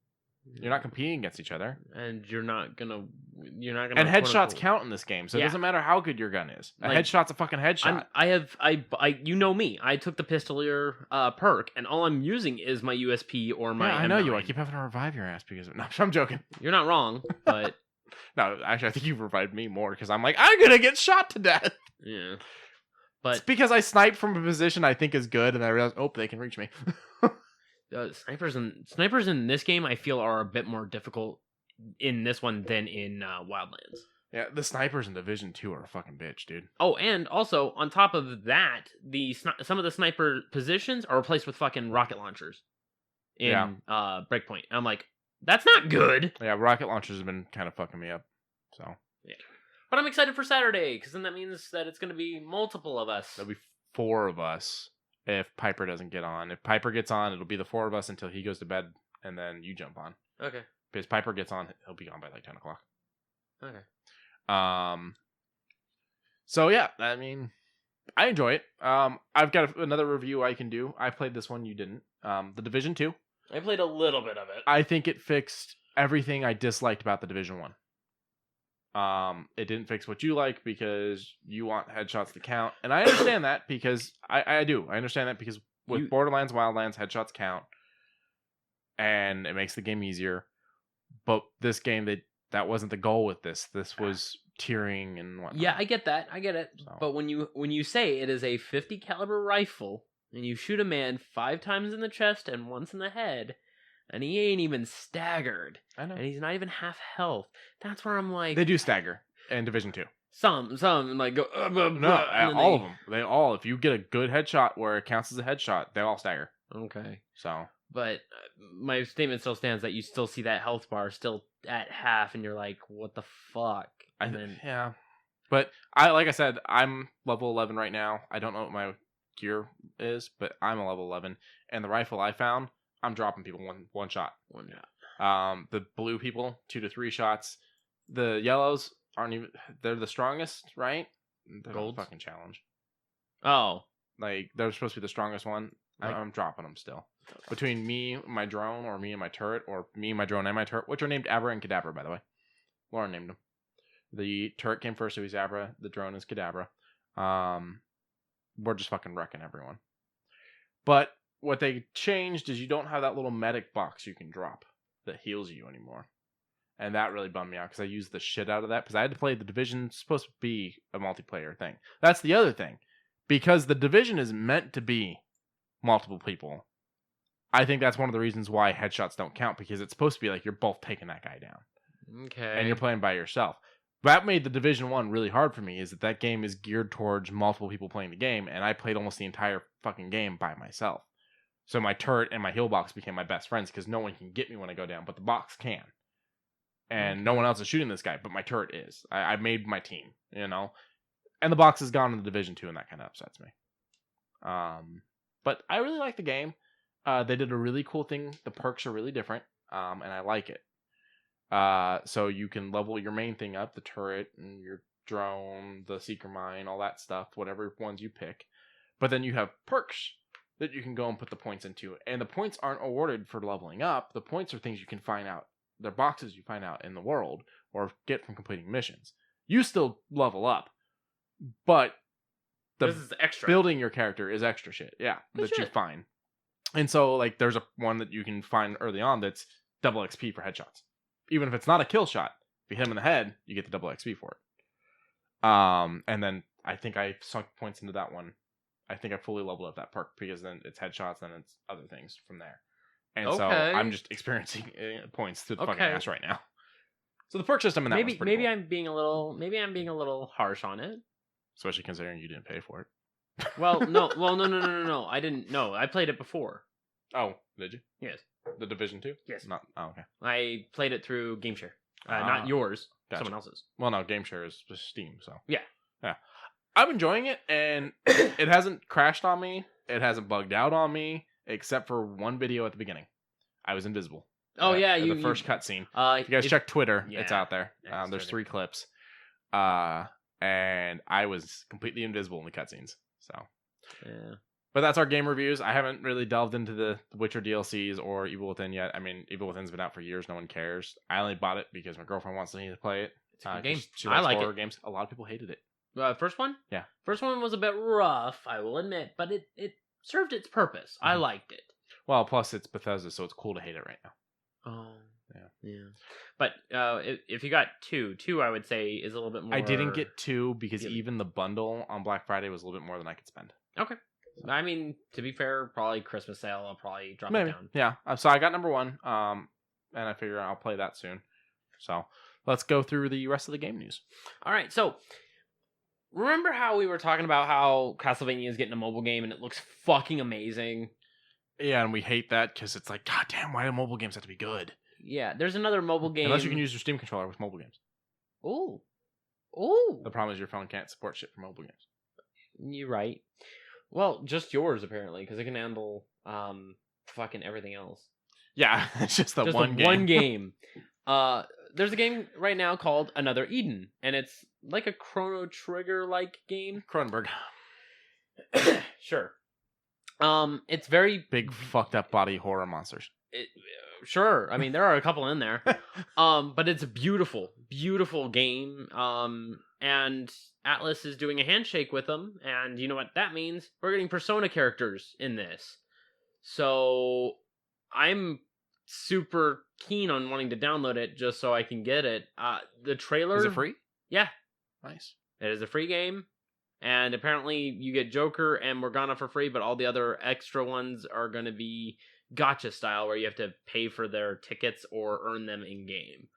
You're not competing against each other. And you're not gonna. And headshots count in this game, so it doesn't matter how good your gun is. A headshot's a fucking headshot. You know me. I took the pistolier perk, and all I'm using is my USP or my. Yeah, I know you. I keep having to revive your ass because no, I'm joking. You're not wrong, but no, actually, I think you've revived me more because I'm like, I'm gonna get shot to death. Yeah, but it's because I snipe from a position I think is good, and I realize, oh, they can reach me. Snipers in this game, I feel, are a bit more difficult in this one than in Wildlands. Yeah, the snipers in Division 2 are a fucking bitch, dude. Oh, and also on top of that, some of the sniper positions are replaced with fucking rocket launchers in Breakpoint. I'm like, that's not good. Yeah, rocket launchers have been kind of fucking me up. So yeah, but I'm excited for Saturday because then that means that it's going to be multiple of us. There'll be 4 of us. If Piper doesn't get on. If Piper gets on, it'll be the 4 of us until he goes to bed, and then you jump on. Okay. Because Piper gets on, he'll be on by like 10 o'clock. Okay. So yeah, I mean, I enjoy it. I've got another review I can do. I played this one, you didn't. The Division 2. I played a little bit of it. I think it fixed everything I disliked about the Division 1. It didn't fix what you like because you want headshots to count. And I understand that because I do. I understand that because with Borderlands, Wildlands, headshots count. And it makes the game easier. But this game, that wasn't the goal with this. This was tiering and whatnot. Yeah, I get that. I get it. So. But when you say it is a 50 caliber rifle and you shoot a man 5 times in the chest and once in the head, and he ain't even staggered. I know. And he's not even half health. That's where I'm like... They do stagger in Division 2. Some like go... No, all of them. They all, if you get a good headshot where it counts as a headshot, they all stagger. Okay. So... But my statement still stands that you still see that health bar still at half, and you're like, what the fuck? Yeah. But, like I said, I'm level 11 right now. I don't know what my gear is, but I'm a level 11. And the rifle I found... I'm dropping people one shot. One shot. The blue people 2 to 3 shots. The yellows aren't even. They're the strongest, right? They're Golds? a fucking challenge. Oh, like they're supposed to be the strongest one. Like, I'm dropping them still. Between me, my drone, or me and my turret, or me, my drone, and my turret, which are named Abra and Kadabra, by the way. Lauren named them. The turret came first, so he's Abra. The drone is Kadabra. We're just fucking wrecking everyone. But what they changed is you don't have that little medic box you can drop that heals you anymore. And that really bummed me out because I used the shit out of that because I had to play the Division. It's supposed to be a multiplayer thing. That's the other thing. Because the Division is meant to be multiple people. I think that's one of the reasons why headshots don't count because it's supposed to be like you're both taking that guy down. Okay. And you're playing by yourself. That made the Division 1 really hard for me is that game is geared towards multiple people playing the game and I played almost the entire fucking game by myself. So my turret and my heal box became my best friends because no one can get me when I go down, but the box can. And no one else is shooting this guy, but my turret is. I made my team, you know? And the box is gone in the Division 2, and that kind of upsets me. But I really like the game. They did a really cool thing. The perks are really different, and I like it. So you can level your main thing up, the turret, and your drone, the seeker mine, all that stuff, whatever ones you pick. But then you have perks that you can go and put the points into. And the points aren't awarded for leveling up. The points are things you can find out. They're boxes you find out in the world or get from completing missions. You still level up, but this is extra. Building your character is extra shit. Yeah, that you find. And so, like, there's one that you can find early on that's double XP for headshots. even if it's not a kill shot, if you hit him in the head, you get the double XP for it. And then I think I sunk points into that one. I think I fully leveled up that perk because then it's headshots and it's other things from there. And so I'm just experiencing points to the fucking ass right now. So the perk system in that was pretty cool. I'm being a little harsh on it. Especially considering you didn't pay for it. No. I didn't. No, I played it before. Oh, did you? Yes. The Division 2? Yes. Okay. I played it through GameShare. Not yours. Gotcha. Someone else's. Well, no, GameShare is just Steam, so. Yeah. I'm enjoying it, and it hasn't crashed on me. It hasn't bugged out on me, except for one video at the beginning. I was invisible. Oh, yeah. The first cutscene. If you guys check Twitter, it's out there. There's 3 clips. And I was completely invisible in the cutscenes. So. Yeah. But that's our game reviews. I haven't really delved into the Witcher DLCs or Evil Within yet. I mean, Evil Within's been out for years. No one cares. I only bought it because my girlfriend wants me to play it. It's a good game. She likes like horror games. A lot of people hated it. First one? Yeah. First one was a bit rough, I will admit, but it served its purpose. I liked it. Well, plus it's Bethesda, so it's cool to hate it right now. Oh. Yeah. But if you got two, I would say is a little bit more. I didn't get 2 because even the bundle on Black Friday was a little bit more than I could spend. Okay. I mean, to be fair, probably Christmas sale, I'll probably drop Maybe. it down. Yeah. So I got number 1, and I figure I'll play that soon. So let's go through the rest of the game news. All right. So remember how we were talking about how Castlevania is getting a mobile game and it looks fucking amazing? Yeah, and we hate that because it's like, God damn, why do mobile games have to be good? Yeah, there's another mobile game. Unless you can use your Steam controller with mobile games. Ooh. The problem is your phone can't support shit for mobile games. You're right. Well, just yours apparently, because it can handle fucking everything else. Yeah, it's just one game. One game. There's a game right now called Another Eden, and it's like a Chrono Trigger like game. Cronenberg. Sure. It's very big fucked up body horror monsters. Sure. I mean, there are a couple in there. But it's a beautiful, beautiful game. And Atlas is doing a handshake with them, and you know what that means? We're getting Persona characters in this. So I'm super keen on wanting to download it just so I can get it. The trailer... Is it free? Yeah. Nice. It is a free game. And apparently you get Joker and Morgana for free, but all the other extra ones are going to be gacha style where you have to pay for their tickets or earn them in game.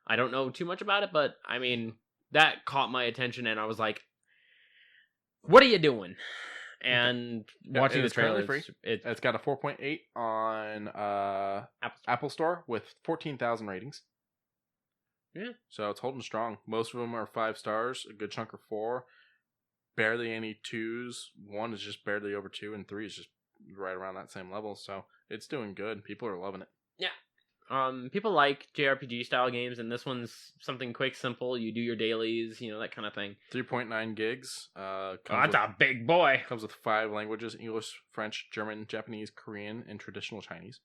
I don't know too much about it, but I mean, that caught my attention and I was like, what are you doing? And watching the trailer, it's got a 4.8 on Apple Store with 14,000 ratings. Yeah. So it's holding strong. Most of them are 5 stars, a good chunk are 4. Barely any 2s. 1 is just barely over 2, and 3 is just right around that same level. So it's doing good. People are loving it. Yeah. People like JRPG style games, and this one's something quick, simple. You do your dailies, that kind of thing. 3.9 gigs. That's a big boy. Comes with 5 languages: English, French, German, Japanese, Korean, and traditional Chinese.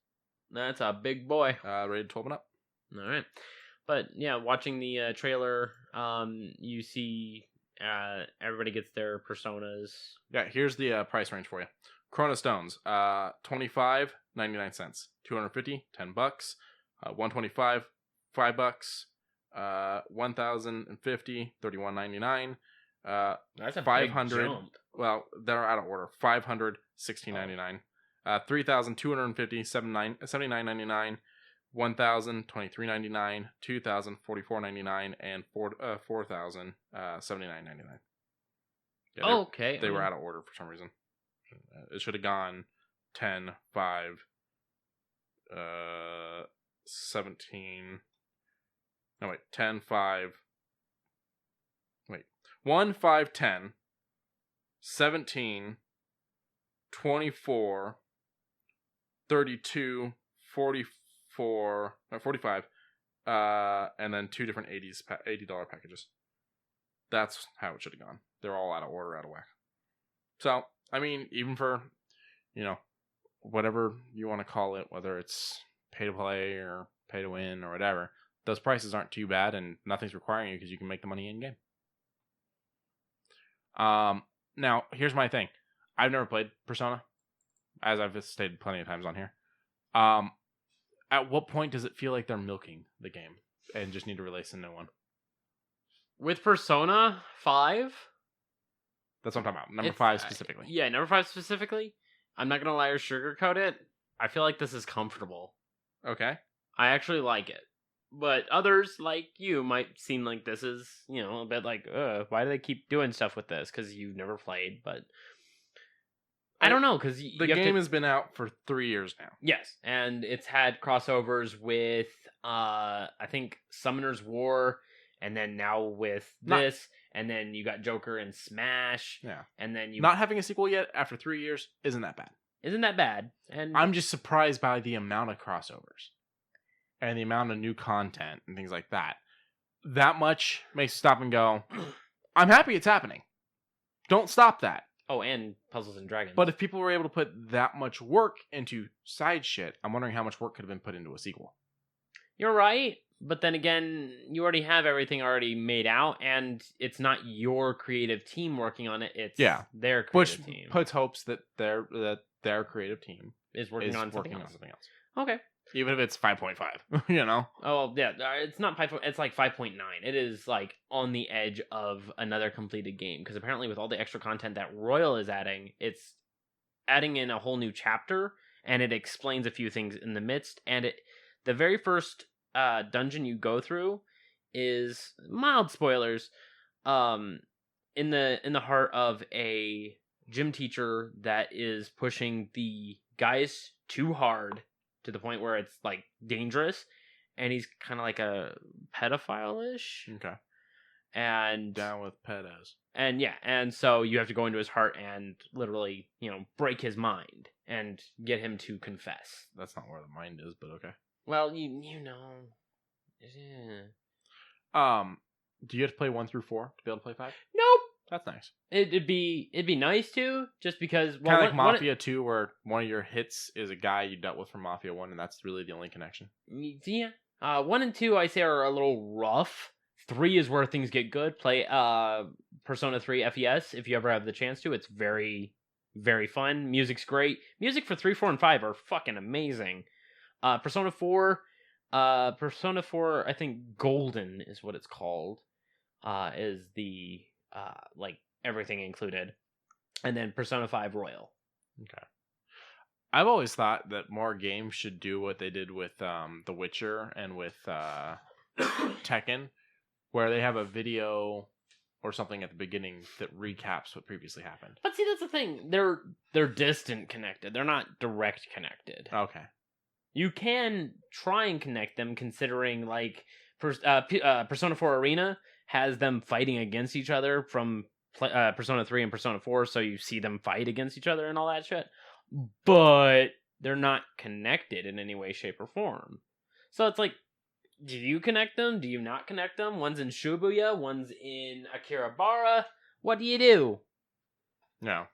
That's a big boy. Rated 12 and up. All right. But yeah, watching the trailer, you see everybody gets their personas. Yeah, here's the price range for you. Chrono Stones, $25.99. 250, $10. 125, $5. 1,050, $31.99. That's a 500. Big jump. Well, they're out of order. 500, $16.99. 3,250, $79.99. 1,000, $23.99. 2,000, $44.99, and 4,000, $79.99. Yeah, okay. They were out of order for some reason. It should have gone 10, 5, 17. No, wait. 10, 5. Wait. 1, 5, 10. 17. 24. 32. 44. 45. And then 2 different $80 packages. That's how it should have gone. They're all out of order, out of whack. So, I mean, even for, whatever you want to call it, whether it's pay to play or pay to win or whatever, those prices aren't too bad and nothing's requiring you because you can make the money in game. Now, here's my thing. I've never played Persona, as I've stated plenty of times on here. At what point does it feel like they're milking the game? and just need to release a new one. With Persona 5? That's what I'm talking about. Number 5 specifically. Yeah, number 5 specifically. I'm not going to lie or sugarcoat it. I feel like this is comfortable. Okay. I actually like it. But others, like you, might seem like this is, a bit like, why do they keep doing stuff with this? Because you've never played, but... I don't know, because the game has been out for 3 years now. Yes, and it's had crossovers with, I think, Summoner's War, and then now with this, and then you got Joker and Smash, and then you... Not having a sequel yet after 3 years isn't that bad. Isn't that bad? And I'm just surprised by the amount of crossovers and the amount of new content and things like that. That much makes you stop and go, I'm happy it's happening. Don't stop that. Oh, and Puzzles and Dragons. But if people were able to put that much work into side shit, I'm wondering how much work could have been put into a sequel. You're right, but then again, you already have everything already made out, and it's not your creative team working on it, it's their creative team. Which puts hopes that their creative team is working on something else. Okay. Even if it's 5.5, you know? Oh, yeah, it's not 5, it's like 5.9. It is, like, on the edge of another completed game, because apparently with all the extra content that Royal is adding, it's adding in a whole new chapter, and it explains a few things in the midst, and the very first dungeon you go through is, mild spoilers, in the heart of a gym teacher that is pushing the guys too hard, to the point where it's, like, dangerous, and he's kind of like a pedophile-ish. Okay. And... Down with pedos. And, yeah, and so you have to go into his heart and literally, break his mind and get him to confess. That's not where the mind is, but okay. Well, you know... Do you have to play 1 through 4 to be able to play 5? Nope! That's nice. It'd be nice to, just because... Kind of like Mafia 2, where one of your hits is a guy you dealt with from Mafia 1, and that's really the only connection. Yeah. 1 and 2, I say, are a little rough. 3 is where things get good. Play Persona 3 FES if you ever have the chance to. It's very, very fun. Music's great. Music for 3, 4, and 5 are fucking amazing. Persona 4, I think Golden is what it's called, is the... like everything included, and then Persona 5 Royal. Okay. I've always thought that more games should do what they did with The Witcher and with Tekken, where they have a video or something at the beginning that recaps what previously happened. But see, that's the thing. They're distant connected. They're not direct connected. Okay. You can try and connect them, considering like Persona 4 Arena has them fighting against each other from Persona 3 and Persona 4, so you see them fight against each other and all that shit. But they're not connected in any way, shape, or form. So it's like, do you connect them? Do you not connect them? One's in Shibuya, one's in Akihabara. What do you do? No.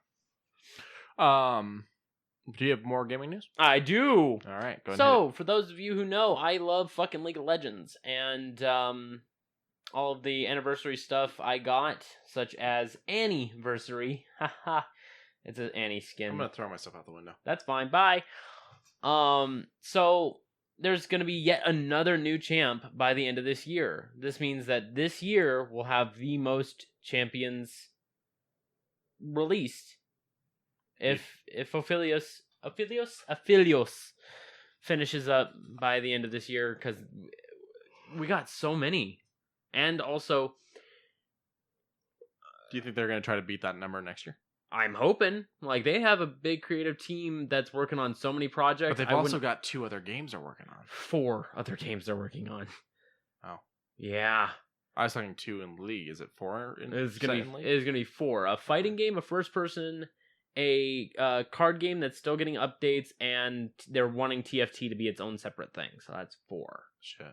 Do you have more gaming news? I do. All right, go ahead. So, for those of you who know, I love fucking League of Legends, and all of the anniversary stuff I got, such as Anniversary. Haha. It's an Annie skin. I'm gonna throw myself out the window. That's fine. Bye. So there's gonna be yet another new champ by the end of this year. This means that this year we'll have the most champions released. If Aphelios finishes up by the end of this year, because we got so many. And also, do you think they're going to try to beat that number next year? I'm hoping. Like, they have a big creative team that's working on so many projects. But they've also got 2 other games they're working on. 4 other games they're working on. Oh. Yeah. I was talking 2 in League. Is it 4 in League? It's going to be 4. A fighting game, a first person, a card game that's still getting updates, and they're wanting TFT to be its own separate thing. So that's 4. Shit.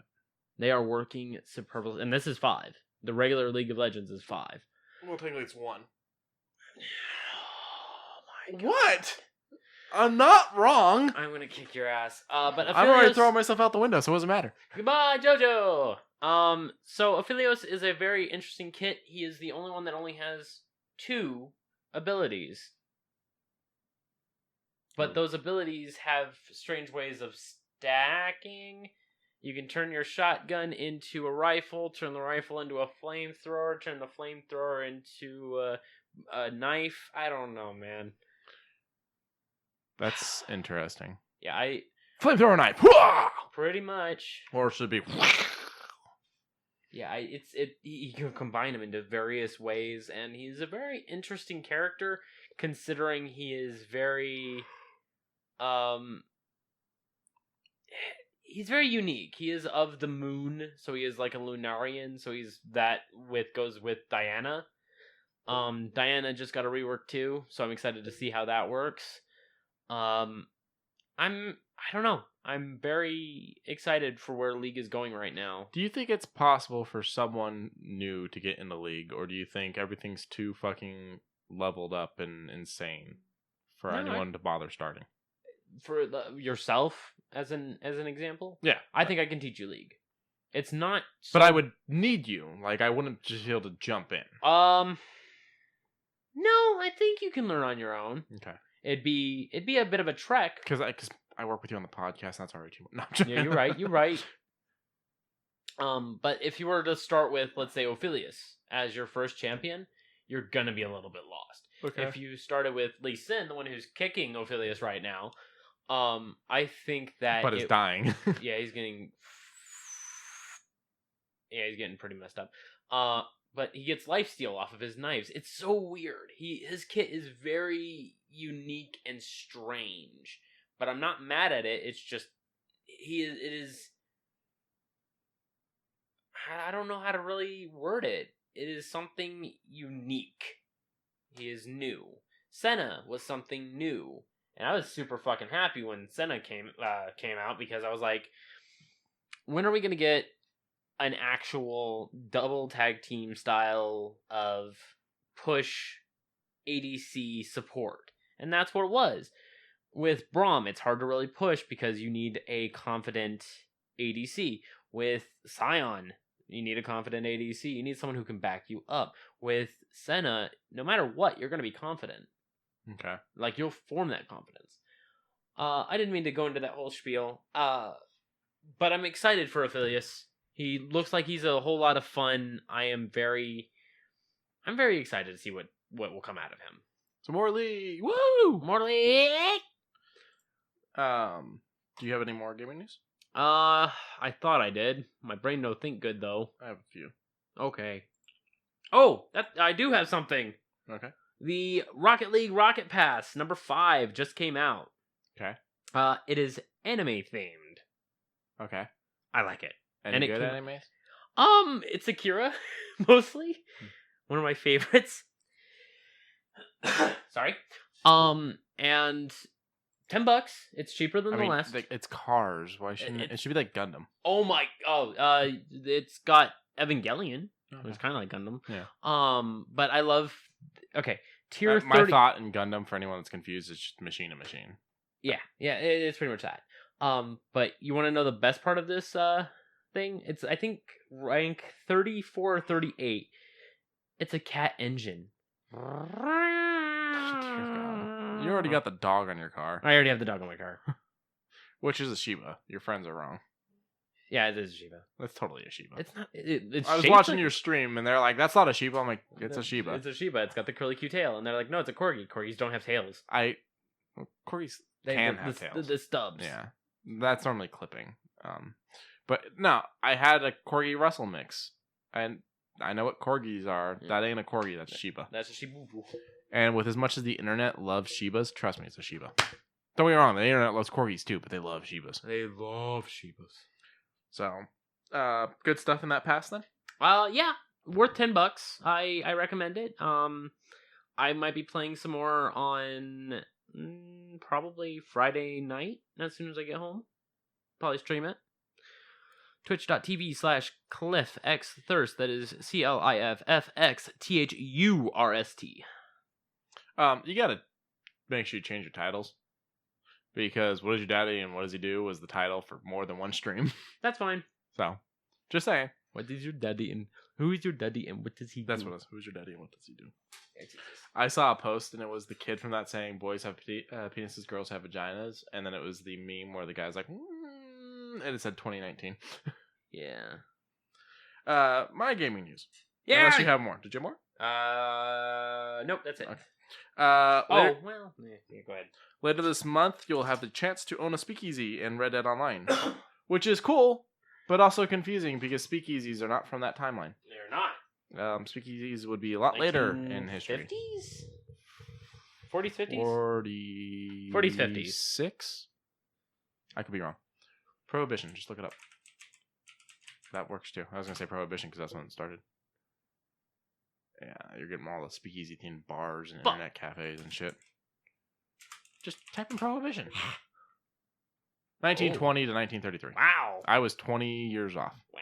They are working superbly, and this is 5. The regular League of Legends is 5. Well, technically it's 1. Oh my god! What? I'm not wrong. I'm gonna kick your ass. But I've already thrown myself out the window, so it doesn't matter. Goodbye, JoJo. So Aphelios is a very interesting kit. He is the only one that only has 2 abilities, but those abilities have strange ways of stacking. You can turn your shotgun into a rifle, turn the rifle into a flamethrower, turn the flamethrower into a knife. I don't know, man. That's interesting. Yeah, Flamethrower knife. pretty much. Or it should be. Yeah, you can combine him into various ways, and he's a very interesting character, considering he is very, he's very unique. He is of the moon, so he is like a Lunarian, so he's goes with Diana. Diana just got a rework too, so I'm excited to see how that works. I don't know. I'm very excited for where League is going right now. Do you think it's possible for someone new to get into League, or do you think everything's too fucking leveled up and insane for anyone to bother starting? For yourself, as an example? Yeah. I think I can teach you League. It's not... But I would need you. Like, I wouldn't just be able to jump in. No, I think you can learn on your own. Okay. It'd be a bit of a trek. Because I work with you on the podcast, that's already too much. No, yeah, you're right. But if you were to start with, let's say, Ophelius as your first champion, you're gonna be a little bit lost. Okay. If you started with Lee Sin, the one who's kicking Ophelius right now, I think that... But it's dying. Yeah, he's getting pretty messed up. But he gets lifesteal off of his knives. It's so weird. His kit is very unique and strange. But I'm not mad at it. It's just it is. I don't know how to really word it. It is something unique. He is new. Senna was something new, and I was super fucking happy when Senna came out, because I was like, when are we gonna get an actual double tag team style of push ADC support? And that's what it was. With Braum, it's hard to really push because you need a confident ADC. With Sion, you need a confident ADC. You need someone who can back you up. With Senna, no matter what, you're going to be confident. Okay. Like, you'll form that confidence. I didn't mean to go into that whole spiel. But I'm excited for Ophelius. He looks like he's a whole lot of fun. I'm very excited to see what will come out of him. So more League. Woo! More League! Do you have any more gaming news? I thought I did. My brain don't think good, though. I have a few. Okay. Oh, I do have something. Okay. The Rocket League Rocket Pass number 5 just came out. Okay. It is anime themed. Okay. I like it. Any good animes? It's Akira, mostly. One of my favorites. Sorry. And $10. It's cheaper than the last. It's Cars. Why shouldn't it should be like Gundam? It's got Evangelion. Okay. It's kind of like Gundam. Yeah. But I love. Okay, tier 30. My thought in Gundam, for anyone that's confused, is just machine to machine. Yeah, it's pretty much that. But you want to know the best part of this thing? It's, I think, rank 34 or 38. It's a cat engine. You already got the dog on your car. I already have the dog on my car. Which is a Shiba. Your friends are wrong. Yeah, it is a Shiba. That's totally a Shiba. It's not. It's I was watching your stream, and they're like, "That's not a Shiba." I'm like, "It's a Shiba." It's a Shiba. It's got the curly Q tail, and they're like, "No, it's a corgi. Corgis don't have tails. Corgis can have tails. The stubs. Yeah, that's normally clipping. But no, I had a corgi Russell mix, and I know what corgis are. Yeah. That ain't a corgi. That's Shiba. That's a Shiba. And with as much as the internet loves Shibas, trust me, it's a Shiba. Don't get me wrong, the internet loves corgis too, but they love Shibas. They love Shibas. So, good stuff in that pass then? Yeah, worth $10. I recommend it. I might be playing some more on probably Friday night as soon as I get home. Probably stream it. Twitch.tv/CliffXThirst. That is CliffXThurst. You gotta make sure you change your titles. Because What Is Your Daddy and What Does He Do was the title for more than one stream. That's fine. So, just saying. What is your daddy and who is your daddy and what does he do? That's what it was. Who's your daddy and what does he do? I saw a post and it was the kid from that saying, boys have penises, girls have vaginas. And then it was the meme where the guy's like, And it said 2019. Yeah. My gaming news. Yeah. Unless you have more. Did you have more? Nope, that's it. Okay. Go ahead. Later this month, you'll have the chance to own a speakeasy in Red Dead Online, which is cool, but also confusing because speakeasies are not from that timeline. They're not. Speakeasies would be a lot later in history. 50s? 40s, 50s? 40s, 50s. 6? I could be wrong. Prohibition. Just look it up. That works too. I was going to say Prohibition because that's when it started. Yeah, you're getting all the speakeasy themed bars and internet cafes and shit. Just type in Prohibition. 1920 to 1933. Wow. I was 20 years off. Wow.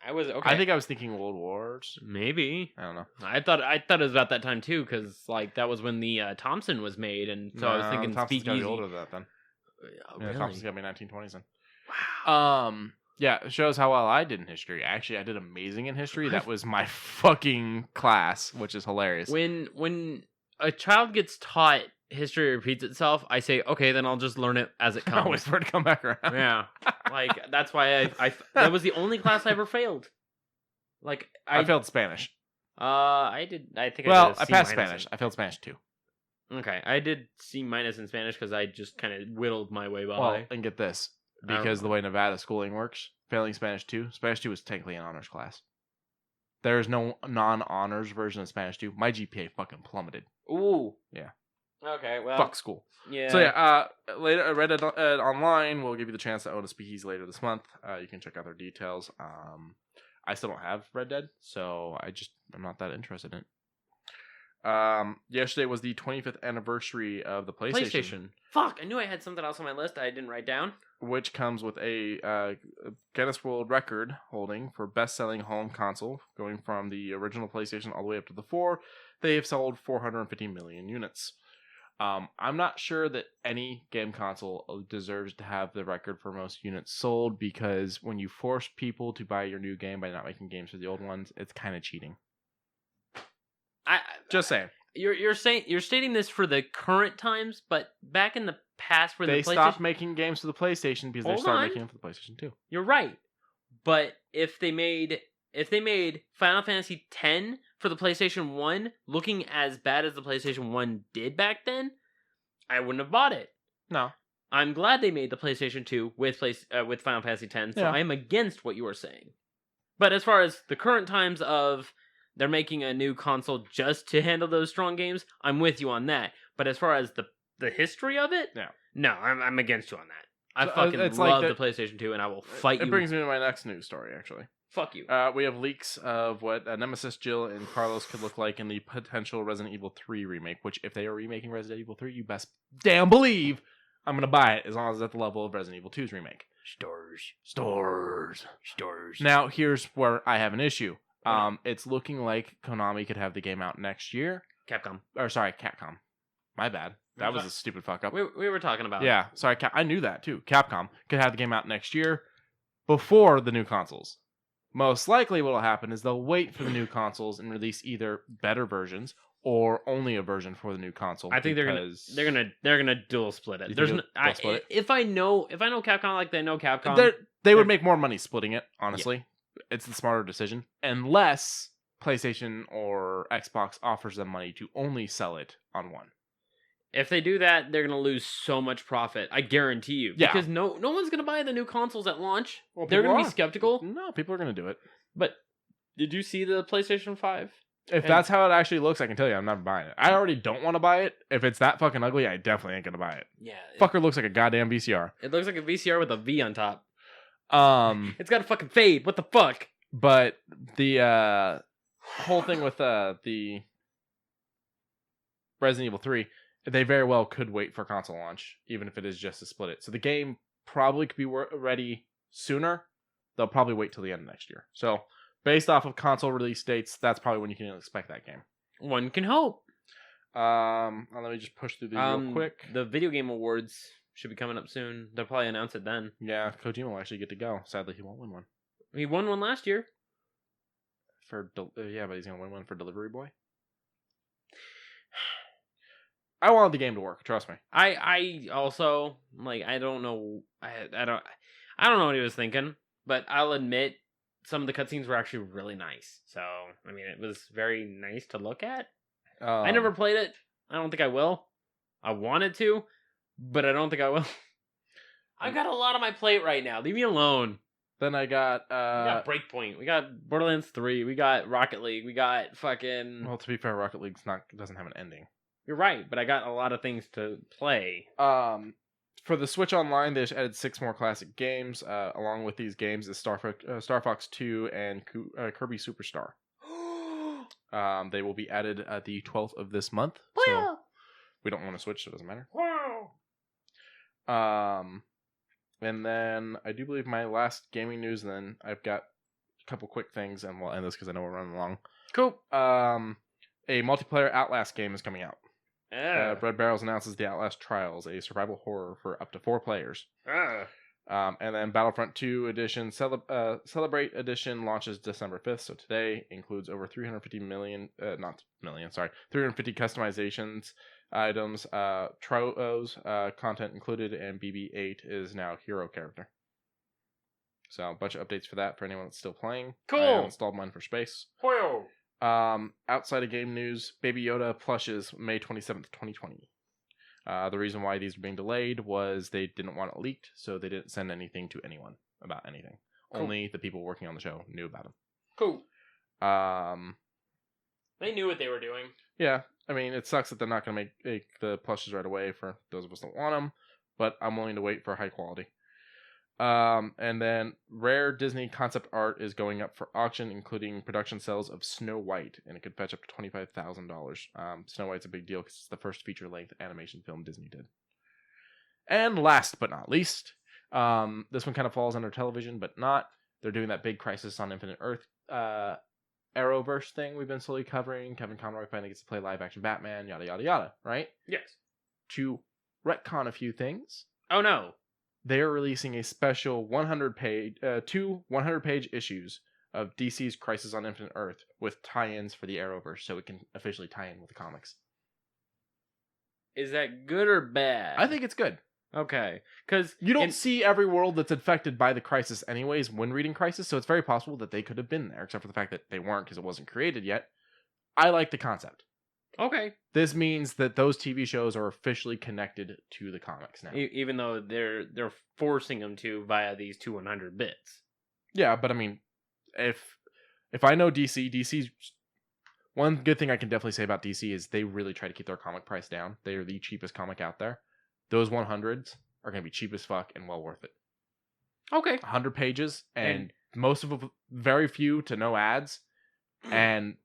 I was okay. I think I was thinking World Wars. Maybe. I don't know. I thought it was about that time too, because like that was when the Thompson was made, and so I was thinking Thompson's got to speakeasy. be older than that then. Really? Yeah, Thompson's got to be 1920s then. Wow. Yeah, it shows how well I did in history. Actually, I did amazing in history. That was my fucking class, which is hilarious. When a child gets taught history repeats itself, I say, okay, then I'll just learn it as it comes. Always for it to come back around. Yeah, like that's why I that was the only class I ever failed. Like I failed Spanish. I did. I think. Well, I, I passed Spanish. I failed Spanish too. Okay, I did C- in Spanish because I just kind of whittled my way by. Well, and get this, because the way Nevada schooling works, failing Spanish 2 was technically an honors class. There is no non-honors version of Spanish 2. My GPA fucking plummeted. Ooh. Yeah. Okay, well. Fuck school. Yeah. So yeah, later I read it online. We'll give you the chance to own a speakeasy later this month. You can check out their details. I still don't have Red Dead, so I'm not that interested in it. Yesterday was the 25th anniversary of the PlayStation. Fuck, I knew I had something else on my list I didn't write down. Which comes with a Guinness World Record holding for best-selling home console, going from the original PlayStation all the way up to the 4. They have sold 450 million units. I'm not sure that any game console deserves to have the record for most units sold, because when you force people to buy your new game by not making games for the old ones, it's kind of cheating. Just saying. You're stating this for the current times, but back in the past, where they the PlayStation stopped making games for the PlayStation because they started making them for the PlayStation 2. You're right, but if they made Final Fantasy X for the PlayStation 1 looking as bad as the PlayStation 1 did back then, I wouldn't have bought it. No. I'm glad they made the PlayStation 2 with Final Fantasy X, so I am against what you were saying. But as far as the current times of they're making a new console just to handle those strong games, I'm with you on that. But as far as the history of it, no, I'm against you on that. I fucking love the PlayStation 2, and I will fight you. It brings me to my next news story, actually. Fuck you. We have leaks of what Nemesis, Jill, and Carlos could look like in the potential Resident Evil 3 remake, which if they are remaking Resident Evil 3, you best damn believe I'm going to buy it, as long as it's at the level of Resident Evil 2's remake. Stores. Now, here's where I have an issue. It's looking like Konami could have the game out next year. Capcom. My bad. That was a stupid fuck up. We were talking about. Yeah, sorry. I knew that too. Capcom could have the game out next year before the new consoles. Most likely what will happen is they'll wait for the new consoles and release either better versions or only a version for the new console. I think they're gonna dual split it. Split it? If I know Capcom like they know Capcom, they would make more money splitting it, honestly. Yeah. It's the smarter decision. Unless PlayStation or Xbox offers them money to only sell it on one. If they do that, they're gonna lose so much profit. I guarantee you. Yeah. Because no one's gonna buy the new consoles at launch. Well, they're gonna be skeptical. No, people are gonna do it. But did you see the PlayStation 5? If that's how it actually looks, I can tell you I'm not buying it. I already don't want to buy it. If it's that fucking ugly, I definitely ain't gonna buy it. Yeah. Fucker looks like a goddamn VCR. It looks like a VCR with a V on top. It's got a fucking fade. What the fuck? But the whole thing with the Resident Evil 3, they very well could wait for console launch, even if it is just to split it. So the game probably could be ready sooner. They'll probably wait till the end of next year. So based off of console release dates, that's probably when you can expect that game. One can hope. Let me just push through these real quick. The Video Game Awards should be coming up soon. They'll probably announce it then. Yeah, Kojima will actually get to go. Sadly, he won't win one. He won one last year. But he's going to win one for Delivery Boy. I wanted the game to work, trust me. I also, I don't know, I don't know what he was thinking, but I'll admit some of the cutscenes were actually really nice. So, I mean, it was very nice to look at. I never played it. I don't think I will. I wanted to, but I don't think I will. I've got a lot on my plate right now. Leave me alone. Then I got... we got Breakpoint. We got Borderlands 3. We got Rocket League. We got fucking... Well, to be fair, Rocket League doesn't have an ending. You're right, but I got a lot of things to play. For the Switch Online, they added 6 more classic games. Along with these games is Star Fox 2 and Kirby Superstar. They will be added at the 12th of this month. So we don't want to switch, so it doesn't matter. And then I do believe my last gaming news, and then I've got a couple quick things, and we'll end this because I know we're running long. Cool. A multiplayer Outlast game is coming out. Yeah. Red Barrels announces the Outlast Trials, a survival horror for up to 4 players. And then Battlefront 2 Edition Celebrate Edition launches December 5th, so today includes over 350 customizations, items, Troos, content included, and BB-8 is now hero character. So a bunch of updates for that for anyone that's still playing. Cool. I installed mine for space. Cool. Outside of game news, Baby Yoda plushes May 27th, 2020. The reason why these were being delayed was they didn't want it leaked, so they didn't send anything to anyone about anything. Cool. Only the people working on the show knew about them. Cool. They knew what they were doing. Yeah, I mean, it sucks that they're not going to make the plushes right away for those of us that want them, but I'm willing to wait for high quality. And then rare Disney concept art is going up for auction, including production cells of Snow White, and it could fetch up to $25,000. Snow White's a big deal because it's the first feature-length animation film Disney did. And last but not least, this one kind of falls under television, but not. They're doing that big Crisis on Infinite Earth Arrowverse thing we've been slowly covering. Kevin Conroy finally gets to play live-action Batman, yada, yada, yada, right? Yes. To retcon a few things. Oh, no. They are releasing a special 100-page issues of DC's Crisis on Infinite Earth with tie-ins for the Arrowverse, so it can officially tie in with the comics. Is that good or bad? I think it's good. Okay, because you don't see every world that's infected by the Crisis anyways when reading Crisis, so it's very possible that they could have been there, except for the fact that they weren't because it wasn't created yet. I like the concept. Okay. This means that those TV shows are officially connected to the comics now. Even though they're forcing them to via these 200 bits. Yeah, but I mean, if I know DC's one good thing I can definitely say about DC is they really try to keep their comic price down. They are the cheapest comic out there. Those 100s are going to be cheap as fuck and well worth it. Okay. 100 pages and most of them very few to no ads and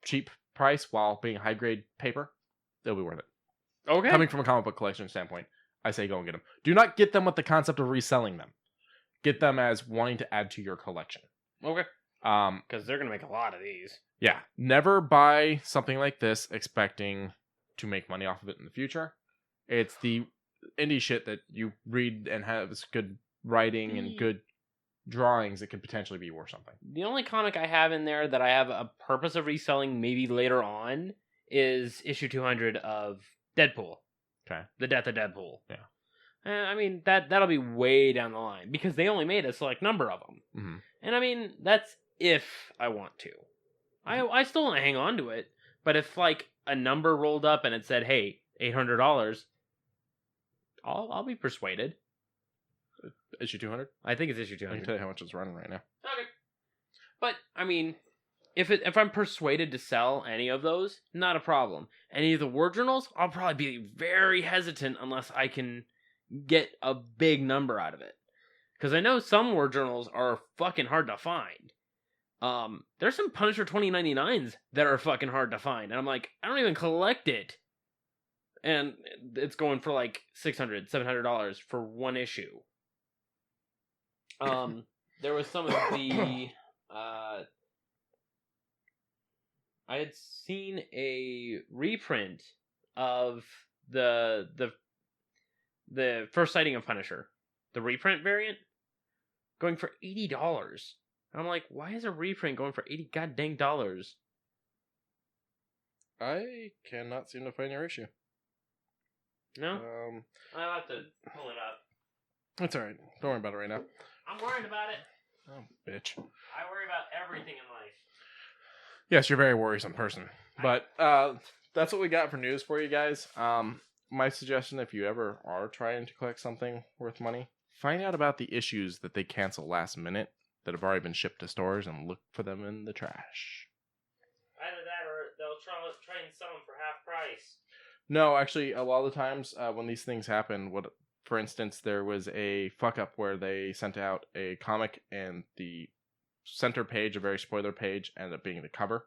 cheap price while being high grade paper, they'll be worth it. Okay. Coming from a comic book collection standpoint, I say go and get them. Do not get them with the concept of reselling them. Get them as wanting to add to your collection. Okay. Because they're gonna make a lot of these. Yeah. Never buy something like this expecting to make money off of it in the future. It's the indie shit that you read and has good writing and good drawings that could potentially be worth something. The only comic I have in there that I have a purpose of reselling maybe later on is issue 200 of Deadpool. Okay. The Death of Deadpool. Yeah. I mean, that'll be way down the line because they only made a select number of them. Mm-hmm. And I mean, that's if I want to. I still want to hang on to it, but if like a number rolled up and it said, hey, $800, I'll be persuaded. Issue 200? I think it's issue I 200. can tell you how much it's running right now. Okay. But, I mean, if I'm persuaded to sell any of those, not a problem. Any of the word journals, I'll probably be very hesitant unless I can get a big number out of it. Because I know some word journals are fucking hard to find. There's some Punisher 2099s that are fucking hard to find. And I'm like, I don't even collect it. And it's going for like $600, $700 for one issue. There was some of the I had seen a reprint of the first sighting of Punisher, the reprint variant, going for $80. And I'm like, why is a reprint going for $80 goddamn dollars? I cannot seem to find your issue. No? I'll have to pull it up. It's all right. Don't worry about it right now. I'm worried about it. Oh, bitch. I worry about everything in life. Yes, you're a very worrisome person. But that's what we got for news for you guys. My suggestion, if you ever are trying to collect something worth money, find out about the issues that they cancel last minute that have already been shipped to stores and look for them in the trash. Either that or they'll try and sell them for half price. No, actually, a lot of the times when these things happen, for instance, there was a fuck up where they sent out a comic and the center page, a very spoiler page, ended up being the cover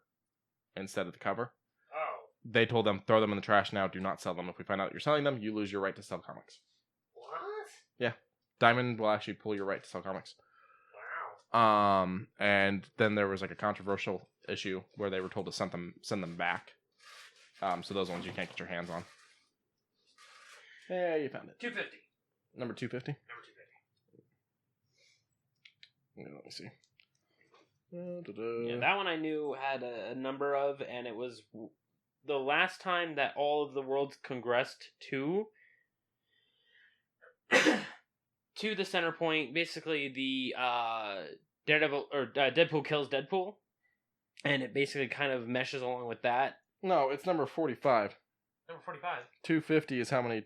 instead of the cover. Oh. They told them, throw them in the trash now, do not sell them. If we find out you're selling them, you lose your right to sell comics. What? Yeah. Diamond will actually pull your right to sell comics. Wow. And then there was like a controversial issue where they were told to send them back. So those ones you can't get your hands on. Yeah, you found it. 250. Number 250? Number 250. Let me see. Yeah, that one I knew had a number of, and it was the last time that all of the worlds congressed to the center point. Basically, the Daredevil or Deadpool kills Deadpool, and it basically kind of meshes along with that. No, it's number 45. Number 45. 250 is how many?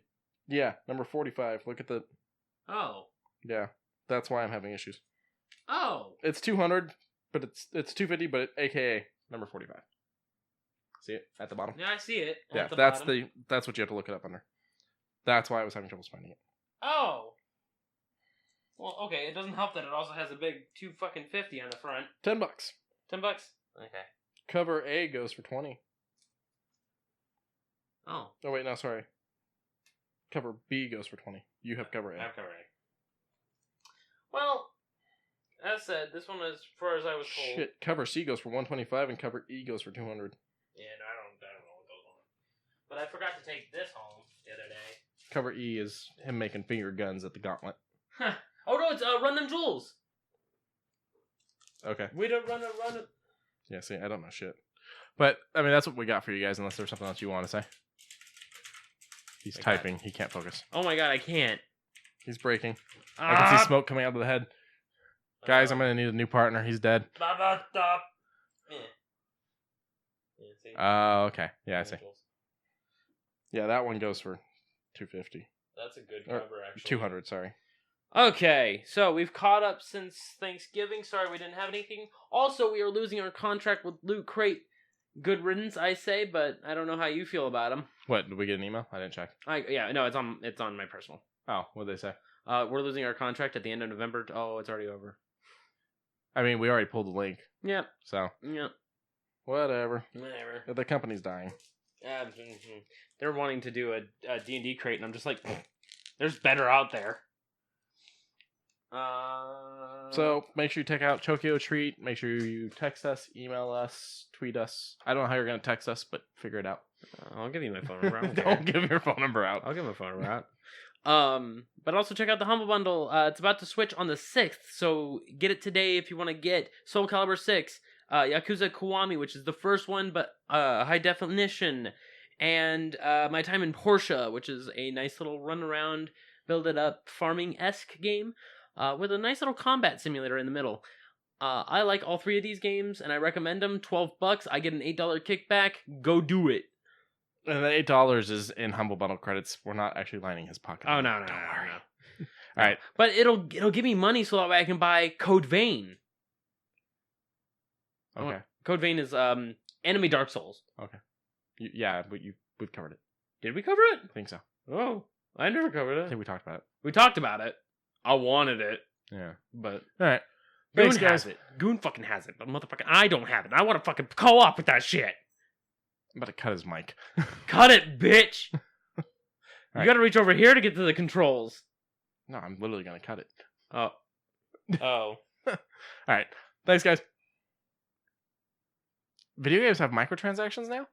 Yeah, number 45. Look at the. Oh. Yeah, that's why I'm having issues. Oh. It's 200, but it's 250, but AKA number 45. See it at the bottom? Yeah, I see it. Yeah, at the that's bottom. that's what you have to look it up under. That's why I was having trouble finding it. Oh. Well, okay. It doesn't help that it also has a big 250 on the front. $10. $10. Okay. Cover A goes for 20. Oh. Oh wait, no, sorry. Cover B goes for 20. You have cover A. I have cover A. Well, as said, this one, as far as I was told. Shit, cover C goes for 125 and cover E goes for 200. Yeah, no, I don't know what goes on. But I forgot to take this home the other day. Cover E is him making finger guns at the gauntlet. Huh. Oh no, it's Run Them Jewels. Okay. We don't run it. Yeah, see, I don't know shit. But, I mean, that's what we got for you guys, unless there's something else you want to say. He's typing. He can't focus. Oh my god, I can't. He's breaking. I can see smoke coming out of the head. Guys, I'm going to need a new partner. He's dead. Stop. Yeah. See? Okay. Yeah, I see. Yeah, that one goes for 250. That's a good cover, actually. 200, sorry. Okay, so we've caught up since Thanksgiving. Sorry we didn't have anything. Also, we are losing our contract with Loot Crate. Good riddance, I say, but I don't know how you feel about him. What, did we get an email? I didn't check. Yeah, no, it's on my personal. Oh, what'd they say? We're losing our contract at the end of November. Oh, it's already over. I mean, we already pulled the link. Yep. So. Yep. Whatever. Whatever. The company's dying. They're wanting to do a D&D crate, and I'm just like, there's better out there. So make sure you check out Chokio Treat. Make sure you text us, email us, tweet us. I don't know how you're going to text us, but figure it out. I'll give you my phone number. Don't give your phone number out. I'll give my phone number out. But also check out the Humble Bundle. It's about to switch on the 6th, so get it today if you want to get Soul Calibur 6, Yakuza Kiwami, which is the first one, but high definition, and My Time in Portia, which is a nice little run around, build it up, farming-esque game, with a nice little combat simulator in the middle. I like all three of these games, and I recommend them. $12, I get an $8 kickback. Go do it. And the $8 is in Humble Bundle credits. We're not actually lining his pocket. Oh, no. Don't worry. No. All right. But it'll give me money so that way I can buy Code Vein. Okay. Code Vein is enemy Dark Souls. Okay. Yeah, but we've covered it. Did we cover it? I think so. Oh, I never covered I it. think we talked about it. We talked about it. I wanted it. Yeah. But all right. Goon Thanks, guys. has it. Goon fucking has it. But motherfucking I don't have it. I want to fucking co-op with that shit. I'm about to cut his mic. Cut it, bitch. You right. gotta reach over here to get to the controls. No, I'm literally going to cut it. Oh. Oh. All right. Thanks, guys. Video games have microtransactions now?